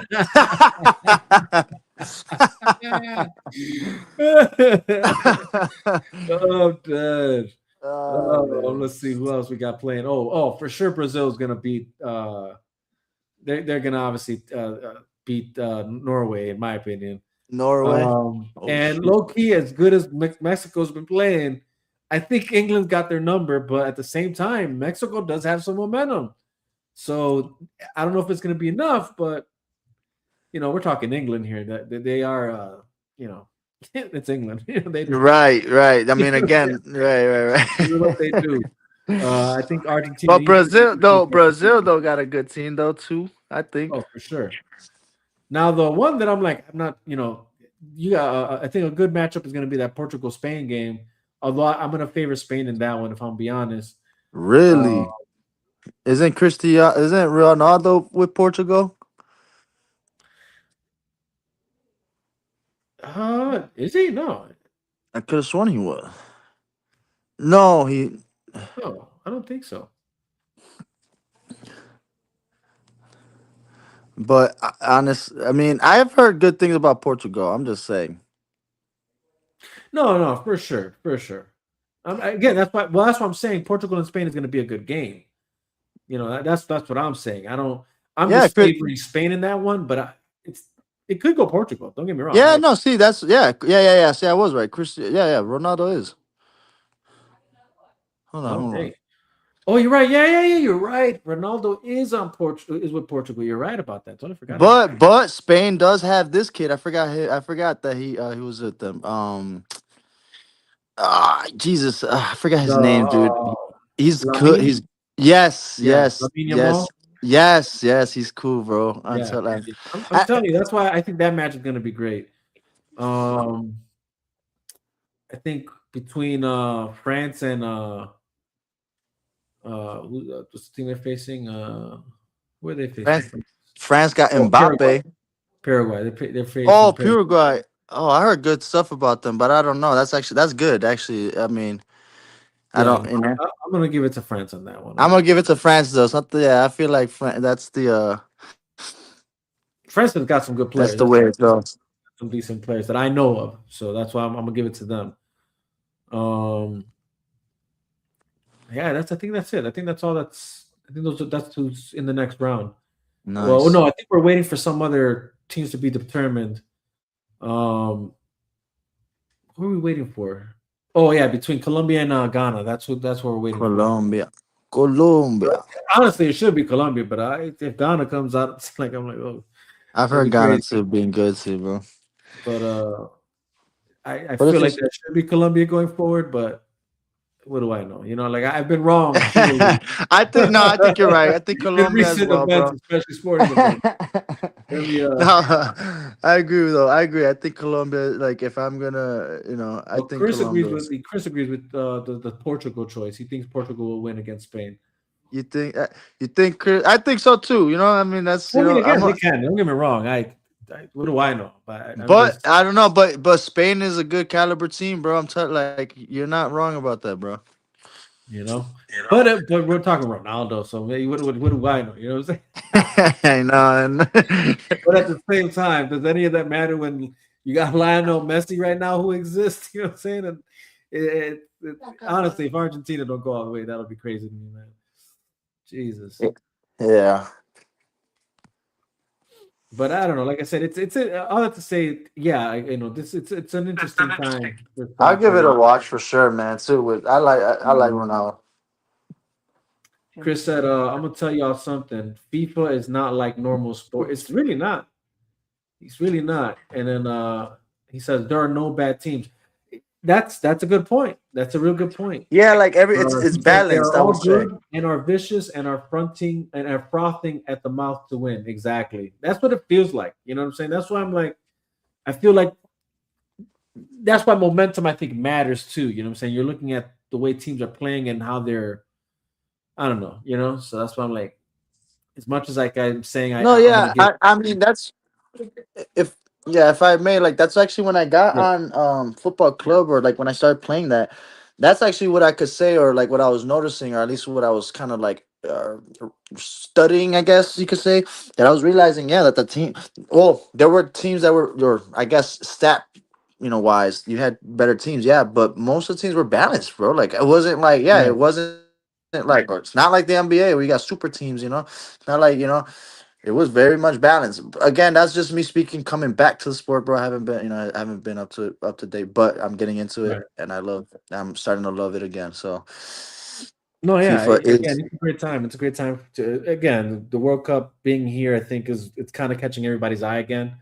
C: Oh, dude.
G: Oh man.
C: Let's see who else we got playing. For sure, Brazil's gonna beat. They're gonna obviously beat Norway, in my opinion.
G: Norway. Oh
C: And
G: shit.
C: low key, as good as Mexico's been playing, I think England got their number, but at the same time, Mexico does have some momentum. So I don't know if it's going to be enough, but we're talking England here. That they are, it's England. They do
G: Right. I mean, again, right.
C: what they do. I think Argentina.
G: But Brazil though got a good team though too. I think.
C: Oh, for sure. Now the one that I'm like, I'm not, you got. I think a good matchup is going to be that Portugal Spain game. Although I'm going to favor Spain in that one, if I'm be honest. Uh,
E: Really? Isn't Ronaldo with Portugal?
C: is he? No,
E: I could have sworn he was. No, he.
C: no, I don't think so.
E: But I mean, I've heard good things about Portugal. I'm just saying.
C: No, no, for sure, for sure. Again, that's why. Well, that's what I'm saying. Portugal and Spain is going to be a good game. That's what I'm saying. I don't. I'm
E: Yeah,
C: just
E: could.
C: favoring Spain in that one, but it could go Portugal. Don't get me wrong.
E: Yeah, no. See, that's yeah. See, I was right. Yeah. Ronaldo is. Hold on.
C: Okay. Oh, you're right. Yeah. You're right. Ronaldo is on Portugal. Is with Portugal. You're right about that. Totally forgot about that.
E: But Spain does have this kid. I forgot that he was with them. Jesus, I forgot
C: The
E: his name, dude. He's good.
C: Lamine.
E: He's yes,
C: Yeah,
E: yes,
C: Lamine
E: yes,
C: Yamal.
E: yes. He's cool, bro.
C: Yeah,
E: Until
C: yeah. I'm
E: I,
C: telling you, that's why I think that match is going to be great. Um, I think between France and what's the team they're facing? Who are they facing?
E: France got
C: Oh, Paraguay.
E: Mbappe.
C: Paraguay. They're
E: Oh,
C: facing Paraguay.
E: Uruguay. Oh, I heard good stuff about them, but I don't know. That's good. Actually, I mean, I
C: Yeah,
E: don't. You know,
C: I'm gonna give it to France on that one.
E: I'm gonna give it to France though. Something. Yeah, I feel like that's
C: France has got some good
E: that's
C: players.
E: the
C: That's
E: way it goes.
C: some decent players that I know of. So that's why I'm gonna give it to them. Um, yeah, I think that's it. I think that's all. I think that's who's in the next round. Well,
E: Nice.
C: no, I think we're waiting for some other teams to be determined. Um, who are we waiting for? Oh yeah, between Colombia and Ghana. That's what we're waiting for.
E: Colombia. Colombia.
C: Honestly, it should be Colombia, but if Ghana comes out, it's like I'm like, oh,
E: I've
C: that'd
E: heard
C: be
E: Ghana
C: crazy.
E: too being good too, bro.
C: But I
E: But
C: feel
E: if
C: like
E: it's
C: that should be Colombia going forward. But what do I know? Like I've been wrong repeatedly
E: I think you're right. I think
C: in
E: Colombia as
C: recent
E: well,
C: events,
E: bro.
C: especially sporting events. Let me
E: No, I agree though. I agree. I think Colombia, like if I'm gonna, I
C: well,
E: think Colombia.
C: Chris agrees with the Portugal choice. He thinks Portugal will win against Spain.
E: You think I think so too. I mean that's
C: Well, I mean,
E: I'm
C: again, they can. Don't get me wrong. What do I know? But I'm
E: but
C: just
E: I don't know, but Spain is a good caliber team, bro. I'm telling like you're not wrong about that, bro.
C: you know. But we're talking Ronaldo, so maybe what do I know? You know what I'm saying?
E: I know.
C: But at the same time, does any of that matter when you got Lionel Messi right now who exists? You know what I'm saying? And honestly, if Argentina don't go all the way, that'll be crazy to me, man. Jesus.
E: Yeah.
C: But I don't know. Like I said, it's all that to say. Yeah, this it's an interesting time for
E: I'll give it a
C: players.
E: watch for sure, man. Too. I like
C: Um,
E: Ronaldo.
C: Chris said, "I'm gonna tell y'all something. FIFA is not like normal sport. It's really not. He's really not." And then he says there are no bad teams. That's a good point. That's a real good point.
E: Yeah, like it's
C: He said they
E: balanced.
C: are
E: I
C: all
E: would say.
C: good and are vicious and are fronting and are frothing at the mouth to win. Exactly. That's what it feels like. You know what I'm saying? That's why I'm like, I feel like that's why momentum I think matters too. You know what I'm saying? You're looking at the way teams are playing and how they're, I don't know, So that's why I'm like, as much as like I'm saying
E: No,
C: I'm gonna
E: yeah.
C: give
E: I mean that's if if I may, like that's actually when I got
C: yeah,
E: on football club or like when I started playing that, that's actually what I could say or like what I was noticing or at least what I was kind of like studying, I guess you could say, that I was realizing, yeah, that the team, well, there were teams that were I guess stat, wise, you had better teams, yeah, but most of the teams were balanced, bro. Like it wasn't like, yeah,
C: right.
E: it wasn't like, or it's not like the NBA where you got super teams, It's not like, it was very much balanced. Again, that's just me speaking, coming back to the sport, bro. I haven't been, I haven't been up to date, but I'm getting into
C: Right.
E: it, and I'm starting to love it again. So,
C: No, yeah.
E: FIFA
C: Again,
E: is,
C: it's a great time. It's a great time to again the World Cup being here. I think it's kind of catching everybody's eye again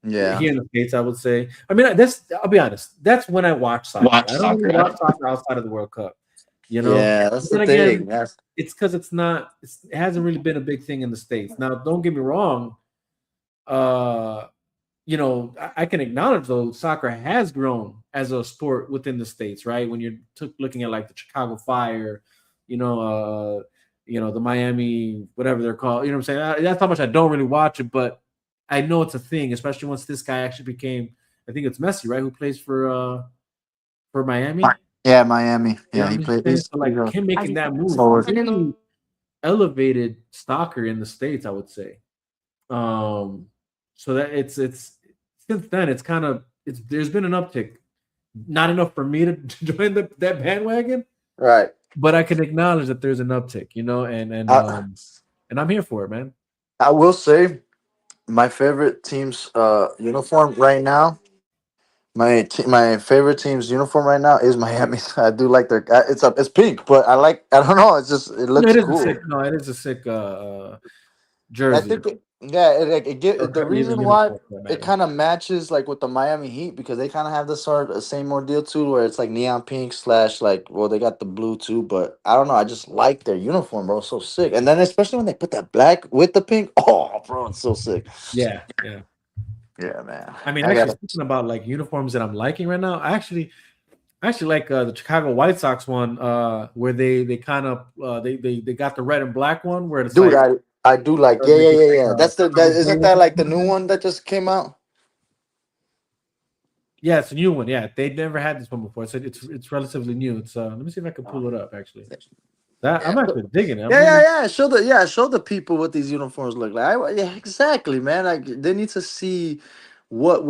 E: yeah,
C: here in the States. I would say. I mean, I'll be honest. That's when I watch soccer. I don't really watch soccer outside of the World Cup.
E: yeah,
C: But
E: that's the
C: then
E: thing.
C: again,
E: That's
C: it's because it hasn't really been a big thing in the States. Now, don't get me wrong. Uh, you know, I can acknowledge though soccer has grown as a sport within the states, right? When you're looking at like the Chicago Fire, you know, the Miami, whatever they're called. You know what I'm saying? That's how much I don't really watch it, but I know it's a thing, especially once this guy actually became. I think it's Messi, right? Who plays for Miami.
E: Yeah, Miami.
C: You know
E: Yeah,
C: what
E: he
C: I'm
E: played.
C: saying? So
E: He's
C: like
E: a
C: him making that move
E: forward.
C: really elevated soccer in the states, I would say. So that it's since then it's kind of it's there's been an uptick. Not enough for me to join that bandwagon,
E: Right.
C: but I can acknowledge that there's an uptick, you know,
E: I
C: and I'm here for it, man.
E: I will say my favorite team's uniform right now. My favorite team's uniform right now is Miami. I do like their. It's pink, but I don't know. It's just it
C: No,
E: looks
C: it is a
E: cool.
C: sick. No, it is a sick
E: I
C: jersey
E: think yeah,
C: or
E: the
C: even
E: reason why
C: uniform for that
E: it
C: matter.
E: kind of matches like with the Miami Heat because they kind of have the same ordeal too, where it's like neon pink slash like well they got the blue too, but I don't know. I just like their uniform, bro. It's so sick, and then especially when they put that black with the pink. Oh, bro, it's so sick.
C: Yeah, yeah.
E: Yeah, man.
C: I mean,
E: I
C: actually
E: got
C: speaking about like uniforms that I'm liking right now, I actually like the Chicago White Sox one, where they kind of they got the red and black one where it's
E: dude.
C: like
E: I do like yeah
C: like
E: yeah
C: it's
E: yeah
C: like
E: yeah. That's the that
C: Chicago
E: isn't
C: Bulls
E: that
C: or
E: like the
C: something
E: new
C: like that.
E: one that just came out?
C: Yeah, it's a new one. Yeah, they never had this one before, so it's relatively new. It's let me see if I can pull it up. Actually, that
E: Yeah,
C: I'm actually digging it. I'm
E: yeah,
C: really
E: yeah. Show the people what these uniforms look like. Yeah, exactly, man. Like they need to see what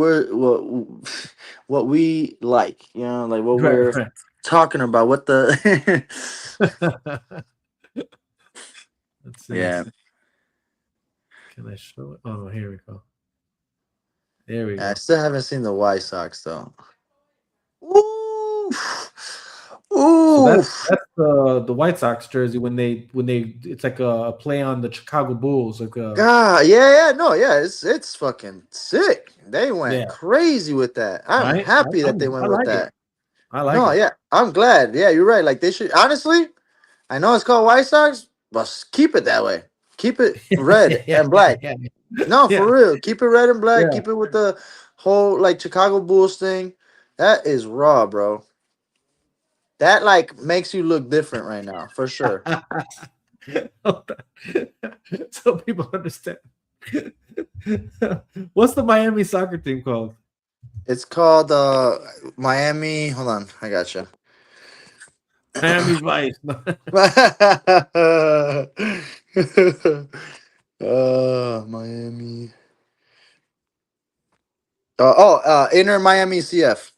E: what we like. You know, like what
C: right,
E: we're
C: right.
E: talking about. What the
C: Let's see.
E: yeah.
C: Can I show it? Oh no, here we go. There we
E: I
C: go.
E: still haven't seen the White Sox though. Oof,
C: So
E: oof.
C: that's the White Sox jersey when they it's like a play on the Chicago Bulls. Like
E: God, yeah, yeah, no, yeah, it's fucking sick. They went
C: yeah,
E: crazy with that. I'm
C: right.
E: happy that they
C: I
E: went with
C: like it.
E: that.
C: I like
E: No,
C: it.
E: yeah, I'm glad. Yeah, you're right. Like they should honestly. I know it's called White Sox, but keep it that way. Keep it
C: yeah,
E: red
C: yeah,
E: and
C: yeah,
E: black.
C: yeah,
E: No,
C: yeah,
E: for real. Keep it red and black.
C: yeah.
E: Keep it with the whole like Chicago Bulls thing. That is raw, bro. That like makes you look different right now, for sure.
C: So people understand. What's the Miami soccer team called?
E: It's called Miami. Hold on, I got you.
C: Miami Vice.
E: Miami. Inter Miami CF.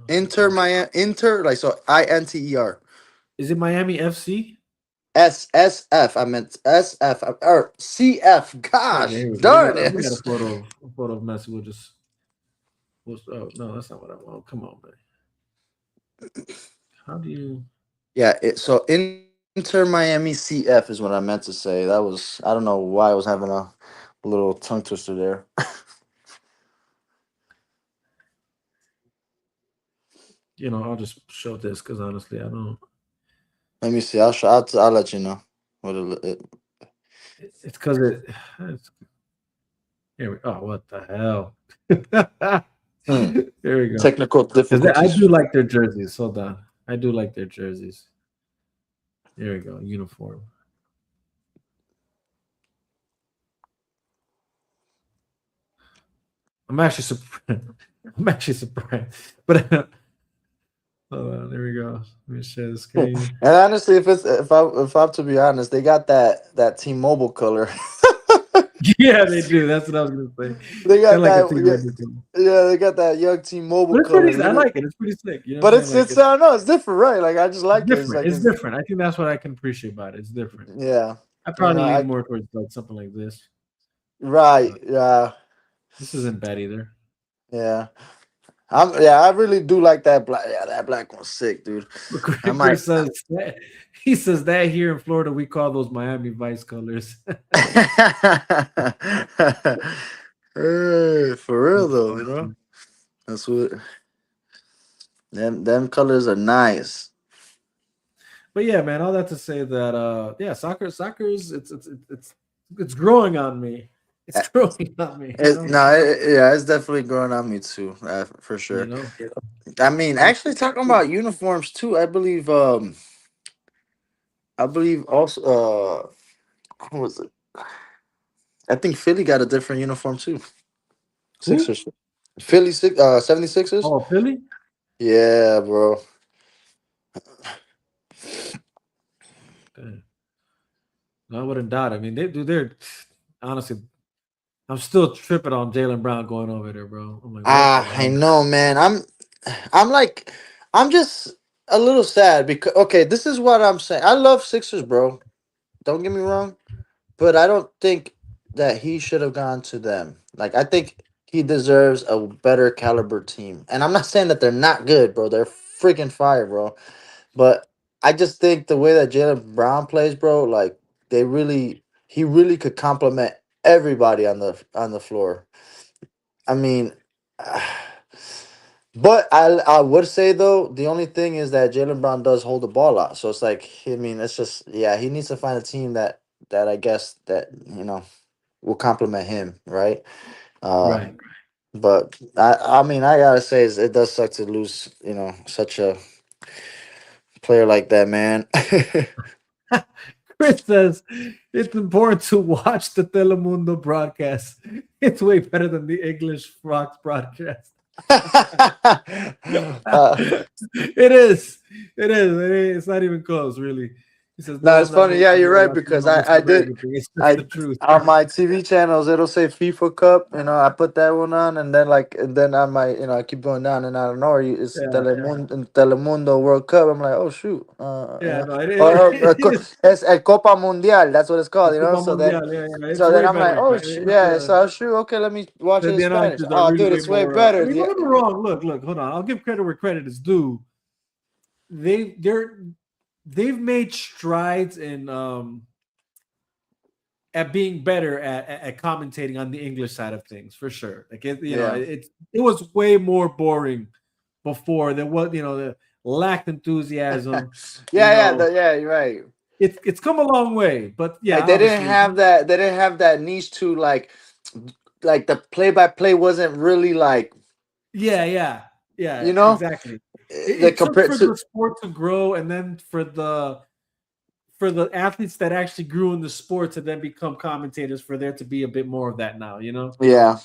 E: Inter
C: Okay.
E: Miami. Inter like so INTER.
C: Is it Miami FC?
E: SSF. I meant SF or CF.
C: Okay,
E: Gosh,
C: here we go.
E: darn
C: We
E: it.
C: got a photo of Messi. Oh no, that's not what I want. Come on, man. How do you?
E: Yeah. So Inter Miami CF is what I meant to say. That was I don't know why I was having a little tongue twister there.
C: I'll just show this because honestly, I don't.
E: Let me see. I'll let you know. It.
C: It's because it's here. Oh, what the hell?
E: Hmm.
C: There we go.
E: Technical
C: Because I
E: difficulties.
C: do like their jerseys. Hold on, I do like their jerseys. There we go. Uniform. I'm actually surprised. I'm actually surprised. But hold on, there we go. Let me share the
E: And
C: screen.
E: honestly, if I have to be honest, they got that T-Mobile color.
C: Yeah, they do. That's what I was gonna say.
E: They
C: Kind of
E: got
C: like a
E: that
C: team
E: yeah,
C: red team.
E: yeah, they got that young T-Mobile
C: But it's
E: color.
C: pretty. I like it. It's pretty sick. You know what I'm
E: But
C: saying?
E: it's
C: Like
E: it's I don't know, it's different, right? Like I just
C: it's
E: like it. It's
C: different.
E: like
C: It's
E: it's
C: different. I think that's what I can appreciate about it. It's different.
E: yeah.
C: I
E: You know,
C: probably lean more towards like something like this.
E: right,
C: Uh,
E: yeah.
C: this isn't bad either.
E: Yeah. I really do like that black. Yeah, that black one's sick, dude.
C: But
E: I
C: Chris
E: might
C: says that, he says that here in Florida we call those Miami Vice colors.
E: Hey, for real
C: That's
E: though, you know?
C: awesome.
E: That's what them colors are nice.
C: But yeah, man, all that to say that yeah, soccer is it's growing on me. It's growing on me.
E: Yeah, it's definitely growing on me too, for
C: You
E: sure.
C: know.
E: I mean, actually talking about uniforms too, I believe also who was it? I think Philly got a different uniform too.
C: Who?
E: Sixers. Philly 76ers?
C: Oh, Philly.
E: Yeah, bro.
C: Damn. No, I wouldn't doubt it. I mean, they do. They're honestly, I'm still tripping on Jalen Brown going over there, bro. I'm like, what the
E: I
C: hell?
E: know, man. I'm like I'm just a little sad because okay, this is what I'm saying. I love Sixers, bro. Don't get me wrong, but I don't think that he should have gone to them. Like I think he deserves a better caliber team. And I'm not saying that they're not good, bro. They're freaking fire, bro. But I just think the way that Jalen Brown plays, bro, like he really could complement everybody on the floor. I mean, but I would say though the only thing is that Jalen Brown does hold the ball a lot, so it's like I mean it's just yeah he needs to find a team that I guess that will complement him, right? Uh,
C: Right.
E: but I mean I gotta say it does suck to lose such a player like that, man.
C: Chris says it's important to watch the Telemundo broadcast. It's way better than the English Fox broadcast.
E: uh,
C: It is. It is. It's not even close, really. He says,
E: No,
C: no,
E: it's
C: I'm not
E: funny.
C: making
E: Yeah, you're
C: it
E: right
C: watching
E: because
C: almost
E: I did.
C: everything. It's just
E: I
C: the truth.
E: on my TV channels it'll say FIFA Cup. I put that one on, and then on my I keep going down, and I don't know it's
C: Yeah.
E: Telemundo World Cup. I'm like, oh shoot,
C: Yeah, no, it
E: or
C: is.
E: it's El Copa Mundial. That's what it's
C: The
E: called.
C: Copa
E: So then
C: Mundial. Yeah, yeah. It's
E: so then
C: way
E: I'm like,
C: better.
E: oh
C: Right?
E: yeah. So shoot, okay, let me watch it
C: The
E: in Spanish.
C: announcers are
E: Oh,
C: really
E: dude,
C: way
E: it's way
C: more. I
E: better.
C: mean, don't get me wrong. Look. Hold on. I'll give credit where credit is due. They've made strides in at being better at commentating on the English side of things for sure. Like
E: Yeah,
C: it was way more boring before. There was the lacked enthusiasm. You know,
E: yeah. You're right.
C: it's come a long way, but yeah,
E: Like they didn't
C: obviously,
E: have that. They didn't have that niche to like the play by play wasn't really like
C: yeah,
E: you know
C: exactly.
E: like
C: It took
E: compared
C: for
E: to
C: the sport to grow, and then for the athletes that actually grew in the sport to then become commentators, for there to be a bit more of that now.
E: yeah.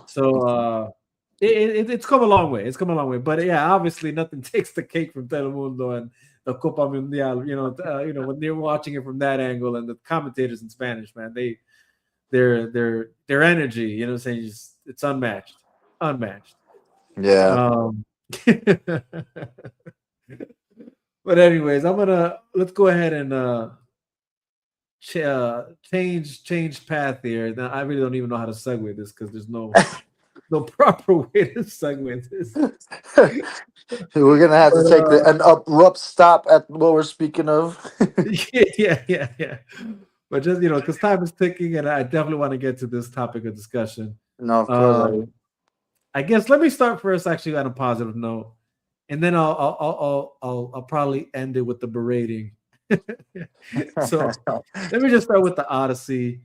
C: So it's come a long way. It's come a long way. But yeah, obviously nothing takes the cake from Telemundo and the Copa Mundial. When they're watching it from that angle, and the commentators in Spanish, man, their energy, what I'm saying, it's unmatched, unmatched.
E: Yeah.
C: Um, but anyways, let's go ahead and change path here. Now, I really don't even know how to segue this because there's no proper way to segue this.
E: We're gonna have to
C: But
E: take an abrupt stop at what we're speaking of.
C: yeah. But just because time is ticking, and I definitely want to get to this topic of discussion.
E: No, of course.
C: Um, I guess let me start first, actually, on a positive note, and then I'll probably end it with the berating. So let me just start with the Odyssey.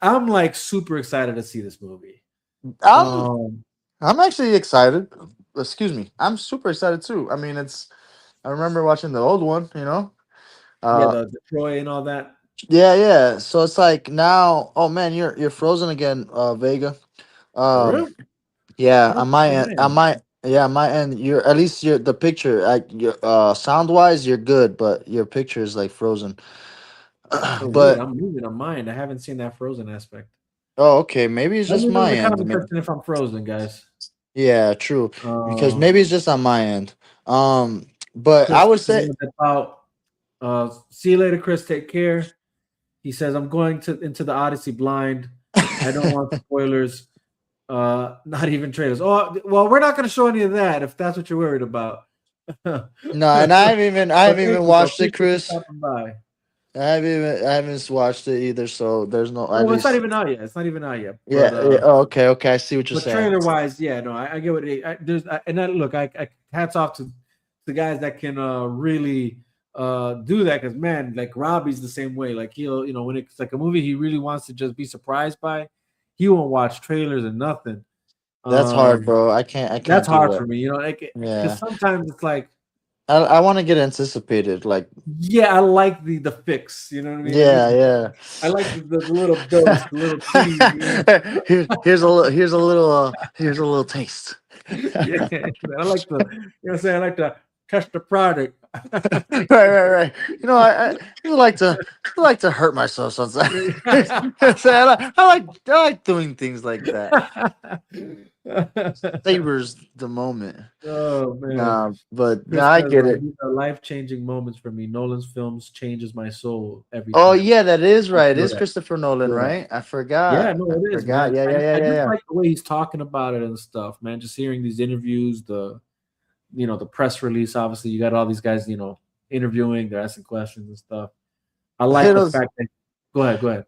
C: I'm like super excited to see this movie.
E: I'm
C: Um,
E: I'm actually excited. Excuse me. I'm super excited too. I mean, I remember watching the old one.
C: yeah,
E: Uh,
C: the Troy and all that.
E: yeah. So it's like now. Oh man, you're frozen again, Vega.
C: For
E: Um,
C: real?
E: yeah,
C: I don't
E: on
C: think
E: my
C: I
E: end,
C: am.
E: on my end, you're at least you're the picture, like your sound wise, you're good, but your picture is like frozen.
C: So weird.
E: But
C: I'm moving on mine. I haven't seen that frozen aspect.
E: oh, okay, maybe it's
C: Let
E: just
C: me know in
E: my
C: the
E: end.
C: comment section if I'm frozen, guys.
E: Yeah, true, because
C: Uh,
E: maybe it's just on my end. But I
C: Chris
E: would
C: is
E: say
C: gonna dip out. See you later, Chris. Take care. He says, I'm going into the Odyssey blind. I don't want spoilers. Not even trailers. Oh, well, we're not going to show any of that if that's what you're worried about. But
E: no, and I haven't
C: thank
E: even
C: you, though.
E: watched it,
C: Appreciate you
E: Chris.
C: stopping by.
E: I haven't watched it either, so there's no at
C: Well, it's not
E: least
C: even out yet. It's not even out yet. But
E: yeah. Oh, okay, I see what you're
C: but
E: saying.
C: trailer wise, yeah, no, I get what there's. And I hats off to the guys that can really do that because man, like Robbie's the same way. Like he'll, when it's like a movie he really wants to just be surprised by, he won't watch trailers and nothing.
E: That's hard,
C: Um,
E: bro. I can't
C: that's
E: do
C: hard
E: that.
C: for me, like because
E: Yeah.
C: sometimes it's like,
E: I want to get anticipated. Like,
C: yeah, I like the fix. You know what I mean? Like
E: yeah, yeah.
C: I like the little dose, the little tease.
E: Here's a little taste.
C: Yeah, I like what I'm saying. I like to test the product.
E: Right. I like to hurt myself sometimes. I like doing things like that. Savors the moment.
C: Oh man,
E: Nah, but
C: Chris
E: nah, I
C: says
E: get it.
C: these are life-changing moments for me. Nolan's films changes my soul every
E: Oh
C: time.
E: yeah, that is
C: I
E: right. It
C: feel
E: is
C: that.
E: Christopher
C: I
E: Nolan,
C: feel that.
E: right? I
C: Yeah,
E: forgot.
C: no,
E: I
C: it is,
E: forgot.
C: man.
E: Yeah, yeah, yeah,
C: I
E: yeah,
C: just
E: yeah.
C: like the way he's talking about it and stuff, man. Just hearing these interviews, the press release. Obviously, you got all these guys, interviewing, they're asking questions and stuff. I like
E: It
C: the
E: was
C: fact that. Go ahead, go ahead.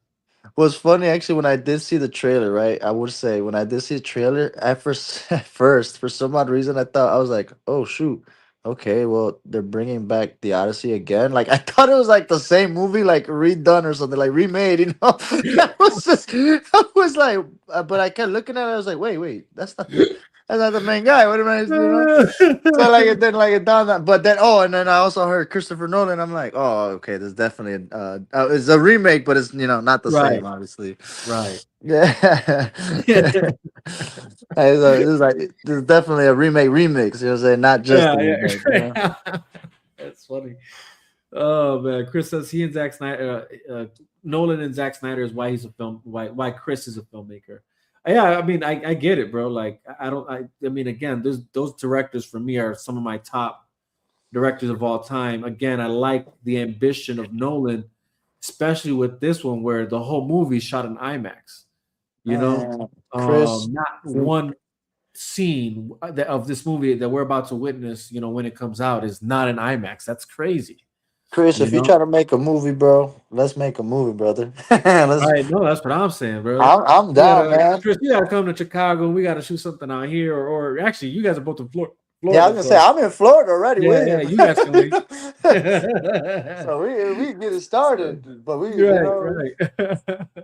E: was funny actually when I did see the trailer, right? I would say when I did see the trailer, at first, at first, for some odd reason, I was like, "Oh shoot, okay, well they're bringing back the Odyssey again." Like I thought it was like the same movie, like redone or something, like remade. I was just, I was like, but I kept looking at it. I was like, wait, that's not the main guy. What am I? So like it then like it dawned on, but then and then I also heard Christopher Nolan. I'm like, oh okay, there's definitely it's a remake, but it's not the
C: Right,
E: same, obviously.
C: right.
E: Yeah, it's like there's definitely a remix. You know what I'm saying? Not just
C: Yeah,
E: a remake.
C: yeah. That's funny. Oh man, Chris says he and Zack Snyder, Nolan and Zack Snyder is why he's a why Chris is a filmmaker. Yeah, I mean, I get it, bro. Like, I don't, I mean, again, those directors for me are some of my top directors of all time. Again, I like the ambition of Nolan, especially with this one where the whole movie shot in IMAX. You know,
E: Chris,
C: not one scene of this movie that we're about to witness, when it comes out, is not in IMAX. That's crazy.
E: Chris,
C: You
E: if you
C: know,
E: try to make a movie, bro, let's make a movie, brother. let's.
C: right? No, that's what I'm saying, bro.
E: I'm
C: You
E: down,
C: gotta,
E: man.
C: Chris, you gotta come to Chicago. We gotta shoot something out here, or actually, you guys are both in
E: Yeah, I was
C: Florida,
E: gonna say
C: so
E: I'm in Florida already
C: yeah,
E: with
C: yeah,
E: him.
C: you guys can link.
E: So we get it started, but
C: Right, right.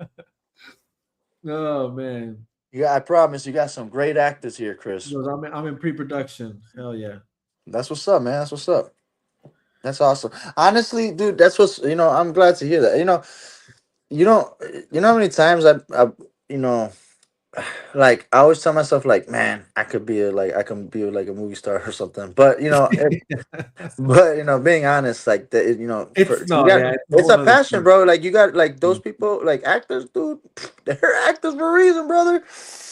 C: Oh man,
E: I promise you got some great actors here,
C: he
E: Chris.
C: goes, I'm in pre-production. Hell yeah.
E: That's what's up, man. That's what's up. That's awesome. Honestly, dude, that's what's I'm glad to hear that. You know, how many times you know, like I always tell myself, like, man, I can be like a movie star or something. But but being honest, like that,
C: It's
E: for you
C: no,
E: got
C: yeah, it's a
E: it's
C: whole
E: a
C: nother
E: passion,
C: thing,
E: bro. Like you got like those people, like actors, dude. They're actors for a reason, brother.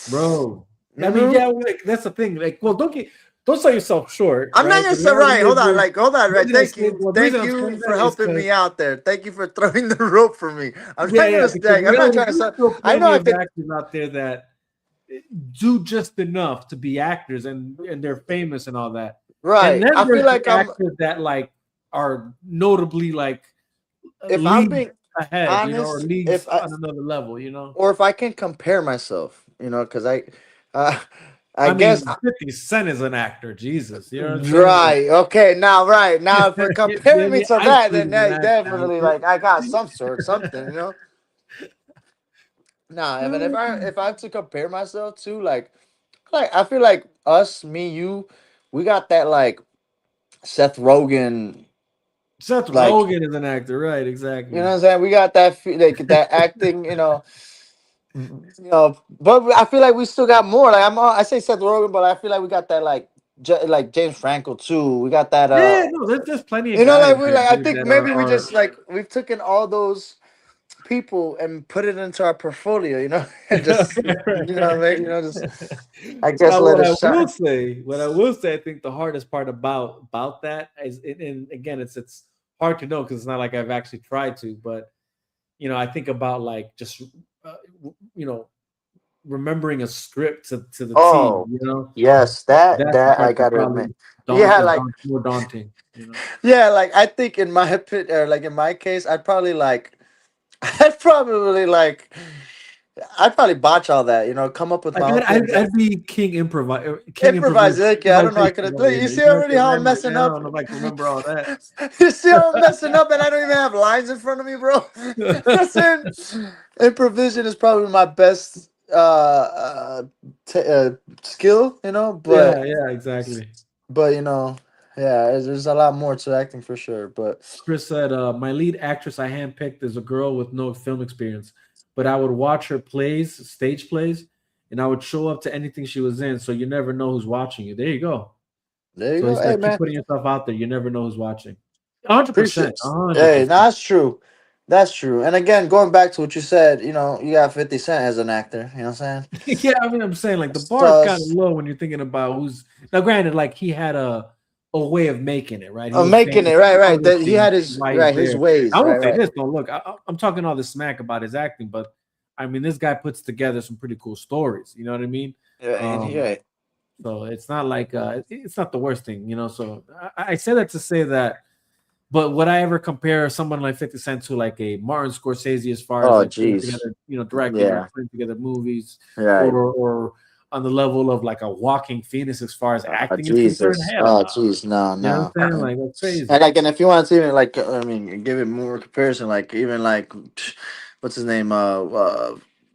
C: bro. I mean,
E: hmm
C: yeah, like that's the thing. Like, well, don't sell yourself short,
E: I'm not
C: right?
E: gonna
C: The
E: say
C: reality
E: right.
C: is,
E: Hold on,
C: the
E: right.
C: reason I say, the reason
E: Thank
C: I'm
E: you
C: saying
E: for
C: that is
E: helping
C: because
E: me out there. Thank you for throwing the rope for me. I'm
C: yeah,
E: not
C: yeah,
E: gonna
C: because
E: say. I'm not
C: reality,
E: trying to
C: there's
E: say.
C: still
E: I know
C: plenty
E: I
C: of
E: could.
C: actors out there that do just enough to be actors and they're famous and all that. And
E: Right.
C: then
E: I feel
C: there's the
E: like I'm.
C: actors that like are notably like
E: If I'm
C: leagues
E: being
C: ahead, or
E: honest,
C: leagues on another level.
E: or if I can compare myself, because uh, I
C: I
E: guess.
C: mean, 50 Cent is an actor, Jesus. You know what I'm saying? Like,
E: Right. Okay. Now, right now, if you're comparing me
C: maybe
E: to
C: Ice
E: that, then
C: Cube is an
E: hey,
C: actor.
E: definitely
C: Okay?
E: like I got something. Nah, Evan. If I have to compare myself to I feel like us, me, you, we got that like Seth Rogen,
C: Seth
E: like
C: Rogen is an actor, right?
E: you know what
C: Exactly.
E: I'm saying. We got that like that acting, But I feel like we still got more. Like I say Seth Rogen, but I feel like we got that like James Franco too. We got that
C: Yeah, no, there's plenty of
E: like
C: guys
E: we
C: that
E: like I
C: dude,
E: think
C: that
E: maybe we
C: are
E: just like we've taken all those people and put it into our portfolio, and just what I mean, just I guess
C: Now,
E: let
C: what
E: it
C: I will
E: shine.
C: say, I think the hardest part about that is, and again, it's hard to know because it's not like I've actually tried to, but I think about like just uh, you know remembering a script to the T.
E: Oh yes,
C: That's the
E: that I
C: part that's
E: gotta admit.
C: probably
E: Yeah, like
C: more daunting.
E: yeah, like I think in my or like in my case, I'd probably like I'd probably like I'd probably botch all that. Come up with
C: Like
E: my own things.
C: I'd be king improvise,
E: Improvise. Okay, I don't know. I could have.
C: over
E: You
C: here.
E: see
C: You know what
E: already
C: I'm
E: how
C: saying?
E: I'm
C: Like,
E: messing
C: man, I
E: up.
C: don't know if I can remember all that.
E: You see how I'm messing up, and I don't even have lines in front of me, bro. I'm saying improvisation is probably my best skill.
C: Yeah, yeah, exactly.
E: But yeah, there's a lot more to acting for sure. But
C: Chris said, "My lead actress I handpicked is a girl with no film experience, but I would watch her plays, stage plays, and I would show up to anything she was in. So you never know who's watching you. There you go.
E: there you
C: So he
E: go. Hey
C: said, keep
E: man,
C: putting yourself out there. You never know who's watching. 100%,
E: appreciate.
C: hundred
E: Hey,
C: percent.
E: that's true. That's true. And again, going back to what you said, you got 50 Cent as an actor. You know what I'm saying?
C: Yeah, I mean, I'm saying like the bar is
E: So
C: kind of low when you're thinking about who's now. Granted, like he had a way of making it, right? He
E: I'm
C: was
E: making
C: famous
E: it right,
C: for
E: right.
C: other
E: That he
C: things
E: had his
C: why he's
E: right his
C: there. I
E: ways, right,
C: won't say
E: right.
C: this. Don't look. I'm talking all this smack about his acting, but I mean, this guy puts together some pretty cool stories. You know what I mean?
E: Yeah, and he
C: Um,
E: right.
C: so it's not like it's not the worst thing, you know. So I say that to say that. But would I ever compare someone like 50 Cent to like a Martin Scorsese as far as
E: Oh,
C: like putting
E: jeez.
C: together, directing or
E: Yeah.
C: putting together movies,
E: Right.
C: or on the level of like a walking Phoenix as far as
E: Oh,
C: acting is concerned?
E: Jesus.
C: Hell
E: Oh,
C: no.
E: jeez. No,
C: You know what
E: no.
C: I'm saying? Like that's
E: And
C: crazy.
E: like, and if you want to even like, I mean, give it more comparison, like even like, what's his name?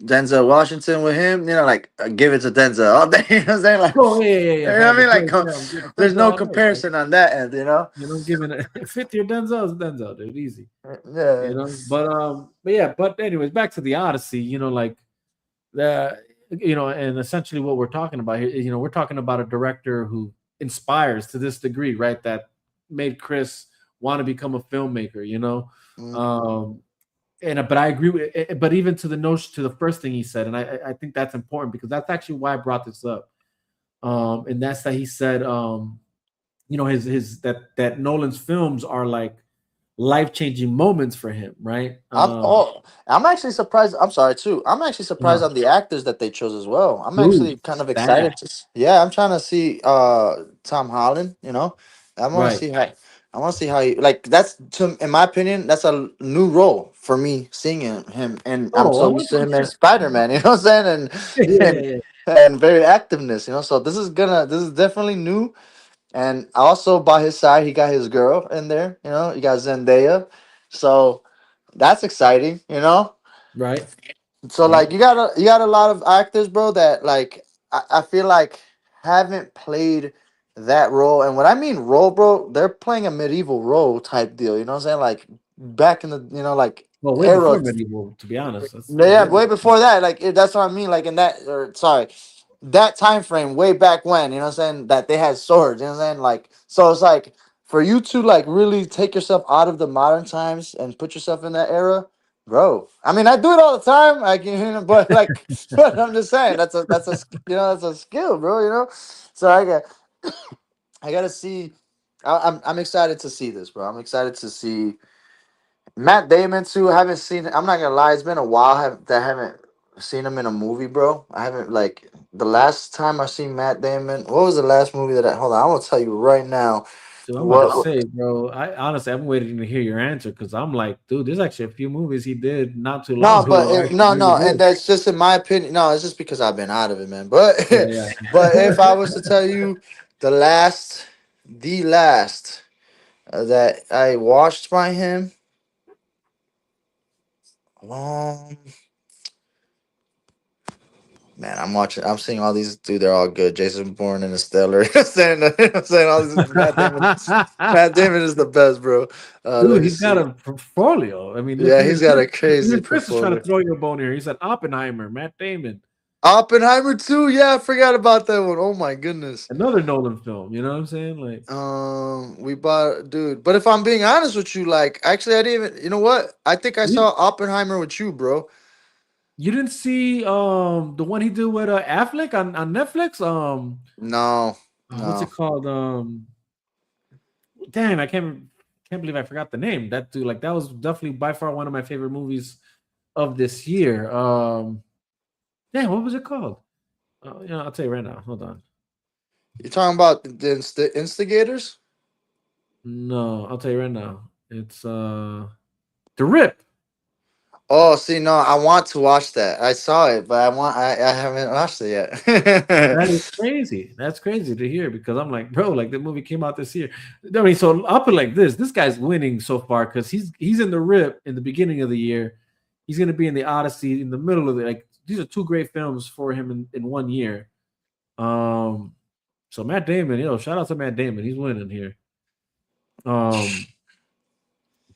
E: Denzel Washington with him. Like, give it to Denzel all day. You know what I'm saying? Like,
C: Oh yeah, yeah,
E: you
C: yeah. If
E: know
C: I
E: what
C: had
E: I
C: to
E: mean?
C: play,
E: Like,
C: yeah, I'm good.
E: there's
C: Denzel
E: no
C: all day, bro.
E: comparison on that end.
C: Giving it 50 or Denzel is Denzel, dude. Easy.
E: Yeah.
C: But yeah, but anyways, back to the Odyssey, like the and essentially what we're talking about here, we're talking about a director who inspires to this degree, right? That made Chris want to become a filmmaker,
E: Mm.
C: um but I agree with but even to the notion to the first thing he said, and I think that's important because that's actually why I brought this up. And that's that he said his that Nolan's films are like life-changing moments for him, right?
E: I'm actually surprised. I'm sorry too. I'm actually surprised
C: Uh,
E: on the actors that they chose as well. I'm
C: dude,
E: actually kind of excited
C: that
E: yeah, I'm trying to see Tom Holland, I want to
C: right.
E: see how he like that's to in my opinion, that's a new role for me seeing him, and I'm
C: Oh,
E: so used to him as
C: 100%.
E: Spider-Man, you know what I'm saying?
C: Yeah,
E: And
C: yeah,
E: and
C: yeah.
E: and very activeness, so this is definitely new. And also by his side, he got his girl in there. You got Zendaya, so that's exciting.
C: Right,
E: So
C: right.
E: like you got a lot of actors, bro, that like I feel like haven't played that role. And what I mean role, bro, they're playing a medieval role type deal. You know what I'm saying? Like back in the like
C: Well, way
E: era.
C: before medieval, to be honest. That's
E: Yeah,
C: way
E: way
C: before.
E: before that. Like that's what I mean. Like in that, or sorry, that time frame, way back when. You know what I'm saying? That they had swords. You know what I'm saying? Like so, it's like for you to like really take yourself out of the modern times and put yourself in that era, bro. I mean, I do it all the time. I can, but like, but I'm just saying that's a skill, bro. So I gotta see. I'm excited to see this, bro. I'm excited to see Matt Damon too. I haven't seen. I'm not gonna lie. It's been a while. That I haven't seen him in a movie, bro. I haven't like the last time I seen Matt Damon. What was the last movie that I? Hold on, I'm gonna tell you right now.
C: Dude, I'm about to
E: What?
C: say, bro. I honestly, I'm waiting to hear your answer because I'm like, dude, there's actually a few movies he did not too long
E: No,
C: ago that
E: but
C: were actually
E: no,
C: really
E: no, and
C: good.
E: that's just in my opinion. No, it's just because I've been out of it, man. But
C: Yeah, yeah.
E: but if I was to tell you the last that I watched by him, um, man, I'm watching. I'm seeing all these. Dude, they're all good. Jason Bourne and Stellar. saying all these. Matt Damon. Matt Damon is the best, bro. Let
C: Dude,
E: me
C: he's got
E: see.
C: a portfolio. I mean, look,
E: Yeah, he's got a crazy
C: even Chris is trying to
E: portfolio.
C: throw you a bone here. He said Oppenheimer, Matt Damon,
E: Oppenheimer too. Yeah, I forgot about that one. Oh my goodness.
C: another Nolan film. You know what I'm saying? Like,
E: We bought, dude. But if I'm being honest with you, like, actually, I didn't even. You know what? I think I
C: you,
E: saw Oppenheimer with you, bro.
C: you didn't see the one he did with Affleck on Netflix.
E: No,
C: What's it
E: no.
C: called? Damn, I can't believe I forgot the name. That dude, like, that was definitely by far one of my favorite movies of this year. Damn, what was it called? I'll tell you right now. Hold on.
E: You're talking about the instigators?
C: No, I'll tell you right now. It's The Rip.
E: Oh, see, no, I want to watch that. I saw it, but I haven't watched it yet.
C: That is crazy. That's crazy to hear because I'm like, bro, like the movie came out this year. I mean, so I'll put it like this: this guy's winning so far because he's in the Rip in the beginning of the year. He's going to be in the Odyssey in the middle of it. Like these are two great films for him in 1 year. Um, so Matt Damon, shout out to Matt Damon. He's winning here.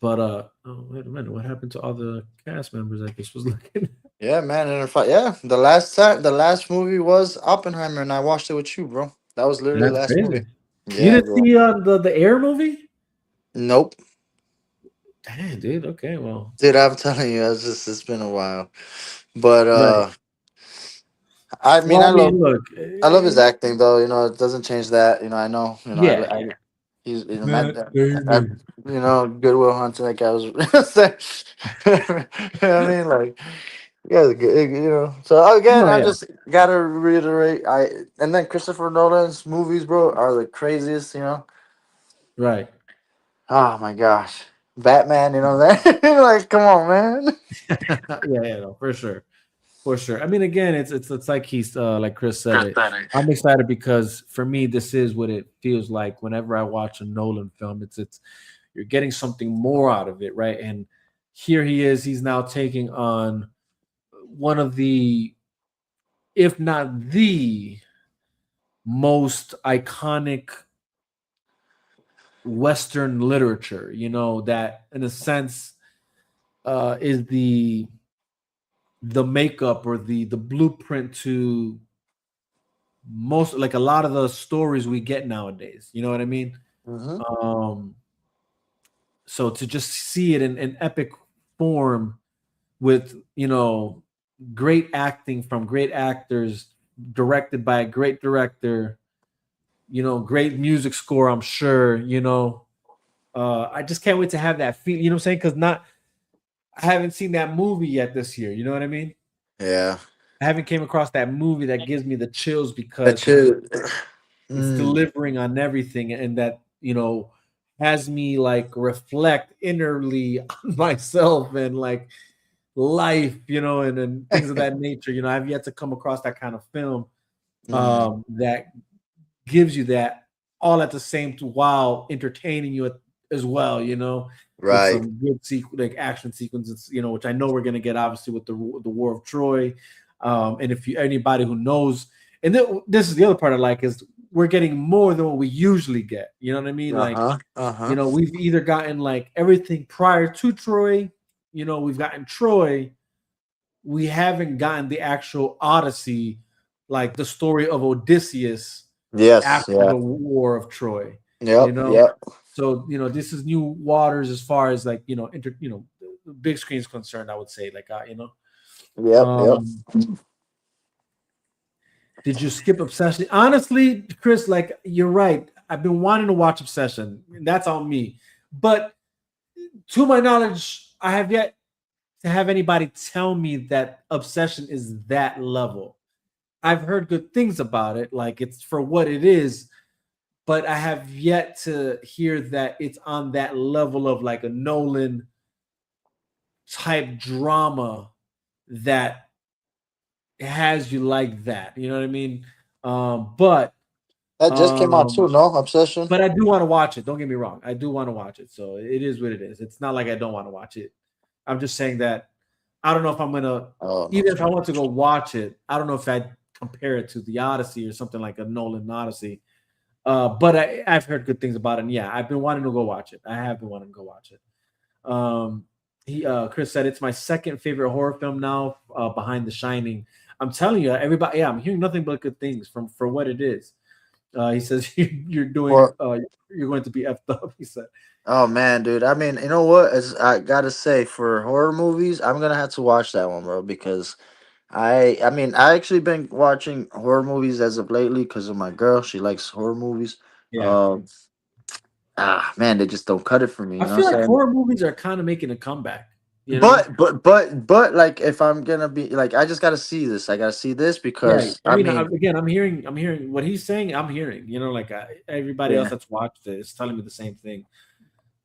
C: But oh wait a minute, what happened to all the cast members? I just was looking.
E: Yeah, man. And if yeah, the last movie was Oppenheimer, and I watched it with you, bro. That was literally the
C: That's
E: last movie.
C: crazy. You
E: Yeah,
C: didn't
E: bro.
C: see the Air movie?
E: Nope,
C: Damn, dude. Okay, well,
E: dude. I'm telling you, it's been a while, but
C: right.
E: I mean,
C: Well,
E: I
C: I
E: love
C: mean, look,
E: I love his acting though. It doesn't change that. I know.
C: yeah, yeah.
E: He's
C: Matt
E: I,
C: Damon.
E: Goodwill Hunting. That guy was. I mean, like, yeah, So again,
C: No,
E: I
C: yeah,
E: just gotta reiterate. And then Christopher Nolan's movies, bro, are the craziest.
C: right.
E: Oh my gosh, Batman. You know that? Like, come on, man.
C: Yeah, no, for sure, for sure. I mean, again, it's like he's like Chris said it. I'm excited because for me, this is what it feels like whenever I watch a Nolan film. It's you're getting something more out of it, right? And here he is. He's now taking on one of the, if not the most iconic Western literature. That in a sense is the makeup or the blueprint to most, like a lot of the stories we get nowadays. You know what I mean?
E: Hmm.
C: Um, so to just see it in epic form with great acting from great actors, directed by a great director, great music score, I'm sure. I just can't wait to have that feel. You know what I'm saying? Because not I haven't seen that movie yet this year. You know what I mean?
E: Yeah,
C: I haven't came across that movie that gives me the chills
E: that
C: because
E: should.
C: it's
E: Mm,
C: delivering on everything and that has me like reflect innerly on myself and like life, and things of that nature. I've yet to come across that kind of film
E: mm,
C: that gives you that all at the same while entertaining you as well, with
E: right.
C: some good like action sequences, which I know we're gonna get obviously with the War of Troy. And if you anybody who knows, and this is the other part I like is we're getting more than what we usually get. You know what I mean?
E: Uh
C: Like,
E: huh. Uh huh.
C: we've either gotten like everything prior to Troy, we've gotten Troy, we haven't gotten the actual Odyssey, like the story of Odysseus
E: Yes.
C: after
E: Yeah.
C: the War of Troy. You
E: Yep.
C: know,
E: Yep.
C: so this is new waters as far as like the big screen is concerned. I would say like
E: Yep. Yep.
C: um, did you skip Obsession? Honestly, Chris, like you're right. I've been wanting to watch Obsession. That's on me, but to my knowledge, I have yet to have anybody tell me that Obsession is that level. I've heard good things about it, like it's for what it is, but I have yet to hear that it's on that level of like a Nolan type drama that has you like that. You know what I mean? But
E: That just came out too.
C: um,
E: No obsession.
C: but I do want to watch it. Don't get me wrong. I do want to watch it. So it is what it is. It's not like I don't want to watch it. I'm just saying that I don't know if I'm gonna,
E: Oh no.
C: even if I want to go watch it, I don't know if I'd compare it to the Odyssey or something like a Nolan Odyssey. But I've heard good things about it. And yeah, I've been wanting to go watch it. I have been wanting to go watch it. He Chris said it's my second favorite horror film now, behind The Shining. I'm telling you, everybody. Yeah, I'm hearing nothing but good things from for what it is. He says you're doing.
E: For
C: You're going to be effed up. He said.
E: Oh man, dude. I mean, you know what? As I gotta say, for horror movies, I'm gonna have to watch that one, bro, because I mean, I actually been watching horror movies as of lately because of my girl. She likes horror movies.
C: Yeah,
E: Um, man, they just don't cut it for me. You
C: I
E: know what
C: feel
E: I'm
C: like
E: saying?
C: horror movies are kind of making a comeback. You know.
E: But like, if I'm gonna be like, I just gotta see this. I gotta see this
C: Yeah,
E: because
C: I
E: I
C: mean,
E: mean,
C: again, I'm hearing what he's saying. I'm hearing, like everybody else
E: yeah,
C: that's watched it is telling me the same thing.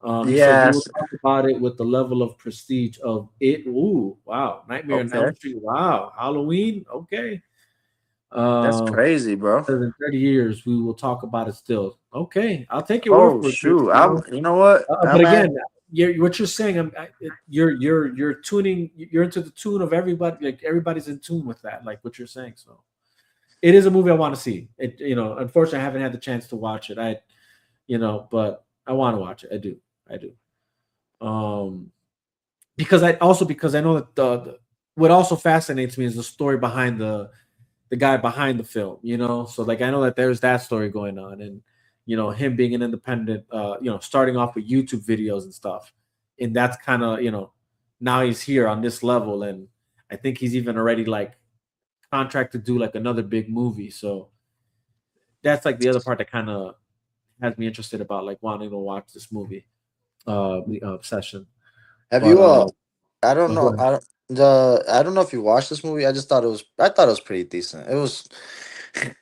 C: So we will
E: Yes.
C: talk about it with the level of prestige of it. Ooh, wow. Nightmare on Elm
E: Okay.
C: Street. Wow. Halloween. Okay.
E: That's
C: Um,
E: crazy, bro.
C: Better than 30 years, we will talk about it still. Okay. I'll take your word
E: Oh
C: for it, Chris,
E: shoot.
C: you know.
E: You know what?
C: But
E: I'm at
C: again, what you're saying, you're tuning, you're into the tune of everybody, like everybody's in tune with that, like what you're saying. So it is a movie I want to see. It, unfortunately, I haven't had the chance to watch it. But I want to watch it. I do. Um, because I know that what also fascinates me is the story behind the guy behind the film. So like I know that there's that story going on, and him being an independent, starting off with YouTube videos and stuff, and that's kind of now he's here on this level, and I think he's even already like contract to do like another big movie. So that's like the other part that kind of has me interested about like wanting to watch this movie, the Obsession.
E: have
C: But
E: you I don't
C: go
E: know.
C: ahead.
E: I don't know if you watched this movie. I thought it was pretty decent. It was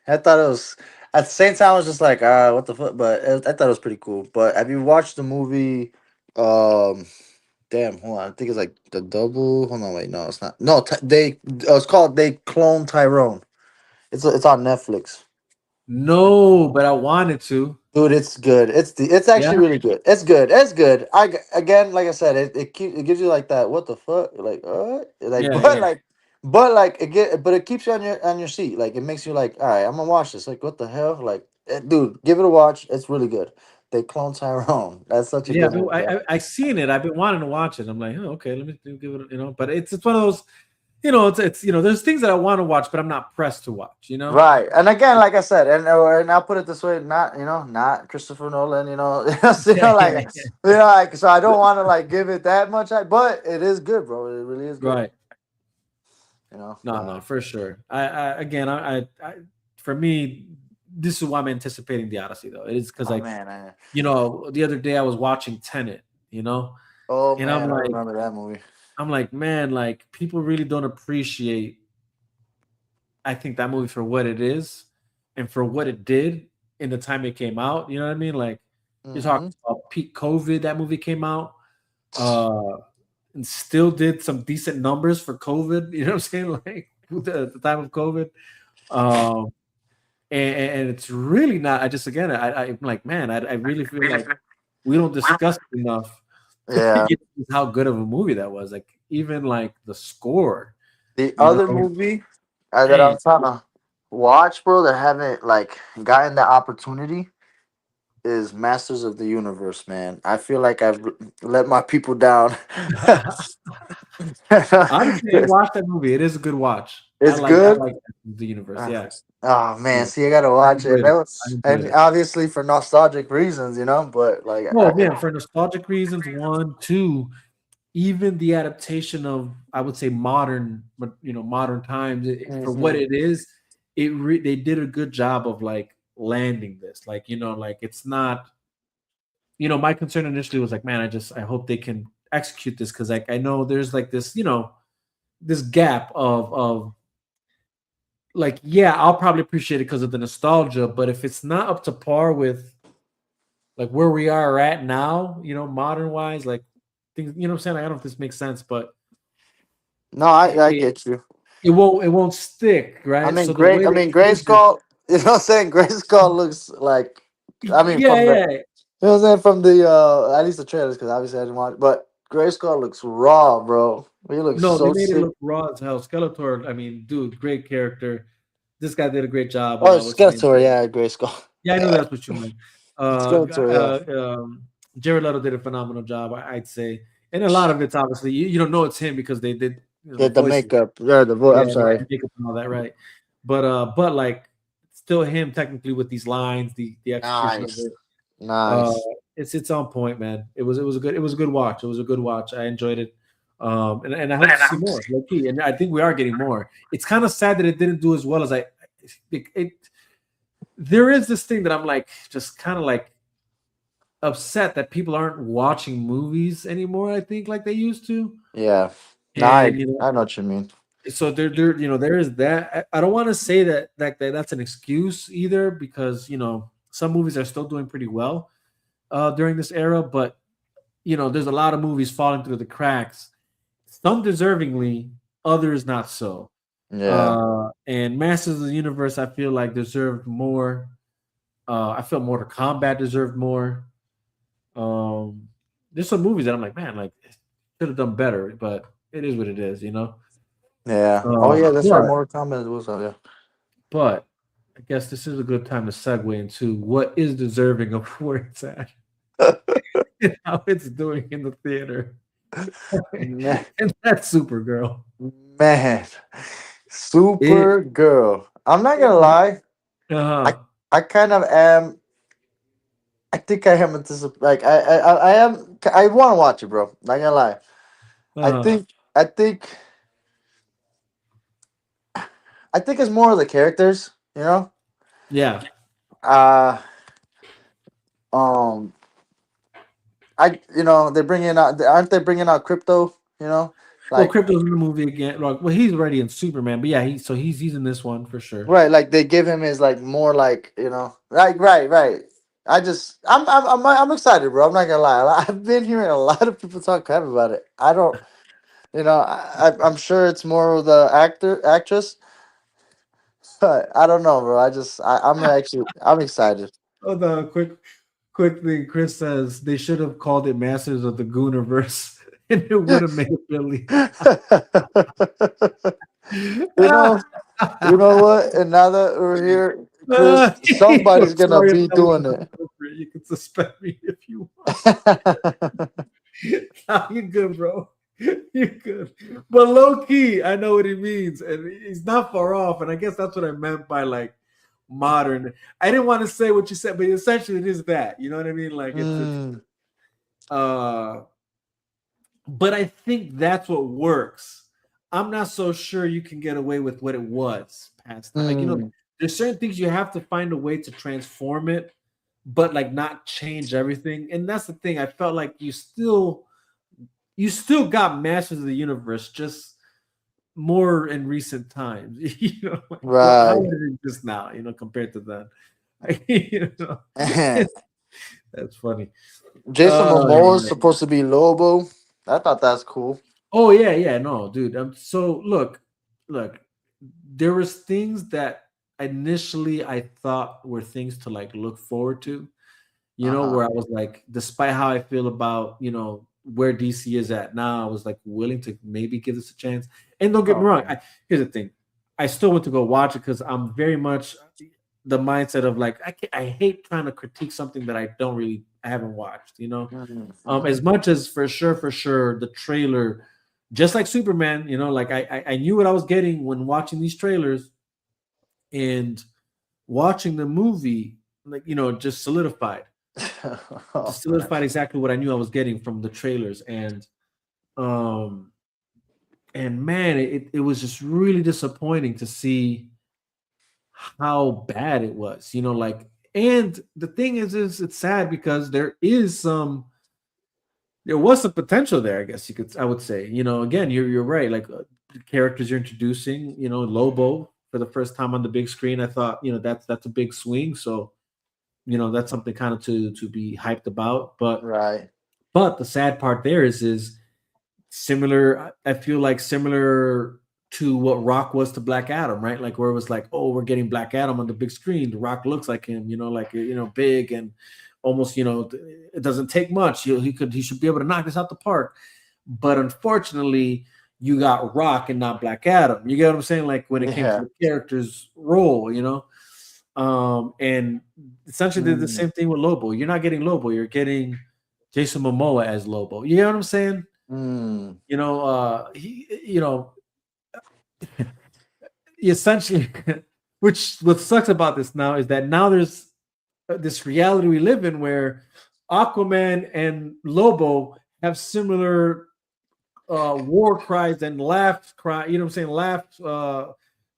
E: I thought it was at the same time I was just like, what the fuck, but I thought it was pretty cool. But have you watched the movie um damn, hold on. I think it's like the double. Hold on, wait, no, it's not. No, it's called They Clone Tyrone. It's on Netflix.
C: No, but I wanted to.
E: Dude, it's good. It's actually
C: Yeah,
E: really good. It's good. It's good. Again, like I said, it gives you like that. What the fuck? Like like
C: yeah, yeah.
E: but it keeps you on your seat. Like it makes you like, all right, I'm gonna watch this. Like what the hell? Like dude, give it a watch. It's really good. They clone Tyrone. That's such a
C: Yeah,
E: good movie, bro.
C: I seen it. I've been wanting to watch it. I'm like, oh, okay, let me give it. But it's one of those. It's there's things that I want to watch, but I'm not pressed to watch.
E: Right, and again, like I said, and I'll put it this way: not Christopher Nolan. Like so I don't want to like give it that much, but it is good, bro. It really is good.
C: Right. No,
E: Uh,
C: no, for sure. Again, for me, this is why I'm anticipating the Odyssey though. It is because
E: oh
C: like
E: man,
C: the other day I was watching Tenet,
E: oh
C: and I'm
E: man, I
C: like,
E: remember that movie.
C: man, like people really don't appreciate. I think that movie for what it is and for what it did in the time it came out. You know what I mean? Like you're
E: Hmm.
C: talking about peak COVID. That movie came out, uh, and still did some decent numbers for COVID. You know what I'm saying? Like the time of COVID. Um, and it's really not. I just again, I'm like, man, I really feel like we don't discuss it enough
E: Yeah,
C: how good of a movie that was. Like even like the score,
E: the
C: you
E: other
C: know,
E: movie that I'm
C: man.
E: trying to watch, bro, that haven't like gotten the opportunity is Masters of the Universe. Man, I feel like I've let my people down.
C: Honestly, I watched that movie. It is a good watch.
E: It's
C: I
E: good.
C: like the universe.
E: Uh,
C: Yeah,
E: Oh man,
C: yeah.
E: see, I gotta
C: I
E: watch it.
C: enjoyed it. I enjoyed
E: And
C: it.
E: obviously for nostalgic reasons, But like,
C: Oh man, for nostalgic reasons, one, two, even the adaptation of I would say modern, but modern times for what
E: Mhm.
C: it is, they did a good job of like landing this. Like like it's not. My concern initially was like, man, I hope they can execute this because like I know there's like this this gap of like yeah, I'll probably appreciate it because of the nostalgia, but if it's not up to par with like where we are at now, modern wise, like things, what I'm saying? I don't know if this makes sense, but
E: No,
C: it,
E: I
C: it,
E: get you.
C: it won't stick,
E: I
C: right?
E: mean,
C: So the way they
E: Gray
C: did this,
E: Skull. You know what I'm saying? Gray Skull looks like. I mean,
C: yeah, yeah.
E: you know what I'm saying, from the at least the trailers, because obviously I didn't watch. But Gray Skull looks raw, bro. He looks
C: No, they
E: so
C: made it
E: sick.
C: look raw as hell. Skeletor, I mean, dude, great character. This guy did a great job.
E: Oh,
C: What's his name?
E: Skeletor, yeah, Gray Skull.
C: Yeah, I know that's what you meant.
E: Skeletor, yeah.
C: Jared Leto did a phenomenal job, I'd say, and a lot of it's obviously you don't know it's him because they did the
E: The
C: voices,
E: makeup, yeah, the voice.
C: yeah,
E: I'm
C: and
E: sorry.
C: makeup and all that, right? But like still him technically with these lines, the execution of
E: Nice,
C: it. Uh,
E: nice.
C: it's on point, man. It was a good watch. It was a good watch. I enjoyed it. And I hope to see more, low key. And I think we are getting more. It's kind of sad that it didn't do as well as it there is this thing that I'm like just kind of like upset that people aren't watching movies anymore. I think like they used to,
E: Yeah. No,
C: and
E: I know what you mean.
C: so there there is that. I don't want to say that's an excuse either because some movies are still doing pretty well during this era, but there's a lot of movies falling through the cracks. Some deservingly, others not so.
E: Yeah.
C: And Masters of the Universe, I feel like deserved more. I felt Mortal Kombat deserved more. Um, there's some movies that I'm like, man, like should have done better, but it is what it is.
E: Yeah. Oh yeah, that's right.
C: But
E: Mortal Kombat was yeah.
C: but I guess this is a good time to segue into what is deserving of where it's at and how it's doing in the theater.
E: Man,
C: And that's Supergirl.
E: man.
C: It
E: Supergirl. I'm not gonna lie. I
C: uh-huh.
E: I kind of am. I think I am anticipating. Like I am. I want to watch it, bro. Not gonna lie. I
C: Uh-huh.
E: think. I think. I think it's more of the characters. You know.
C: Yeah.
E: Uh. Um. I. They're bringing out. Aren't they bringing out crypto? You know.
C: Well,
E: Like.
C: Crypto's in the movie again. Like, well, he's already in Superman, but yeah, he's in this one for sure.
E: Right. Like they give him his like more like Like right. Right. I'm excited, bro. I'm not gonna lie. I've been hearing a lot of people talk crap about it. I don't. I'm sure it's more of the actress, but I don't know, bro. I'm excited.
C: Oh, the quick thing. Chris says they should have called it Masters of the Gooniverse, and it would have made Billy.
E: you know, you know what? And now that we're here, Chris, somebody's gonna
C: Sorry if
E: be
C: that was
E: doing it.
C: inappropriate. You can suspend me if you want. Nah, you're good, bro. You're good. But low key, I know what he means, and he's not far off. And I guess that's what I meant by like modern. I didn't want to say what you said, but essentially it is that. You know what I mean? Like it's
E: Mm,
C: uh but I think that's what works. I'm not so sure you can get away with what it was past time. Like,
E: mm,
C: there's certain things you have to find a way to transform it, but like not change everything. And that's the thing. I felt like you still got Masters of the Universe, just more in recent times. Like how
E: right.
C: is it just now, compared to that? you know,
E: Man,
C: that's funny.
E: Jason Momoa is
C: Uh,
E: supposed to be Lobo. I thought that's cool.
C: Oh yeah, yeah, no, dude. So look, there was things that initially I thought were things to like look forward to,
E: Uh huh.
C: where I was like, despite how I feel about, where DC is at now, I was like willing to maybe give this a chance. And don't get me wrong,
E: Okay.
C: here's the thing. I still want to go watch it because I'm very much the mindset of like I hate trying to critique something that I haven't watched.
E: Mm-hmm.
C: As much as for sure, the trailer, just like Superman, like I knew what I was getting when watching these trailers, and watching the movie, like just
E: Oh man.
C: solidified exactly what I knew I was getting from the trailers, um and man, it was just really disappointing to see how bad it was, like. And the thing is it's sad because there was some potential there. I guess I would say. Again, you're right. Like the characters you're introducing. Lobo for the first time on the big screen. I thought that's a big swing. So that's something kind of to be hyped about.
E: Right.
C: But the sad part there is similar. I feel like similar to what Rock was to Black Adam, right? Like where it was like, oh, we're getting Black Adam on the big screen. The Rock looks like him. Like big and almost, it doesn't take much. He should be able to knock this out the park. But unfortunately, you got Rock and not Black Adam. You get what I'm saying? Like when it came to
E: Yeah.
C: the character's role. And essentially did the
E: Mm,
C: same thing with Lobo. You're not getting Lobo. You're getting Jason Momoa as Lobo. You know what I'm saying?
E: mm.
C: Essentially, which what sucks about this now is that now there's this reality we live in where Aquaman and Lobo have similar war cries and laugh cry. You know what I'm saying? Laugh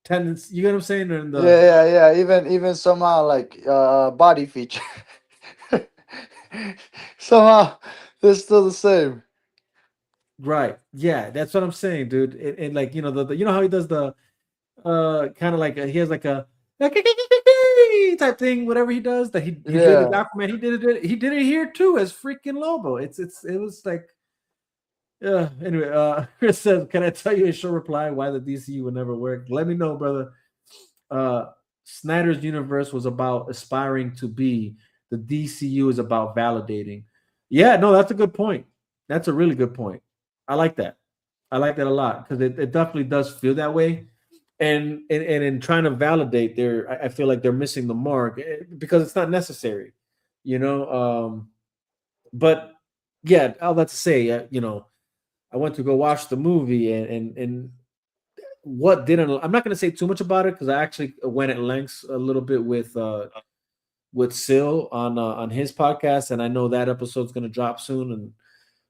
C: tendency. You know what I'm saying? And the
E: Yeah, yeah, yeah. Even somehow like body feature. Somehow they're still the same.
C: right, yeah, that's what I'm saying, dude. And like how he does the kind of like he has like a type thing, whatever he does that he did as
E: Yeah.
C: Aquaman, he did it here too as freaking Lobo. It was like yeah. Anyway, Chris says, "Can I tell you a short reply why the DCU will never work? Let me know, brother." Uh, Snyder's universe was about aspiring to be. The DCU is about validating. Yeah, no, that's a good point. That's a really good point. I like that. I like that a lot because it definitely does feel that way. And in trying to validate, I feel like they're missing the mark because it's not necessary, you know. But yeah, all that to say, I went to go watch the movie and what didn't I'm not going to say too much about it because I actually went at lengths a little bit with Sil on his podcast, and I know that episode's going to drop soon, and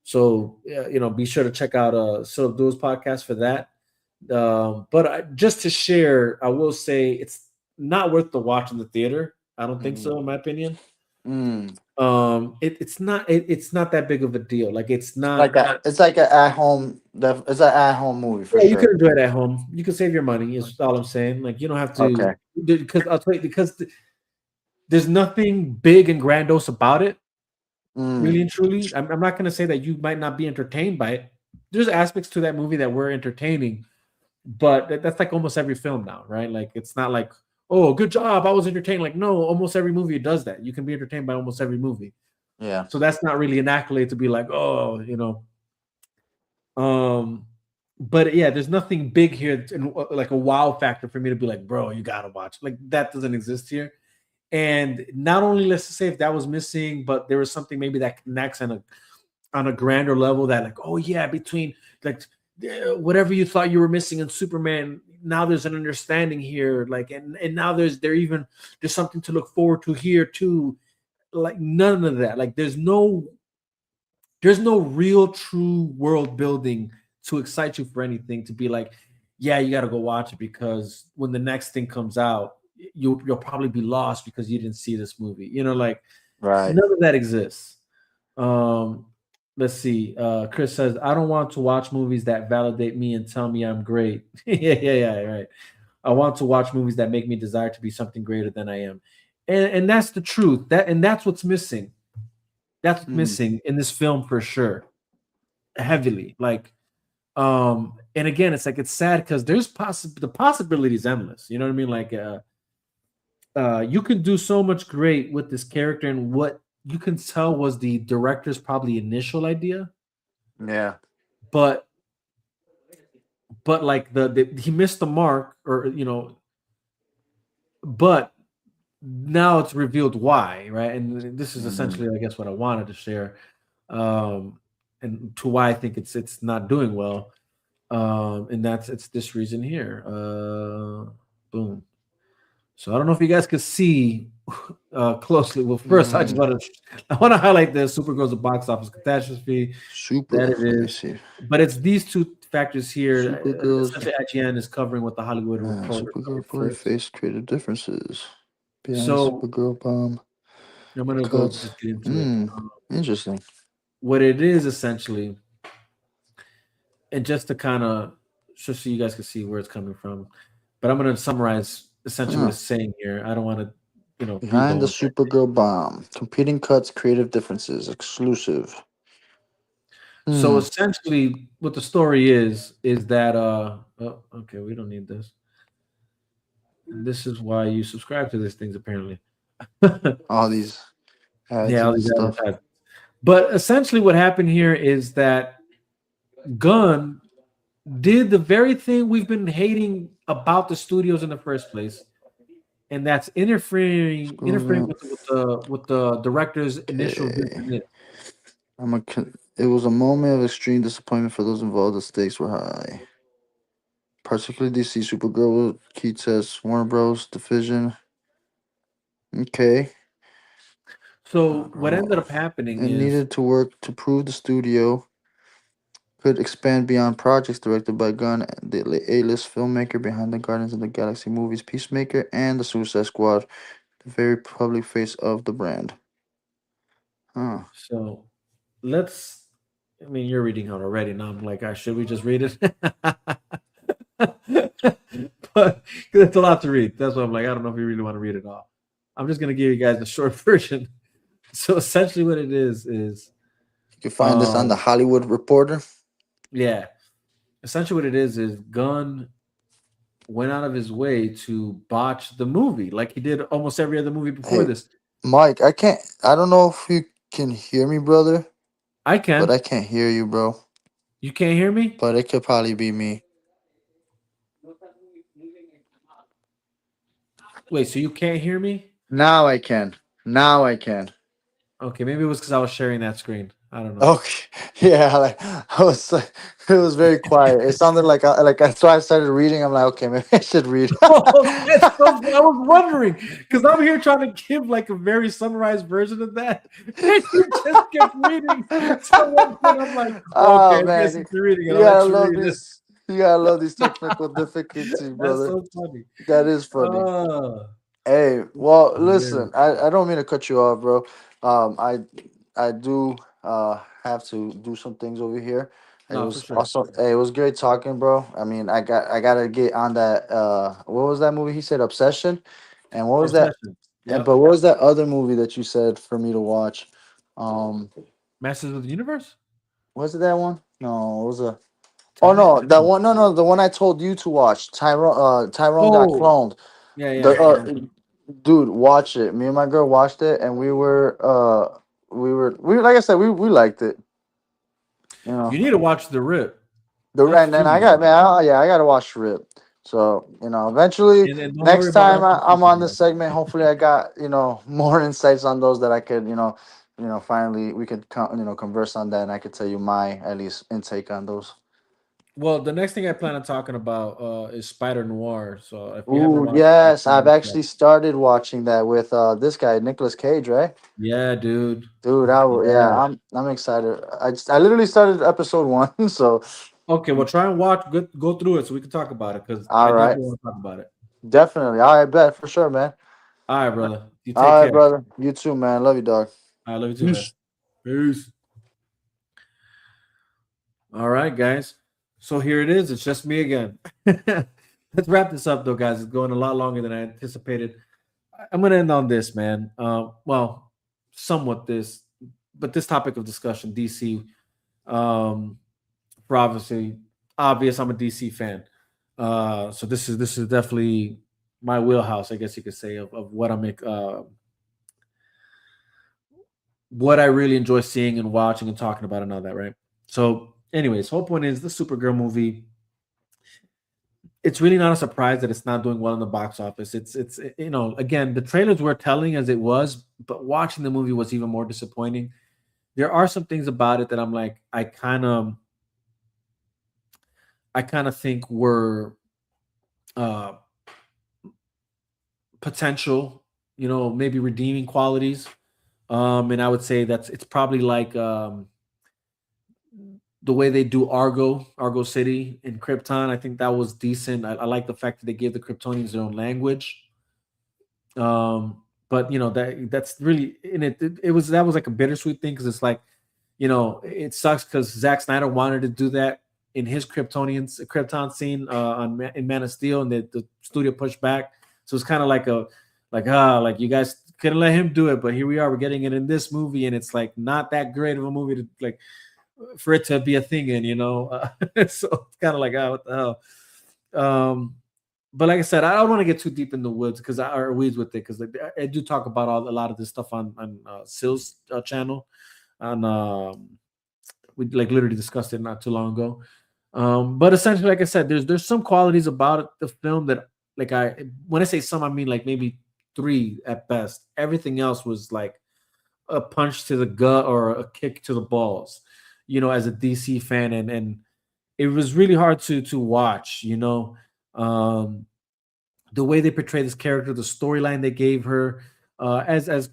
C: so be sure to check out Sil Abdul's podcast for that. But just to share, I will say it's not worth the watch in the theater. I don't think so, in my opinion.
E: Mm.
C: It's not that big of a deal. Like it's not.
E: It's like an at home. It's an at home movie for
C: Yeah, you can
E: sure.
C: enjoy it at home. You can save your money. Is all I'm saying. Like you don't have
E: Okay.
C: to because I'll tell you because there's nothing big and grandiose about it. Really
E: Mm.
C: and truly, I'm not going to say that you might not be entertained by it. There's aspects to that movie that were entertaining, but that's like almost every film now, right? Like it's not like, oh, good job, I was entertained. Like no, almost every movie does that. You can be entertained by almost every movie.
E: Yeah.
C: So that's not really an accolade to be like, oh, Um, but yeah, there's nothing big here, like a wow factor for me to be like, bro, you gotta watch. Like that doesn't exist here. And not only let's just say if that was missing, but there was something maybe that connects on a grander level that like, oh yeah, between like whatever you thought you were missing in Superman, now there's an understanding here, like and now there's something to look forward to here too. Like none of that. Like there's no real true world building to excite you for anything to be like, yeah, you got to go watch it because when the next thing comes out, you'll probably be lost because you didn't see this movie. Like
E: Right.
C: none of that exists. Um, let's see. Chris says, I don't want to watch movies that validate me and tell me I'm great. yeah, right. I want to watch movies that make me desire to be something greater than I am. And that's the truth. That's what's missing. That's what's
E: Mm.
C: missing in this film for sure. Heavily. Like and again, it's like it's sad because the possibility is endless. You know what I mean? Like you can do so much great with this character and what you can tell was the director's probably initial idea,
E: Yeah.
C: but like he missed the mark or but now it's revealed why, right? And this is
E: Mm.
C: essentially I guess what I wanted to share, and to why I think it's not doing well, and it's this reason here. Boom. So I don't know if you guys could see closely. Well, first I
E: Mm.
C: want to highlight the Supergirl's a box office catastrophe.
E: Super.
C: That it
E: Let me
C: is,
E: see.
C: but it's these two factors here.
E: Supergirl's.
C: Essentially, IGN is covering what the Hollywood Reporter
E: Supergirl
C: covered
E: boy
C: first.
E: faced creative differences behind
C: So
E: Supergirl bomb
C: I'm gonna go
E: cuts.
C: just get into it.
E: Interesting.
C: What it is essentially, and just to kind of just so you guys can see where it's coming from, but I'm gonna summarize essentially what
E: Huh.
C: it's saying here. I don't want to, keep
E: Behind the
C: going.
E: Supergirl bomb, competing cuts, creative differences, exclusive.
C: So
E: Hmm.
C: essentially, what the story is that oh, okay, we don't need this. And this is why you subscribe to these things, apparently.
E: All these ads
C: Yeah, all
E: and
C: these
E: stuff.
C: advertisements. But essentially, what happened here is that Gunn did the very thing we've been hating about the studios in the first place, and that's interfering
E: Scroll
C: with the director's initial
E: Okay.
C: vision.
E: It was a moment of extreme disappointment for those involved. The stakes were high. Particularly DC Supergirl, Keith says Warner Bros. Division. Okay.
C: So what ended up happening
E: It
C: is
E: needed to work to prove the studio could expand beyond projects directed by Gunn, the A-list filmmaker behind the Guardians of the Galaxy movies, Peacemaker, and the Suicide Squad, the very public face of the brand. Huh.
C: so let's. I mean, you're reading out already. Now I'm like, should we just read it? But 'cause it's a lot to read. That's why I'm like, I don't know if you really want to read it all. I'm just gonna give you guys the short version. So essentially, what it is
E: You can find this on the
C: um
E: Hollywood Reporter.
C: yeah, essentially what it is Gunn went out of his way to botch the movie, like he did almost every other movie before
E: Hey,
C: this.
E: Mike, I can't. I don't know if you can hear me, brother,
C: I
E: but
C: can.
E: I can't hear you, bro.
C: You can't hear me?
E: But it could probably be me.
C: Wait, so you can't hear me?
E: Now I can. Now I can.
C: Okay, maybe it was because I was sharing that screen. I don't know.
E: Okay. Yeah, like I was like, it was very quiet. It sounded like so I started reading. I'm like, okay, maybe I should read.
C: That's so, I was wondering because I'm here trying to give like a very summarized version of that, and you just kept reading. So at one point, I'm like, okay,
E: Oh
C: I guess
E: man,
C: if you're reading it,
E: you
C: I'll
E: gotta
C: let you
E: love
C: read it.
E: these. You gotta love these technical difficulties,
C: That's
E: brother.
C: so funny.
E: That is funny.
C: Oh,
E: Hey, well,
C: hilarious.
E: listen, I don't mean to cut you off, bro. I do have to do some things over here. It
C: No, for
E: was
C: sure.
E: also hey, it was great talking, bro. I mean, I gotta get on that what was that movie he said, Obsession? And what was that
C: Obsession.
E: and
C: Yep.
E: but what was that other movie that you said for me to watch? Um
C: Masters of the Universe.
E: was it that one? No, it was a oh
C: Tenet.
E: no, that
C: No.
E: one no, the one I told you to watch. Tyrone got
C: Oh,
E: cloned.
C: yeah,
E: The
C: yeah.
E: dude, watch it. Me and my girl watched it, and we like I said, we liked it. You
C: You
E: know,
C: need to watch The Rip.
E: and
C: That's
E: then
C: really
E: I got
C: good.
E: man, yeah, I gotta watch Rip. So eventually,
C: And then don't worry
E: next
C: about
E: time
C: watching
E: I'm on this
C: Supergirl.
E: segment, hopefully I got more insights on those that I could finally we could converse on that, and I could tell you my at least intake on those.
C: Well, the next thing I plan on talking about is Spider Noir. So if you haven't
E: Ooh,
C: watched it,
E: yes,
C: definitely
E: I've
C: watch that.
E: actually started watching that with this guy, Nicolas Cage, right?
C: Yeah, dude.
E: Dude, yeah,
C: Yeah.
E: I'm excited. I literally started episode one, so
C: Okay, well, try and watch. Go through it so we can talk about it because I
E: all right,
C: definitely want to talk about it.
E: definitely. I bet for sure, man.
C: All right, brother. You take
E: All right,
C: care.
E: brother. You too, man. Love you, dog.
C: I love you too, man.
E: Peace.
C: Peace. All right, guys. So here it is. It's just me again. Let's wrap this up, though, guys. It's going a lot longer than I anticipated. I'm going to end on this, man. Well, somewhat this, but this topic of discussion, DC. Um, for obvious, I'm a DC fan. So this is definitely my wheelhouse, I guess you could say, of what I really enjoy seeing and watching and talking about and all that, right? So, anyways, whole point is the Supergirl movie. It's really not a surprise that it's not doing well in the box office. It's again, the trailers were telling as it was, but watching the movie was even more disappointing. There are some things about it that I'm like, I kind of think were uh potential, maybe redeeming qualities. And I would say it's probably like the way they do Argo City in Krypton. I think that was decent. I like the fact that they gave the Kryptonians their own language. But that's really in it. That was like a bittersweet thing because it's like, it sucks because Zack Snyder wanted to do that in his Krypton scene in Man of Steel, and the studio pushed back. So it's kind of like you guys couldn't let him do it, but here we are. We're getting it in this movie, and it's like not that great of a movie to like for it to be a thing in, so it's kind of like, oh, what the hell. But like I said, I don't want to get too deep in the woods or weeds with it because I do talk about a lot of this stuff on Sil's channel, and we like literally discussed it not too long ago. But essentially, like I said, there's some qualities about the film that like when I say some, I mean like maybe three at best. Everything else was like a punch to the gut or a kick to the balls, as a DC fan, and it was really hard to watch, um, the way they portray this character, the storyline they gave her, as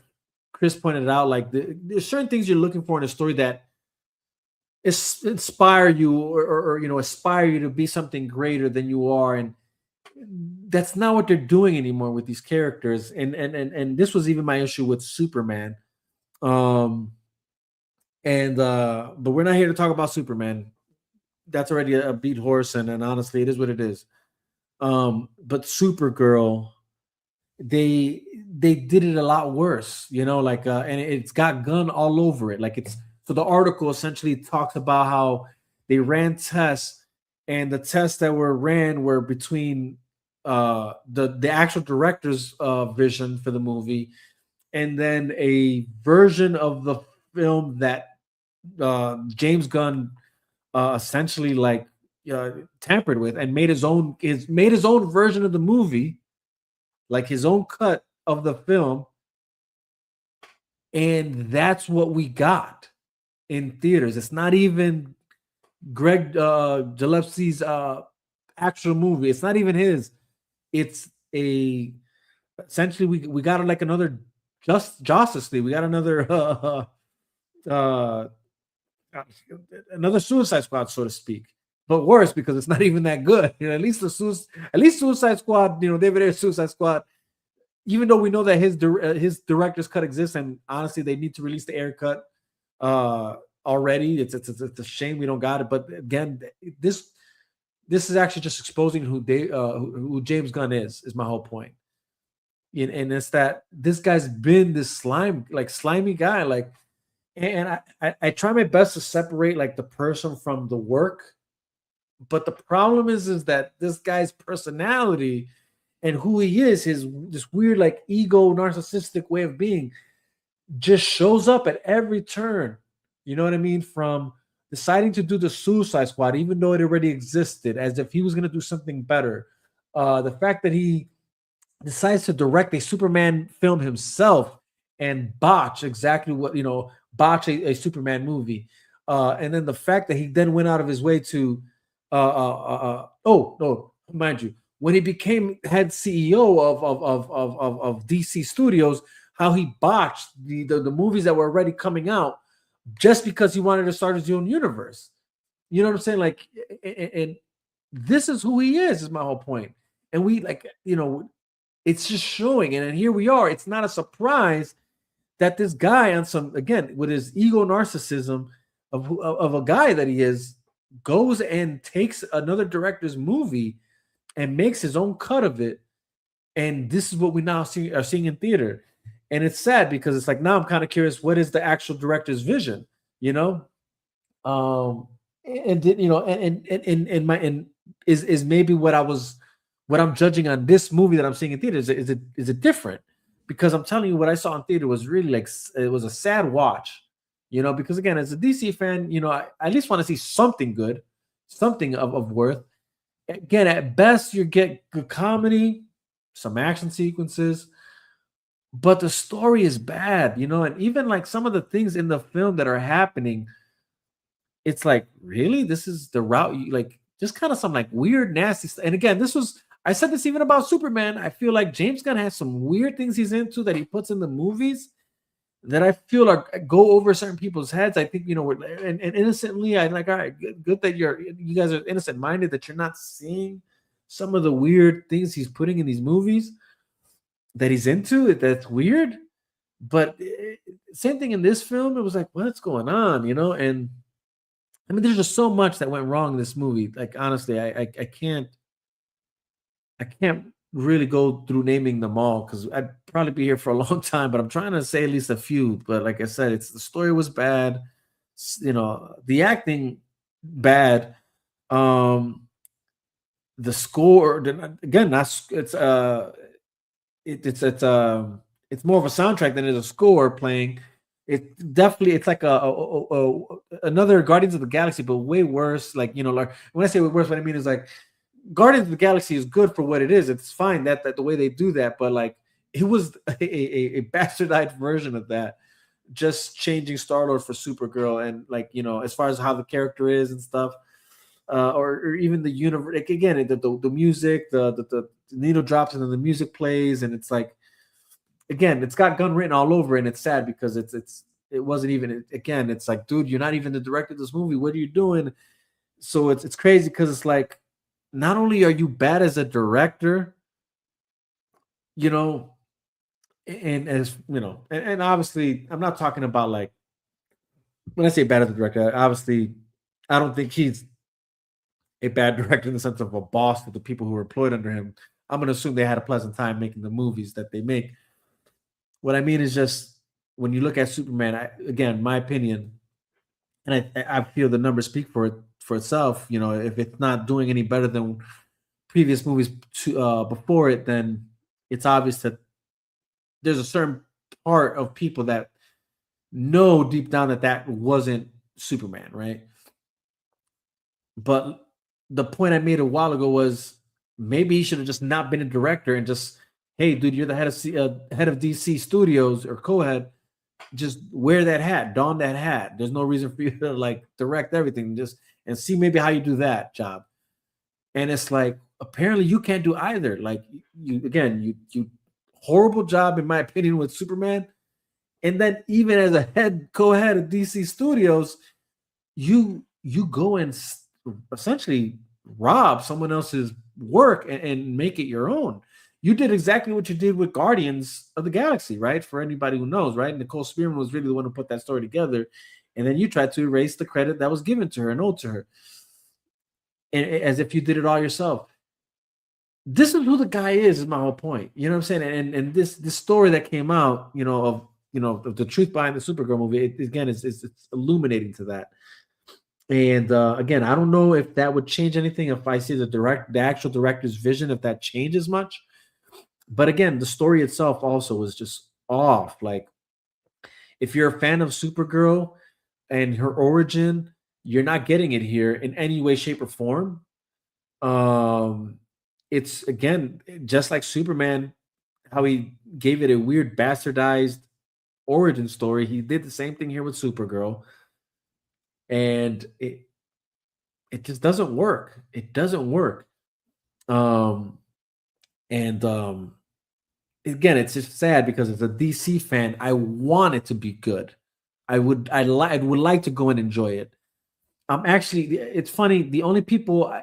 C: Chris pointed out, like there's certain things you're looking for in a story that inspire you or aspire you to be something greater than you are, and that's not what they're doing anymore with these characters. And this was even my issue with Superman. Um, and but we're not here to talk about Superman. That's already a beat horse, and honestly, it is what it is. But Supergirl, they they did it a lot worse, like and it's got gun all over it. Like it's so the article essentially talks about how they ran tests, and the tests that were ran were between the actual director's vision for the movie, and then a version of the film that James Gunn essentially like tampered with and made his own version of the movie, like his own cut of the film, and that's what we got in theaters. It's not even Greg Gillespie's actual movie. It's not even his. It's a essentially we got like another Justice League. We got another uh, another Suicide Squad, so to speak. But worse because it's not even that good. At least Suicide Squad, David Ayer's Suicide Squad. Even though we know that his director's cut exists, and honestly, they need to release the Ayer cut already. It's a shame we don't got it. But again, this is actually just exposing who James Gunn is my whole point. And it's that this guy's been this slimy guy, like, and I try my best to separate like the person from the work, but the problem is that this guy's personality and who he is, his this weird like ego narcissistic way of being, just shows up at every turn. You know what I mean? From deciding to do the Suicide Squad, even though it already existed, as if he was going to do something better. The fact that he decides to direct a Superman film himself and botch exactly what, botch a Superman movie. And then the fact that he then went out of his way to, oh, no, mind you, when he became head CEO of DC Studios, how he botched the movies that were already coming out just because he wanted to start his own universe. You know what I'm saying? Like, and this is who he is my whole point. And we like, it's just showing. And here we are. It's not a surprise that this guy on some, again, with his ego narcissism of a guy that he is, goes and takes another director's movie and makes his own cut of it. And this is what we now are seeing in theater. And it's sad because it's like, now I'm kind of curious, what is the actual director's vision, and is maybe what I'm judging on this movie that I'm seeing in theater is it different? Because I'm telling you, what I saw in theater was really like, it was a sad watch, because again, as a DC fan, I at least want to see something good, something of worth. Again, at best, you get good comedy, some action sequences, but the story is bad, and even like some of the things in the film that are happening, it's like, really, this is the route you like, just kind of some like weird, nasty stuff. And again, I said this even about Superman. I feel like James Gunn has some weird things he's into that he puts in the movies that I feel go over certain people's heads. I think, and innocently, I'm like, all right, good that you guys are innocent minded, that you're not seeing some of the weird things he's putting in these movies that he's into. That's weird. But same thing in this film. It was like, what's going on? And I mean, there's just so much that went wrong in this movie. Like, honestly, I can't really go through naming them all because I'd probably be here for a long time, but I'm trying to say at least a few. But like I said, the story was bad, the acting bad, the score again, it's more of a soundtrack than it is a score playing. It's like another Guardians of the Galaxy, but way worse. Like, like when I say worse, what I mean is like, Guardians of the Galaxy is good for what it is. It's fine that the way they do that, but like, it was a bastardized version of that, just changing Star-Lord for Supergirl, and like, as far as how the character is and stuff, or even the universe. Like, again, the music, the needle drops and then the music plays, and it's like, again, it's got Gun written all over, and it's sad because it wasn't even, again, it's like, dude, you're not even the director of this movie. What are you doing? So it's crazy because it's like, not only are you bad as a director, and as and obviously, I'm not talking about like, when I say bad as a director, obviously, I don't think he's a bad director in the sense of a boss with the people who were employed under him. I'm going to assume they had a pleasant time making the movies that they make. what I mean is just when you look at Superman, again, my opinion, and I feel the numbers speak for itself. You know, if it's not doing any better than previous movies before it, then it's obvious that there's a certain part of people that know deep down that that wasn't Superman, right? But the point I made a while ago was maybe he should have just not been a director and just, hey, dude, you're the head of DC Studios or co-head. Just wear that hat, don that hat. There's no reason for you to like direct everything. Just and see maybe how you do that job. And it's like apparently you can't do either. Like you horrible job in my opinion with Superman. And then even as a co-head of DC Studios, you go and essentially rob someone else's work and make it your own. You did exactly what you did with Guardians of the Galaxy, right? For anybody who knows, right? Nicole Spearman was really the one who put that story together, and then you tried to erase the credit that was given to her and owed to her, and as if you did it all yourself. This is who the guy is my whole point. You know what I'm saying? And this story that came out, of the truth behind the Supergirl movie, again, it's illuminating to that. And again, I don't know if that would change anything if I see the actual director's vision, if that changes much. But again, the story itself also was just off. Like, if you're a fan of Supergirl and her origin, you're not getting it here in any way, shape, or form. It's again just like Superman, how he gave it a weird bastardized origin story. He did the same thing here with Supergirl, and it just doesn't work. It doesn't work. And again, it's just sad because as a DC fan, I want it to be good. I would like to go and enjoy it. Actually, it's funny. The only people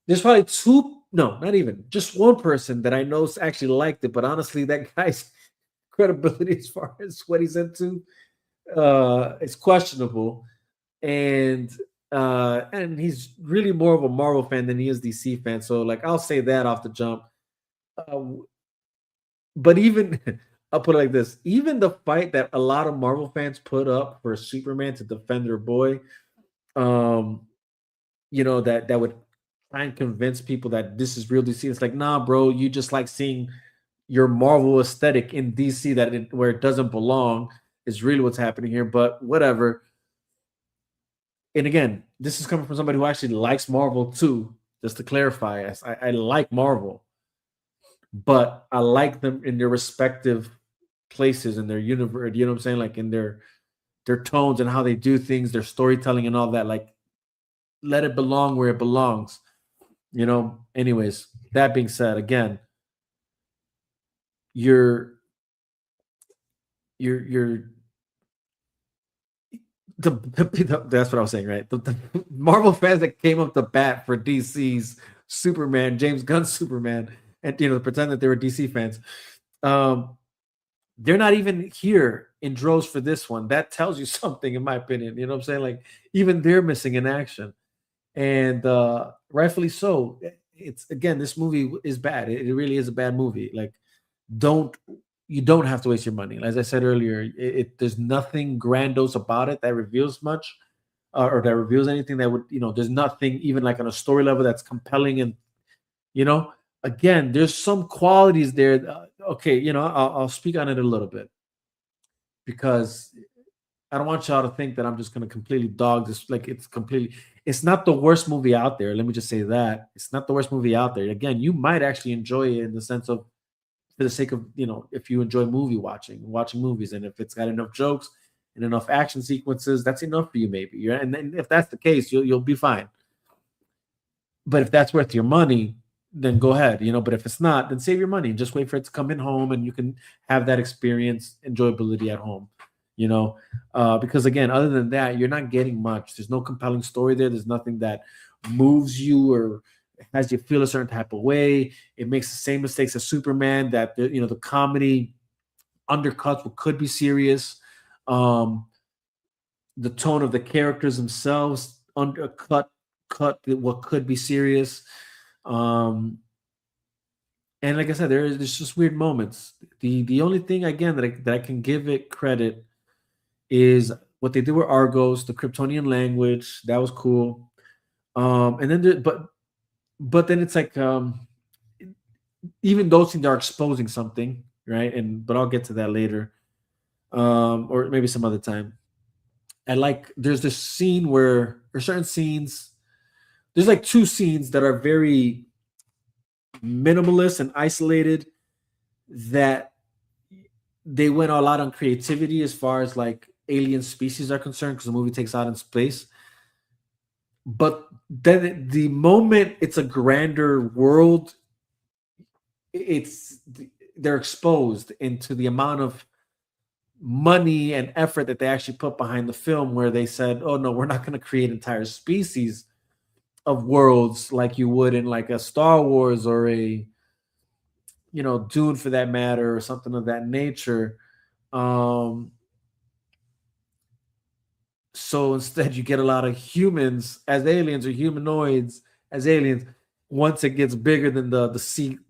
C: there's probably two, no, not even just one person that I know actually liked it, but honestly, that guy's credibility as far as what he's into is questionable, and he's really more of a Marvel fan than he is DC fan. So like, I'll say that off the jump. But even I'll put it like this: even the fight that a lot of Marvel fans put up for Superman to defend their boy, that would try and convince people that this is real DC. It's like, nah, bro, you just like seeing your Marvel aesthetic in DC where it doesn't belong is really what's happening here. But whatever. And again, this is coming from somebody who actually likes Marvel too. Just to clarify, I like Marvel, but I like them in their respective places in their universe. You know what I'm saying? Like in their tones and how they do things, their storytelling and all that. Like, let it belong where it belongs. Anyways, that being said, again, you're that's what I was saying, right? The Marvel fans that came up to bat for DC's Superman, James Gunn's Superman, and pretend that they were DC fans. They're not even here in droves for this one. That tells you something, in my opinion. You know what I'm saying? Like, even they're missing in action. And rightfully so. It's again, this movie is bad. It really is a bad movie. Like, you don't have to waste your money. As I said earlier, there's nothing grandiose about it that reveals much, or that reveals anything that would, there's nothing even like on a story level that's compelling. And again, there's some qualities there. Okay, I'll speak on it a little bit because I don't want y'all to think that I'm just going to completely dog this. Like, it's not the worst movie out there. Let me just say that. It's not the worst movie out there. Again, you might actually enjoy it in the sense of, for the sake of, if you enjoy watching movies, and if it's got enough jokes and enough action sequences, that's enough for you maybe. And if that's the case, you'll be fine. But if that's worth your money, then go ahead, but if it's not, then save your money and just wait for it to come in home and you can have that experience, enjoyability at home. Because again, other than that, you're not getting much. There's no compelling story there. There's nothing that moves you or has you feel a certain type of way. It makes the same mistakes as Superman, that the comedy undercuts what could be serious. The tone of the characters themselves undercut what could be serious. And And like I said, there's just weird moments. The only thing again that I can give it credit is what they did with Argos, the Kryptonian language. That was cool. And then but then it's like even those things are exposing something, right? And but I'll get to that later, or maybe some other time. I like there's this scene where or certain scenes. There's like two scenes that are very minimalist and isolated that they went all out on creativity as far as like alien species are concerned because the movie takes out in space. But then the moment it's a grander world, it's they're exposed into the amount of money and effort that they actually put behind the film where they said, oh no, we're not going to create entire species of worlds like you would in like a Star Wars or a Dune for that matter or something of that nature. Um, so instead, you get a lot of humans as aliens or humanoids as aliens. Once it gets bigger than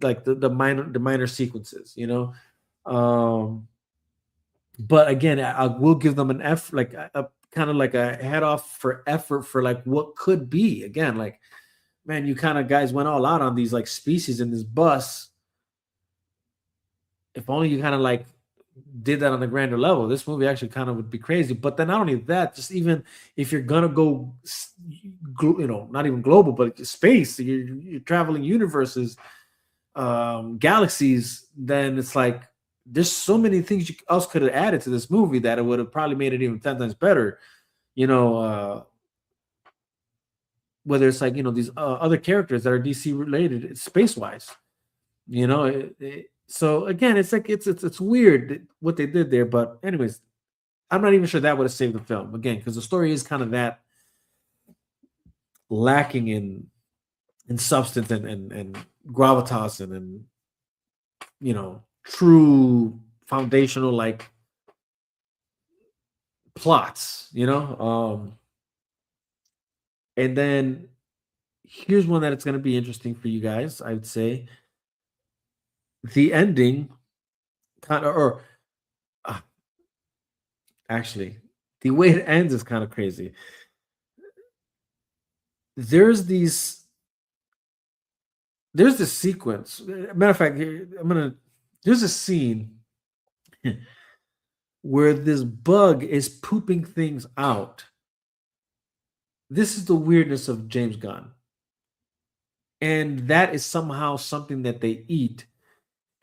C: like the minor sequences, But again, I will give them an F, like a kind of like a head off for effort for like what could be. Again, like man, you kind of guys went all out on these like species in this bus. If only you kind of like did that on a grander level, this movie actually kind of would be crazy. But then not only that, just even if you're gonna go, not even global, but space, you're traveling universes, galaxies, then it's like there's so many things else could have added to this movie that it would have probably made it even 10 times better. Whether it's like these other characters that are DC related space wise, so again, it's like it's weird what they did there. But anyways, I'm not even sure that would have saved the film again because the story is kind of that lacking in substance and gravitas and true foundational like plots, and then here's one that it's going to be interesting for you guys. I would say the ending kind of, or actually, the way it ends is kind of crazy. There's this sequence. Matter of fact, there's a scene where this bug is pooping things out. This is the weirdness of James Gunn. And that is somehow something that they eat.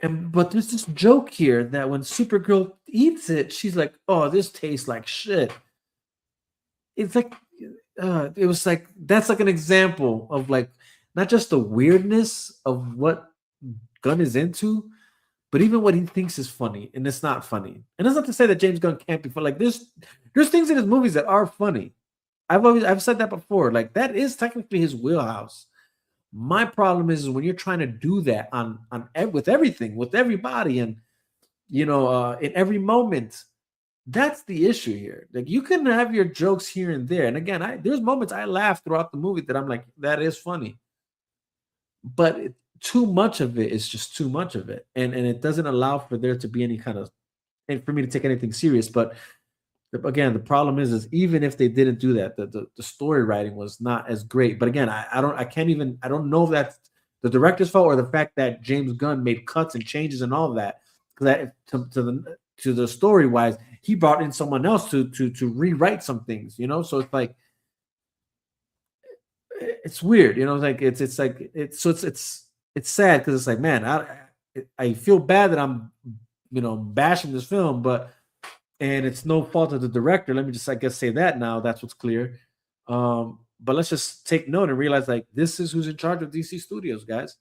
C: But there's this joke here that when Supergirl eats it, she's like, "Oh, this tastes like shit." It's like, it was like that's like an example of like not just the weirdness of what Gunn is into, but even what he thinks is funny, and it's not funny. And that's not to say that James Gunn can't be funny. Like there's things in his movies that are funny. I've said that before. Like that is technically his wheelhouse. My problem is when you're trying to do that with everything, with everybody, and in every moment. That's the issue here. Like you can have your jokes here and there, and again, there's moments I laugh throughout the movie that I'm like, that is funny, but too much of it is just too much of it, and it doesn't allow for there to be any kind of, and for me to take anything serious. But again, the problem is even if they didn't do that, the story writing was not as great. But again, I don't know if that's the director's fault or the fact that James Gunn made cuts and changes and all of that. Because to the story wise, he brought in someone else to rewrite some things, So it's like it's weird, Like it's sad because it's like, man, I feel bad that I'm bashing this film, and it's no fault of the director. Let me just, I guess, say that now. That's what's clear. But let's just take note and realize, like, this is who's in charge of DC Studios, guys.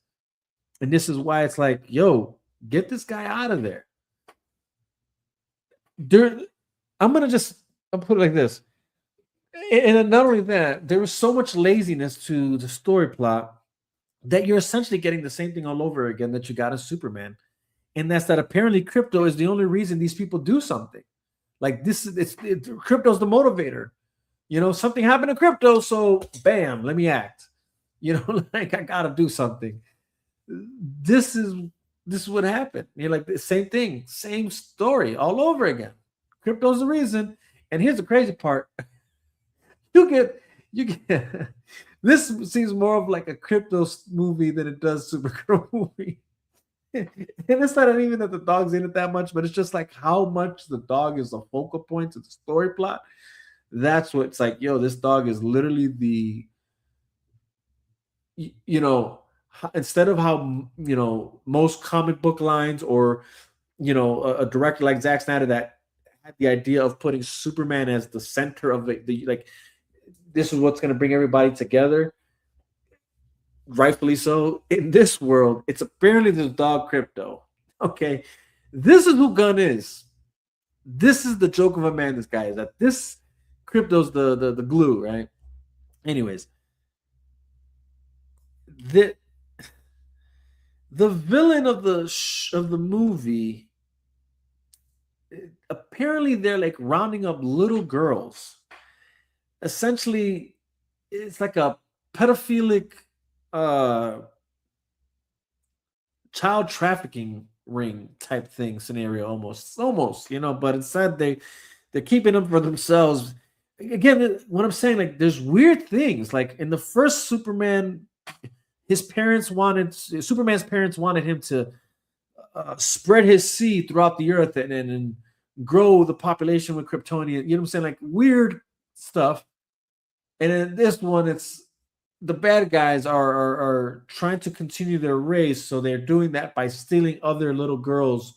C: And this is why it's like, yo, get this guy out of there. I'll put it like this. And not only that, there was so much laziness to the story plot that you're essentially getting the same thing all over again that you got in Superman. And that's that apparently crypto is the only reason these people do something. Like crypto's the motivator. Something happened to crypto, so bam, let me act. Like I gotta do something. This is this is what happened. You're like the same thing, same story all over again. Crypto's the reason. And here's the crazy part: you get this seems more of like a crypto movie than it does Supergirl movie. And it's not even that the dog's in it that much, but it's just like how much the dog is a focal point to the story plot. That's what it's like. Yo, this dog is literally the, you know, instead of how, most comic book lines or, a director like Zack Snyder that had the idea of putting Superman as the center of the like, this is what's going to bring everybody together. Rightfully so. In this world, it's apparently this dog Crypto. Okay, this is who Gunn is. This is the joke of a man. This guy is that this Crypto's the glue, right? Anyways, the villain of the movie, apparently they're like rounding up little girls. Essentially, it's like a pedophilic child trafficking ring type thing scenario, almost, but instead they're keeping them for themselves. Again, what I'm saying, like, there's weird things. Like in the first Superman, Superman's parents wanted him to spread his seed throughout the earth and grow the population with Kryptonian. You know what I'm saying? Like weird stuff. And in this one, it's the bad guys are trying to continue their race, so they're doing that by stealing other little girls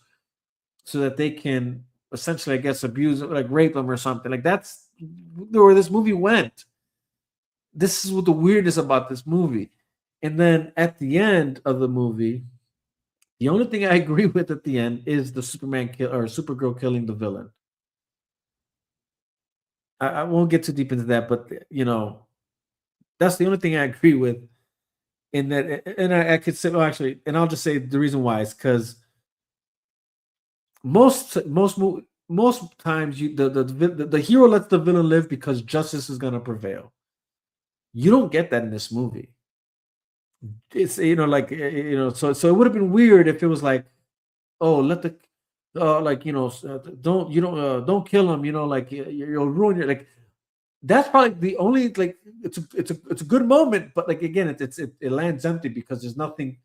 C: so that they can essentially, I guess, abuse, like rape them or something. Like that's where this movie went. This is what the weirdness about this movie. And then at the end of the movie, the only thing I agree with at the end is the Supergirl killing the villain. I won't get too deep into that, but that's the only thing I agree with. In that, and I could say, well, actually, and I'll just say the reason why is because most times the hero lets the villain live because justice is going to prevail. You don't get that in this movie. It's so it would have been weird if it was like, oh, let the don't kill him, like you'll ruin your, like, that's probably the only, like, it's a good moment, but like again it lands empty because there's nothing.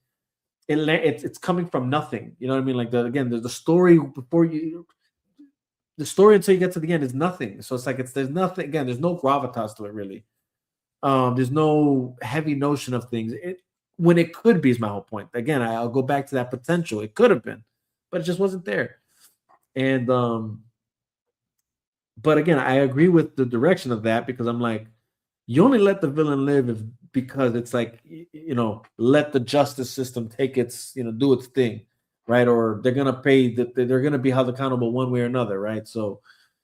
C: It's coming from nothing. You know what I mean? Like the story the story until you get to the end is nothing. So it's like there's nothing. Again, there's no gravitas to it really. There's no heavy notion of things. When it could be is my whole point. Again, I'll go back to that potential. It could have been, but it just wasn't there. And but again, I agree with the direction of that because I'm like, you only let the villain live because it's like, let the justice system take its, do its thing, right? Or they're gonna pay that they're gonna be held accountable one way or another, right? So,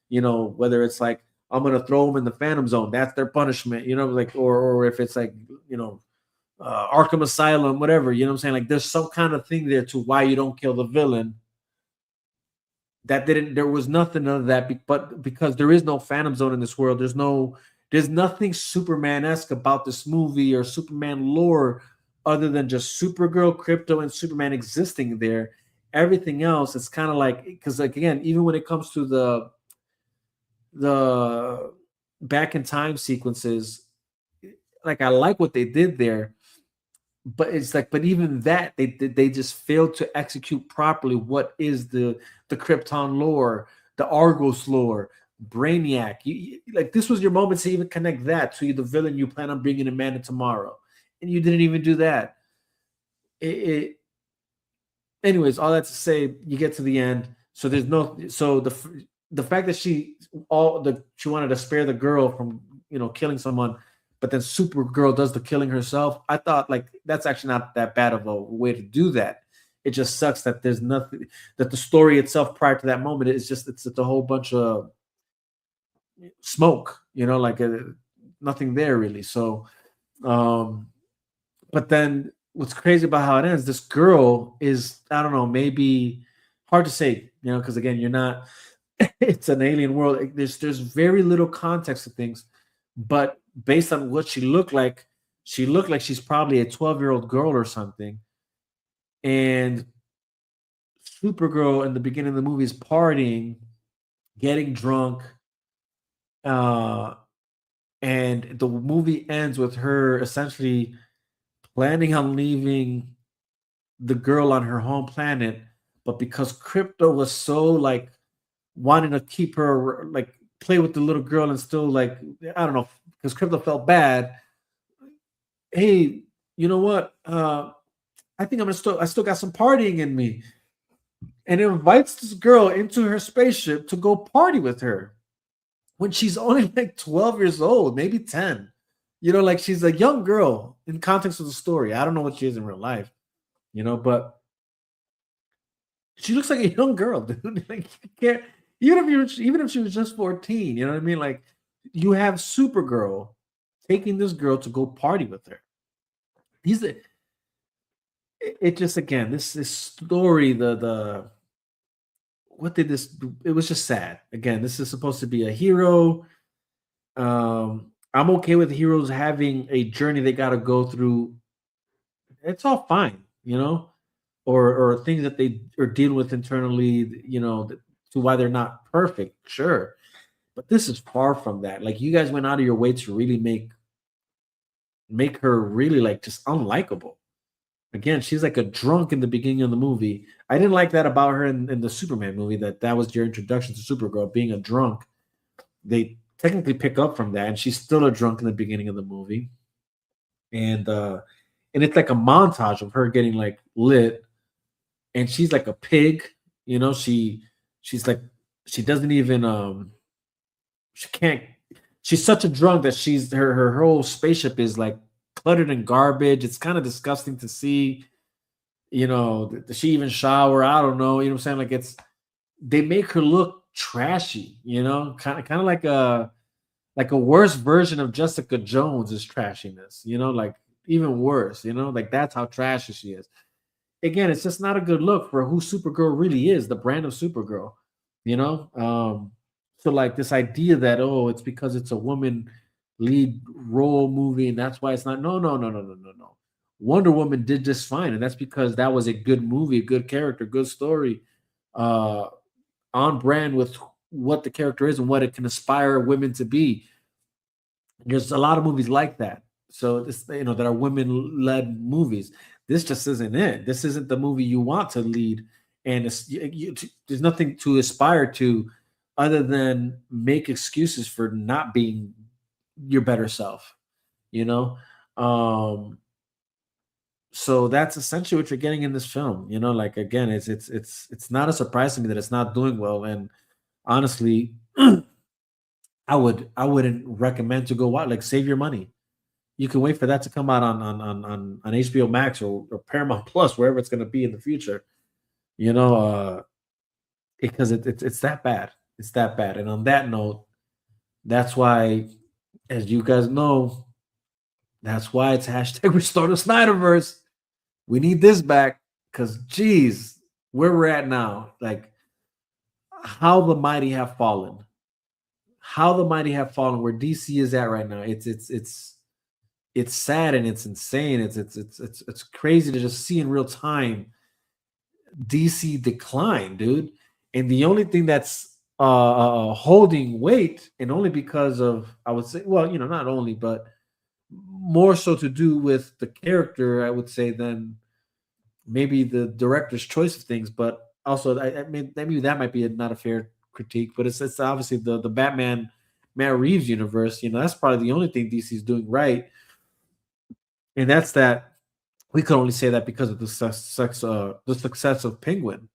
C: whether it's like I'm gonna throw them in the Phantom Zone, that's their punishment, like, or if it's like, Arkham Asylum, whatever, you know what I'm saying? Like there's some kind of thing there to why you don't kill the villain. There was nothing of that, but because there is no Phantom Zone in this world, there's nothing Superman-esque about this movie or Superman lore other than just Supergirl, Crypto, and Superman existing there. Everything else, it's kind of like, because like again, even when it comes to the back in time sequences, like I like what they did there, but it's like, but even that they just failed to execute properly what is the Krypton lore, the Argos lore, Brainiac. Like this was your moment to even connect that to the villain you plan on bringing in Man of Tomorrow, and you didn't even do that. Anyways, all that to say, you get to the end, so there's the fact that she wanted to spare the girl from killing someone, but then Supergirl does the killing herself. I thought like that's actually not that bad of a way to do that. It just sucks that there's nothing, that the story itself prior to that moment is just it's a whole bunch of smoke, like nothing there really. So, but then what's crazy about how it ends? This girl is, I don't know, maybe hard to say, because again, you're not. It's an alien world. There's very little context to things, but based on what she looked like she's probably a 12-year-old girl or something. And Supergirl in the beginning of the movie is partying, getting drunk, uh, and the movie ends with her essentially planning on leaving the girl on her home planet, but because Crypto was so like wanting to keep her like play with the little girl and still like I don't know because Crypto felt bad. Hey, you know what? I think I still got some partying in me, and invites this girl into her spaceship to go party with her when she's only like 12 years old, maybe 10. You know, like she's a young girl in context of the story. I don't know what she is in real life, but she looks like a young girl, dude. Like you can't even if she was just 14, you know what I mean? Like you have Supergirl taking this girl to go party with her. He's a, it just again this story the what did this do? It was just sad. Again, this is supposed to be a hero. I'm okay with heroes having a journey they got to go through. It's all fine, or things that they are dealing with internally, to why they're not perfect. Sure, but this is far from that. Like you guys went out of your way to really make her really like just unlikable. Again, she's like a drunk in the beginning of the movie. I didn't like that about her in the Superman movie. That was your introduction to Supergirl being a drunk. They technically pick up from that, and she's still a drunk in the beginning of the movie. And it's like a montage of her getting like lit, and she's like a pig. She's like she doesn't even she can't. She's such a drunk that her whole spaceship is like cluttered in garbage. It's kind of disgusting to see. Does she even shower? I don't know. You know what I'm saying? Like they make her look trashy. Kind of like a worse version of Jessica Jones is trashiness. Like even worse. Like that's how trashy she is. Again, it's just not a good look for who Supergirl really is, the brand of Supergirl. You know, so like this idea that it's because it's a woman lead role movie and that's why it's not. No, no, no, no, no, no, no. Wonder Woman did just fine, and that's because that was a good movie, a good character, good story, uh, on brand with what the character is and what it can aspire women to be. There's a lot of movies like that. So this, that are women-led movies. This just isn't it. This isn't the movie you want to lead, and there's nothing to aspire to other than make excuses for not being your better self. You know, um, so that's essentially what you're getting in this film. Like again, it's not a surprise to me that it's not doing well, and honestly, I wouldn't recommend to go watch. Like, save your money. You can wait for that to come out on HBO Max or Paramount Plus, wherever it's going to be in the future. You know, because it's that bad. It's that bad. And on that note, that's why, as you guys know, that's why it's hashtag Restore the Snyderverse. We need this back because, geez, where we're at now, like how the mighty have fallen, where DC is at right now. It's sad and it's insane. It's crazy to just see in real time DC decline, dude. And the only thing that's holding weight, and only because of, I would say, well, not only, but more so to do with the character, I would say, than maybe the director's choice of things. But also, I mean, maybe that might be not a fair critique, but it's obviously the Batman Matt Reeves universe. That's probably the only thing DC is doing right, and that's that. We could only say that because of the success of Penguin.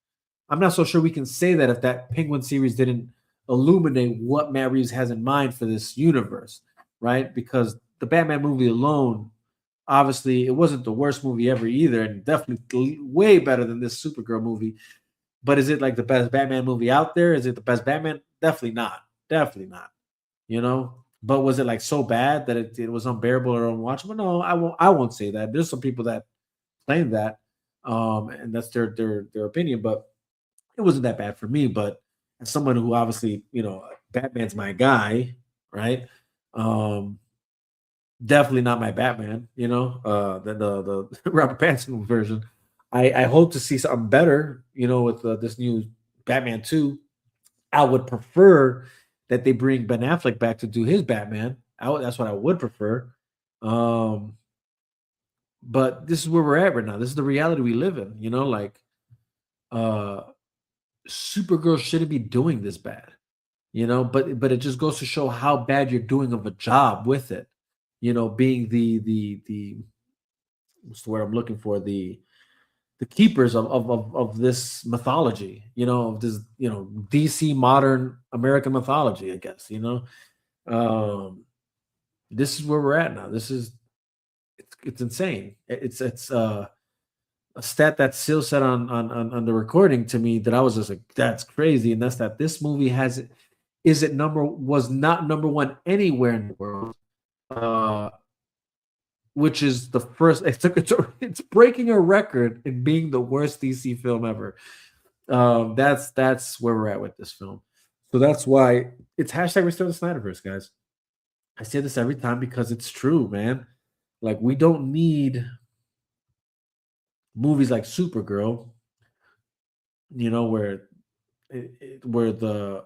C: I'm not so sure we can say that if that Penguin series didn't illuminate what Matt Reeves has in mind for this universe, right? Because the Batman movie alone, obviously, it wasn't the worst movie ever either, and definitely way better than this Supergirl movie. But is it like the best Batman movie out there? Is it the best Batman? Definitely not. Definitely not. But was it like so bad that it was unbearable or unwatchable? No, I won't say that. There's some people that claim that, and that's their opinion. But it wasn't that bad for me. But as someone who obviously, Batman's my guy, right? Um, Definitely not my Batman. The Robert Pattinson version. I hope to see something better, with this new Batman 2. I would prefer that they bring Ben Affleck back to do his Batman. That's what I would prefer. Um, but this is where we're at right now. This is the reality we live in. Like uh, Supergirl shouldn't be doing this bad. But it just goes to show how bad you're doing of a job with it. Being the what's the word I'm looking for, the keepers of this mythology, of this, DC modern American mythology, I guess, Um, this is where we're at now. It's insane. It's a stat that Seal said on the recording to me that I was just like, that's crazy. And that's that this movie was not number one anywhere in the world. Which is the first. It's breaking a record in being the worst DC film ever. That's where we're at with this film. So that's why it's hashtag Restore the Snyderverse, guys. I say this every time because it's true, man. Like we don't need movies like Supergirl, where where the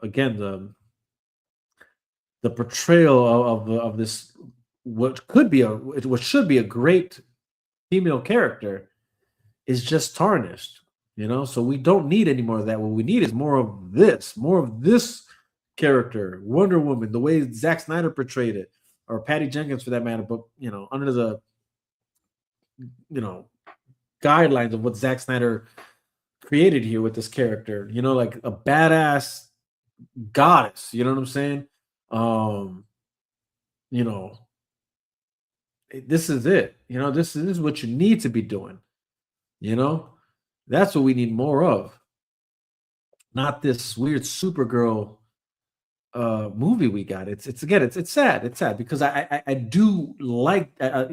C: portrayal of this what should be a great female character is just tarnished, So we don't need any more of that. What we need is more of this character, Wonder Woman, the way Zack Snyder portrayed it, or Patty Jenkins for that matter. But under the guidelines of what Zack Snyder created here with this character, like a badass goddess. You know what I'm saying? You know, this is it. This is what you need to be doing. That's what we need more of. Not this weird Supergirl movie we got. It's sad. It's sad because I do like I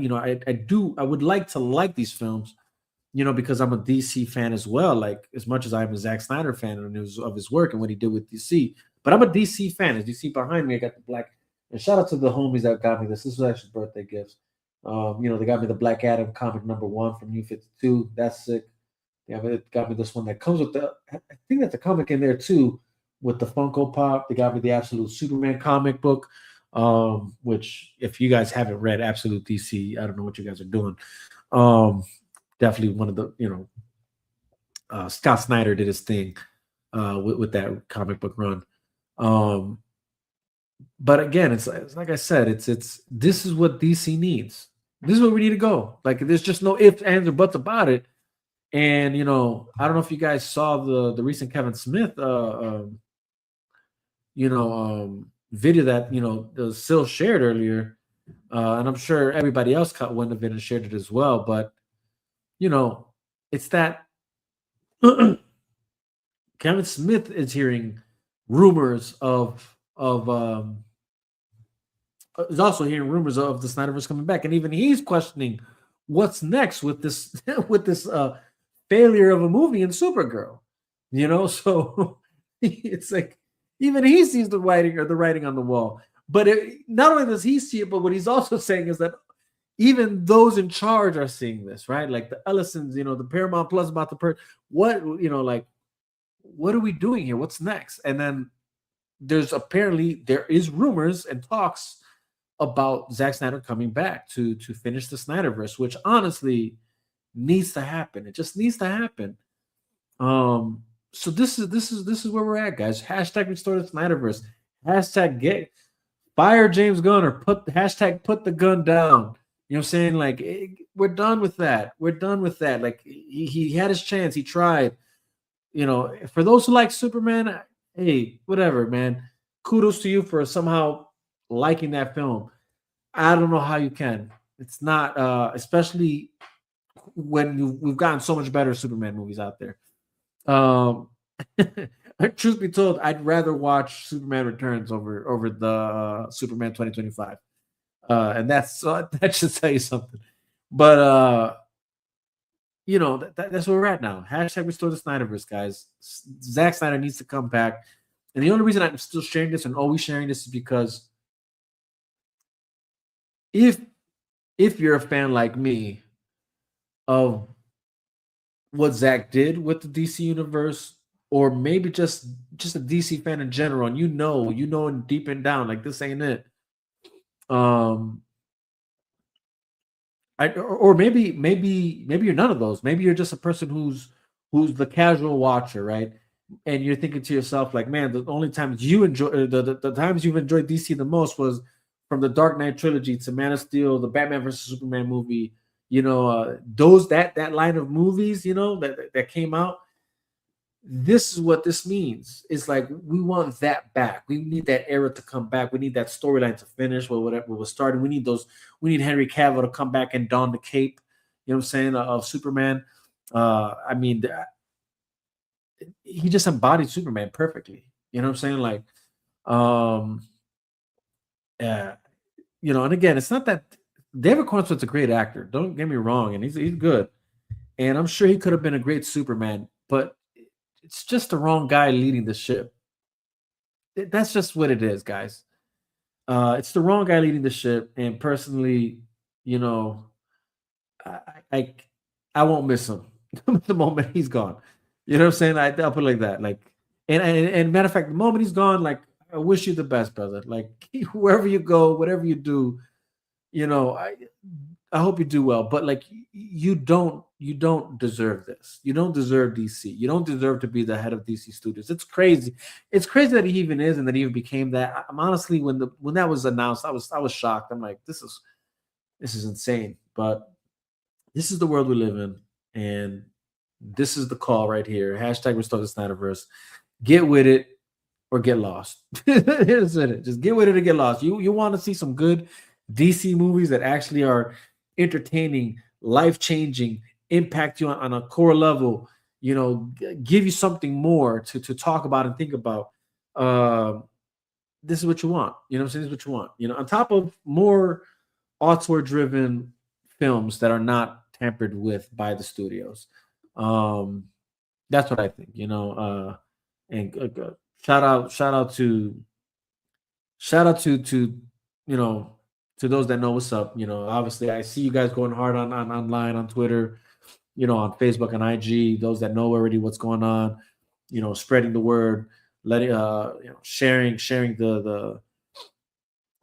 C: would like to like these films, because I'm a DC fan as well. Like as much as I'm a Zack Snyder fan of his work and what he did with DC, but I'm a DC fan. As you see behind me, I got the black. And shout out to the homies that got me this. This was actually birthday gifts. They got me the Black Adam comic #1 from New 52. That's sick. Yeah, but it got me this one that comes with I think that's a comic in there too, with the Funko Pop. They got me the Absolute Superman comic book, which if you guys haven't read Absolute DC, I don't know what you guys are doing. Definitely one of the, Scott Snyder did his thing with that comic book run. But again, it's like I said, it's this is what DC needs. This is where we need to go. Like there's just no ifs, ands, or buts about it. And I don't know if you guys saw the recent Kevin Smith video that the Sil shared earlier, and I'm sure everybody else caught one of it and shared it as well. But it's that Kevin Smith is hearing rumors is also hearing rumors of the Snyderverse coming back, and even he's questioning what's next with this with this failure of a movie in Supergirl. So it's like even he sees the writing on the wall. But not only does he see it, but what he's also saying is that even those in charge are seeing this, right? Like the Ellisons, the Paramount Plus about what what are we doing here? What's next? And then there is rumors and talks about Zack Snyder coming back to finish the Snyderverse, which honestly needs to happen. It just needs to happen. So this is where we're at, guys. Hashtag restore the Snyderverse. Hashtag fire James Gunn or put the gun down. You know what I'm saying? Like we're done with that. We're done with that. Like he had his chance. He tried. For those who like Superman, hey, whatever, man. Kudos to you for somehow liking that film. I don't know how you can. It's not, especially when we've gotten so much better Superman movies out there. Truth be told, I'd rather watch Superman Returns over the Superman 2025, and that should tell you something. But that's where we're at now. Hashtag restore the Snyderverse, guys. Zack Snyder needs to come back, and the only reason I'm still sharing this and always sharing this is because if you're a fan like me of what Zach did with the DC universe, or maybe just a DC fan in general, and you know, and deep and down, like this ain't it. Um, or maybe you're none of those. Maybe you're just a person who's the casual watcher, right? And you're thinking to yourself, like, man, the only times you enjoy the times you've enjoyed DC the most was from the Dark Knight trilogy to Man of Steel, the Batman versus Superman movie. You know, those that line of movies, you know, that came out. This is what this means. It's like we want that back. We need that era to come back. We need that storyline to finish with whatever was started. We need those. We need Henry Cavill to come back and don the cape. You know what I'm saying, of Superman. I mean, he just embodied Superman perfectly. You know what I'm saying? Like, um, yeah, you know. And again, it's not that David Cornswell's a great actor. Don't get me wrong, and he's good. And I'm sure he could have been a great Superman, but it's just the wrong guy leading the ship. That's just what it is, guys. It's the wrong guy leading the ship, and personally, you know, I I, I won't miss him the moment he's gone. You know what I'm saying? I'll put it like that. Like, and matter of fact, the moment he's gone, like, I wish you the best, brother. Like, wherever you go, whatever you do, you know, I hope you do well. But like, you don't deserve this. You don't deserve DC. You don't deserve to be the head of DC Studios. It's crazy. It's crazy that he even is and that he even became that. I'm honestly, when that was announced, I was shocked. I'm like, this is insane. But this is the world we live in, and this is the call right here. Hashtag restore the Snyderverse. Get with it or get lost. That's it. Just get with it or get lost. You want to see some good DC movies that actually are entertaining, life changing, impact you on a core level. You know, give you something more to talk about and think about. Uh, this is what you want. You know what I'm saying? This is what you want. You know, on top of more auteur driven films that are not tampered with by the studios. Um, that's what I think. You know, and shout out to you know, to those that know what's up. You know, obviously I see you guys going hard on online on Twitter, you know, on Facebook and IG. Those that know already what's going on, you know, spreading the word, letting you know, sharing the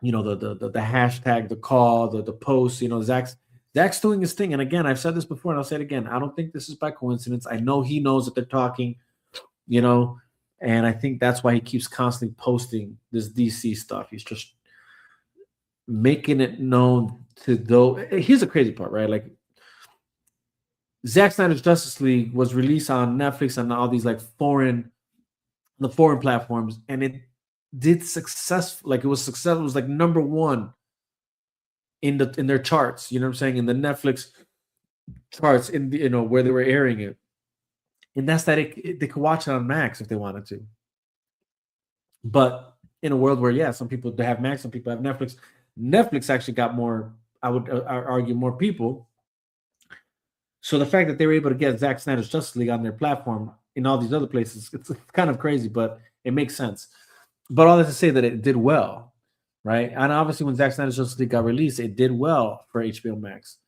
C: you know the hashtag, the call, the post. You know, Zach's doing his thing, and again, I've said this before, and I'll say it again. I don't think this is by coincidence. I know he knows that they're talking, you know, and I think that's why he keeps constantly posting this DC stuff. He's just making it known to those. Here's the crazy part, right? Like, Zack Snyder's Justice League was released on Netflix and all these like foreign platforms, and it did successful. Like, it was successful. It was like number one in their charts. You know what I'm saying? In the Netflix charts, in the, you know, where they were airing it, and that's that they could watch it on Max if they wanted to. But in a world where, yeah, some people have Max, some people have Netflix. Netflix actually got more. I would argue more people. So the fact that they were able to get Zack Snyder's Justice League on their platform in all these other places, it's kind of crazy, but it makes sense. But all that to say that it did well, right? And obviously, when Zack Snyder's Justice League got released, it did well for HBO Max.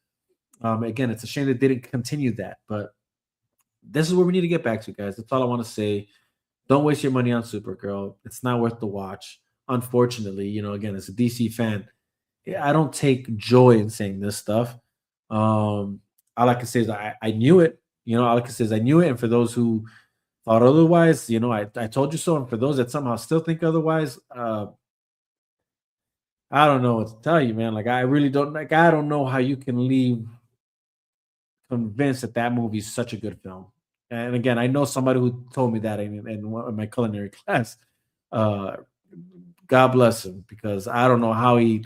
C: Again, it's a shame they didn't continue that, but this is where we need to get back to, guys. That's all I want to say. Don't waste your money on Supergirl. It's not worth the watch. Unfortunately, you know, again, as a DC fan, I don't take joy in saying this stuff. All I can say is I knew it. You know, all I can say is I knew it. And for those who thought otherwise, you know, I told you so. And for those that somehow still think otherwise, I don't know what to tell you, man. Like, I really don't. Like, I don't know how you can leave convinced that that movie is such a good film. And again, I know somebody who told me that in my culinary class. Uh, God bless him, because I don't know how he.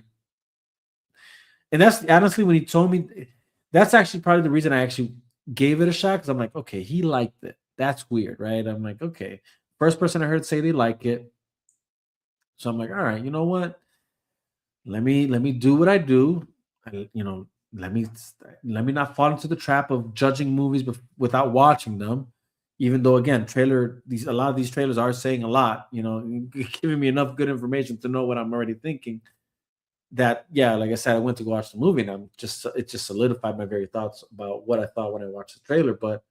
C: And that's honestly, when he told me, that's actually probably the reason I actually gave it a shot, because I'm like, okay, he liked it. That's weird, right? I'm like, okay, first person I heard say they like it. So I'm like, all right, you know what? Let me do what I do. You know, let me not fall into the trap of judging movies without watching them. Even though, again, a lot of these trailers are saying a lot. You know, giving me enough good information to know what I'm already thinking. That, yeah, like I said, I went to go watch the movie, and it just solidified my very thoughts about what I thought when I watched the trailer. But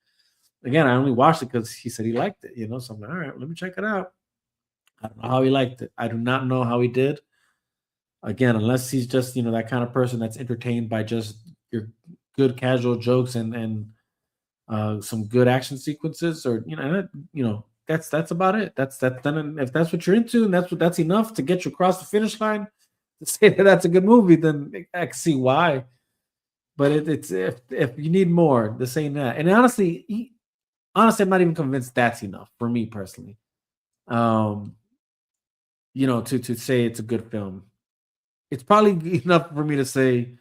C: again, I only watched it because he said he liked it, you know. So I'm like, all right, let me check it out. I don't know how he liked it. I do not know how he did. Again, unless he's just, you know, that kind of person that's entertained by just your good casual jokes and some good action sequences, or that's about it. That's that. Then if that's what you're into, and that's enough to get you across the finish line to say that that's a good movie, then I can see why. But it's if you need more, this ain't that. And honestly, I'm not even convinced that's enough for me personally. To say it's a good film. It's probably enough for me to say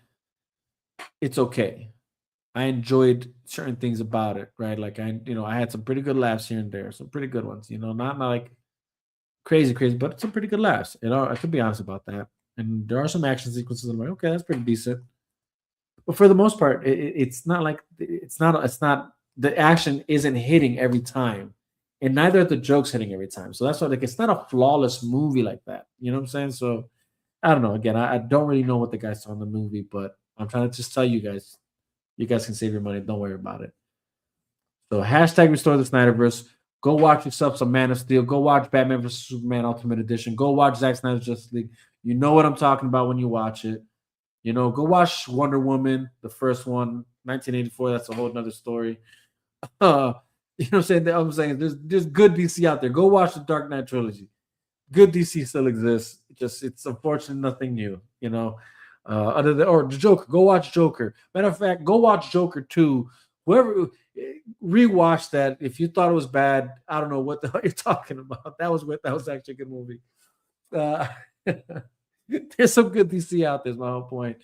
C: it's okay. I enjoyed certain things about it, right? Like I had some pretty good laughs here and there, some pretty good ones. Not like crazy, but some pretty good laughs. I could be honest about that. And there are some action sequences. I'm like, okay, that's pretty decent. But for the most part, it's not like it's not the action isn't hitting every time, and neither are the jokes hitting every time. So that's why it's not a flawless movie like that. You know what I'm saying? So I don't know. Again, I don't really know what the guys saw in the movie, but I'm trying to just tell you guys. You guys can save your money. Don't worry about it. So hashtag restore the Snyderverse. Go watch yourself some Man of Steel. Go watch Batman vs Superman Ultimate Edition. Go watch Zack Snyder's Justice League. You know what I'm talking about when you watch it. Go watch Wonder Woman, the first one, 1984. That's a whole nother story. What I'm saying? There's good DC out there. Go watch the Dark Knight trilogy. Good DC still exists. It's unfortunate nothing new. Other than the Joker. Go watch Joker. Matter of fact, go watch Joker 2. Whoever rewatch that. If you thought it was bad, I don't know what the hell you're talking about. That was actually a good movie. There's some good DC out there, is my whole point.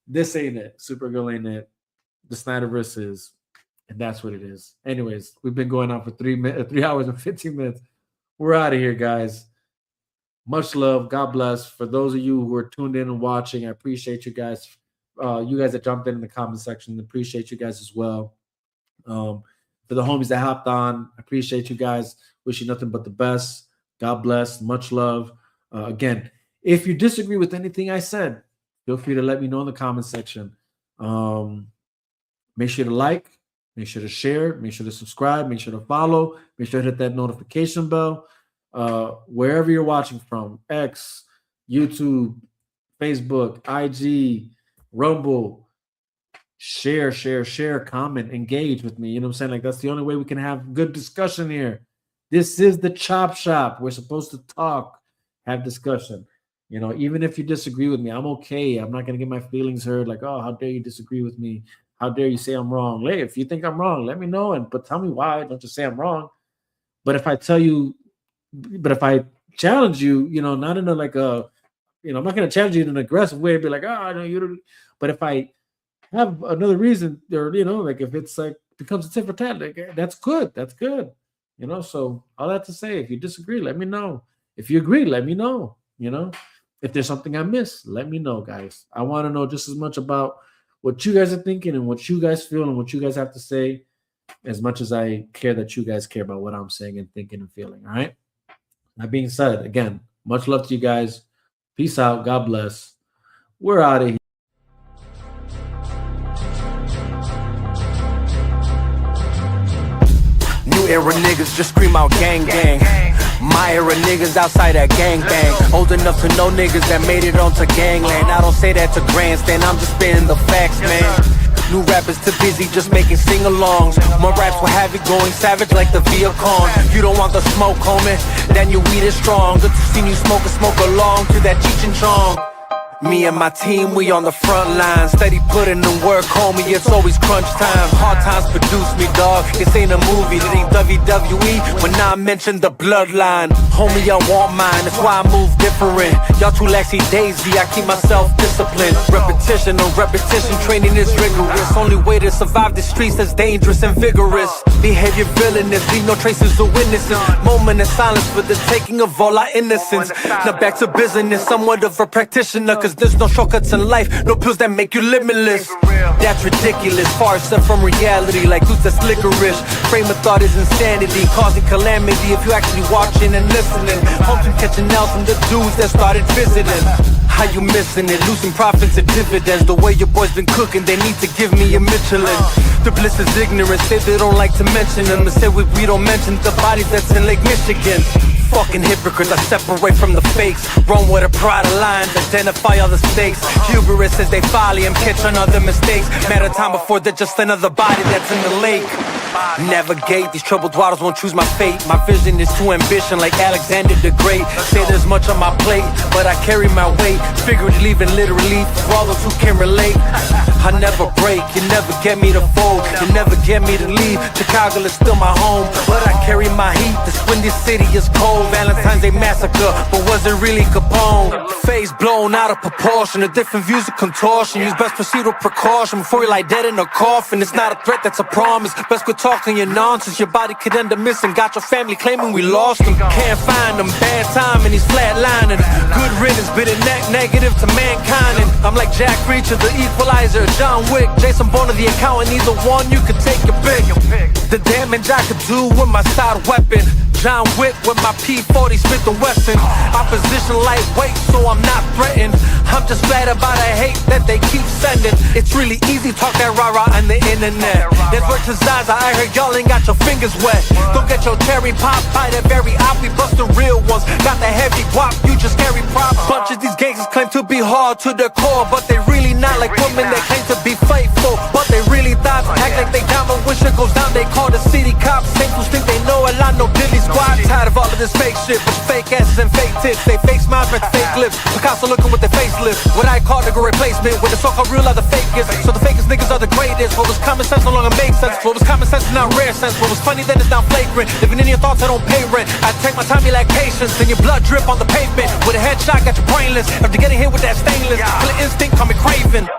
C: This ain't it. Supergirl ain't it. The Snyderverse is, and that's what it is. Anyways, we've been going on for 3 hours and 15 minutes. We're out of here, guys. Much love. God bless. For those of you who are tuned in and watching, I appreciate you guys. You guys that jumped in the comment section, appreciate you guys as well. For the homies that hopped on, I appreciate you guys. Wish you nothing but the best. God bless. Much love. Again, if you disagree with anything I said, feel free to let me know in the comment section. Make sure to like, make sure to share, make sure to subscribe, make sure to follow, make sure to hit that notification bell. Wherever you're watching from, X, YouTube, Facebook, IG, Rumble, share, comment, engage with me. You know what I'm saying? Like, that's the only way we can have good discussion here. This is the Chop Shop. We're supposed to talk, have discussion. Even if you disagree with me, I'm okay. I'm not going to get my feelings hurt. Like, oh, how dare you disagree with me? How dare you say I'm wrong? Hey, if you think I'm wrong, let me know. But tell me why. Don't just say I'm wrong. But if I challenge you, not in a I'm not going to challenge you in an aggressive way and be like, oh, no, you don't. But if I have another reason, or, like if it's like becomes a tit for tat, like, that's good. That's good. So all that to say, if you disagree, let me know. If you agree, let me know. If there's something I missed, let me know, guys. I want to know just as much about what you guys are thinking and what you guys feel and what you guys have to say, as much as I care that you guys care about what I'm saying and thinking and feeling. All right. That being said, again, much love to you guys. Peace out. God bless. We're out of here.
A: New era niggas just scream out gang gang. My era niggas outside that gang bang. Old enough to know niggas that made it onto gangland. I don't say that to grandstand, I'm just spitting the facts, man. New rappers too busy just making sing-alongs. My raps will have it going savage like the Viacom. You don't want the smoke, homie, then your weed is strong. Good to see you smoke along to that Cheech and Chong. Me and my team, we on the front line. Steady putting in work, homie, it's always crunch time. Hard times produce me, dog. This ain't a movie, it ain't WWE. When I mention the bloodline, homie, I want mine, that's why I move different. Y'all too laxy daisy, I keep myself disciplined. Repetition on repetition, training is rigorous. Only way to survive the streets that's dangerous and vigorous. Behavior villainous, leave no traces of witnesses. Moment of silence for the taking of all our innocence. Now back to business, somewhat of a practitioner, cause there's no shortcuts in life, no pills that make you limitless. That's ridiculous, far set from reality, like who's that's licorice. Frame of thought is insanity, causing calamity if you actually watching and listening. Hoping catching out from the dudes that started visiting. How you missing it? Losing profits and dividends. The way your boys been cooking, they need to give me a Michelin. The bliss is ignorance, they don't like to mention them. They say we don't mention the bodies that's in Lake Michigan. Fucking hypocrites, I separate from the fakes. Run with a pride of lines, identify all the stakes. Hubris as they folly and catch on other mistakes. Matter of time before they're just another body that's in the lake. Navigate, these troubled waters won't choose my fate. My vision is too ambition like Alexander the Great. Say there's much on my plate, but I carry my weight. Figuratively and literally, for all those who can relate. I never break, you never get me to fold. You never get me to leave, Chicago is still my home. But I carry my heat, this windy city is cold. Valentine's Day massacre, but was it really Capone? Face blown out of proportion, the different views of contortion. Use best proceed with precaution before you lie dead in a coffin. It's not a threat, that's a promise. Best quit talking your nonsense, your body could end up missing. Got your family claiming we lost them. Can't find them, bad time and he's flatlining. Good riddance, bitter negative to mankind. And I'm like Jack Reacher, the equalizer, John Wick, Jason Bourne, the accountant. Either one, you can take your pick. The damage I could do with my side weapon. John Wick with my P40 Smith & Wesson. Opposition lightweight, so I'm not threatened. I'm just glad about the hate that they keep sending. It's really easy, talk that rah-rah on the internet. There's words to Zaza, I heard y'all ain't got your fingers wet. Don't get your cherry pop by that very op. We bust the real ones, got the heavy guap, you just carry props. Bunches these gangsters claim to be hard to the core, but they really not like women that claim to be faithful. But they really thought, act like they down, but when shit goes down, they call the city cops. Same fools think they know a lot, no dilly squad. Tired of all of this fake shit, but fake asses and fake tits. They fake smiles with fake lips. Picasso looking with their facelift. What I call the good replacement, with the so-called real are the fakest. So the fakest niggas are the greatest. What was common sense no longer makes sense. What was common sense is now rare sense. What was funny then is now flagrant. Living in your thoughts, I don't pay rent. I take my time, you like patience. Then your blood drip on the pavement. With a headshot, got you brainless. After getting hit with that stainless, kill instinct, call me craven.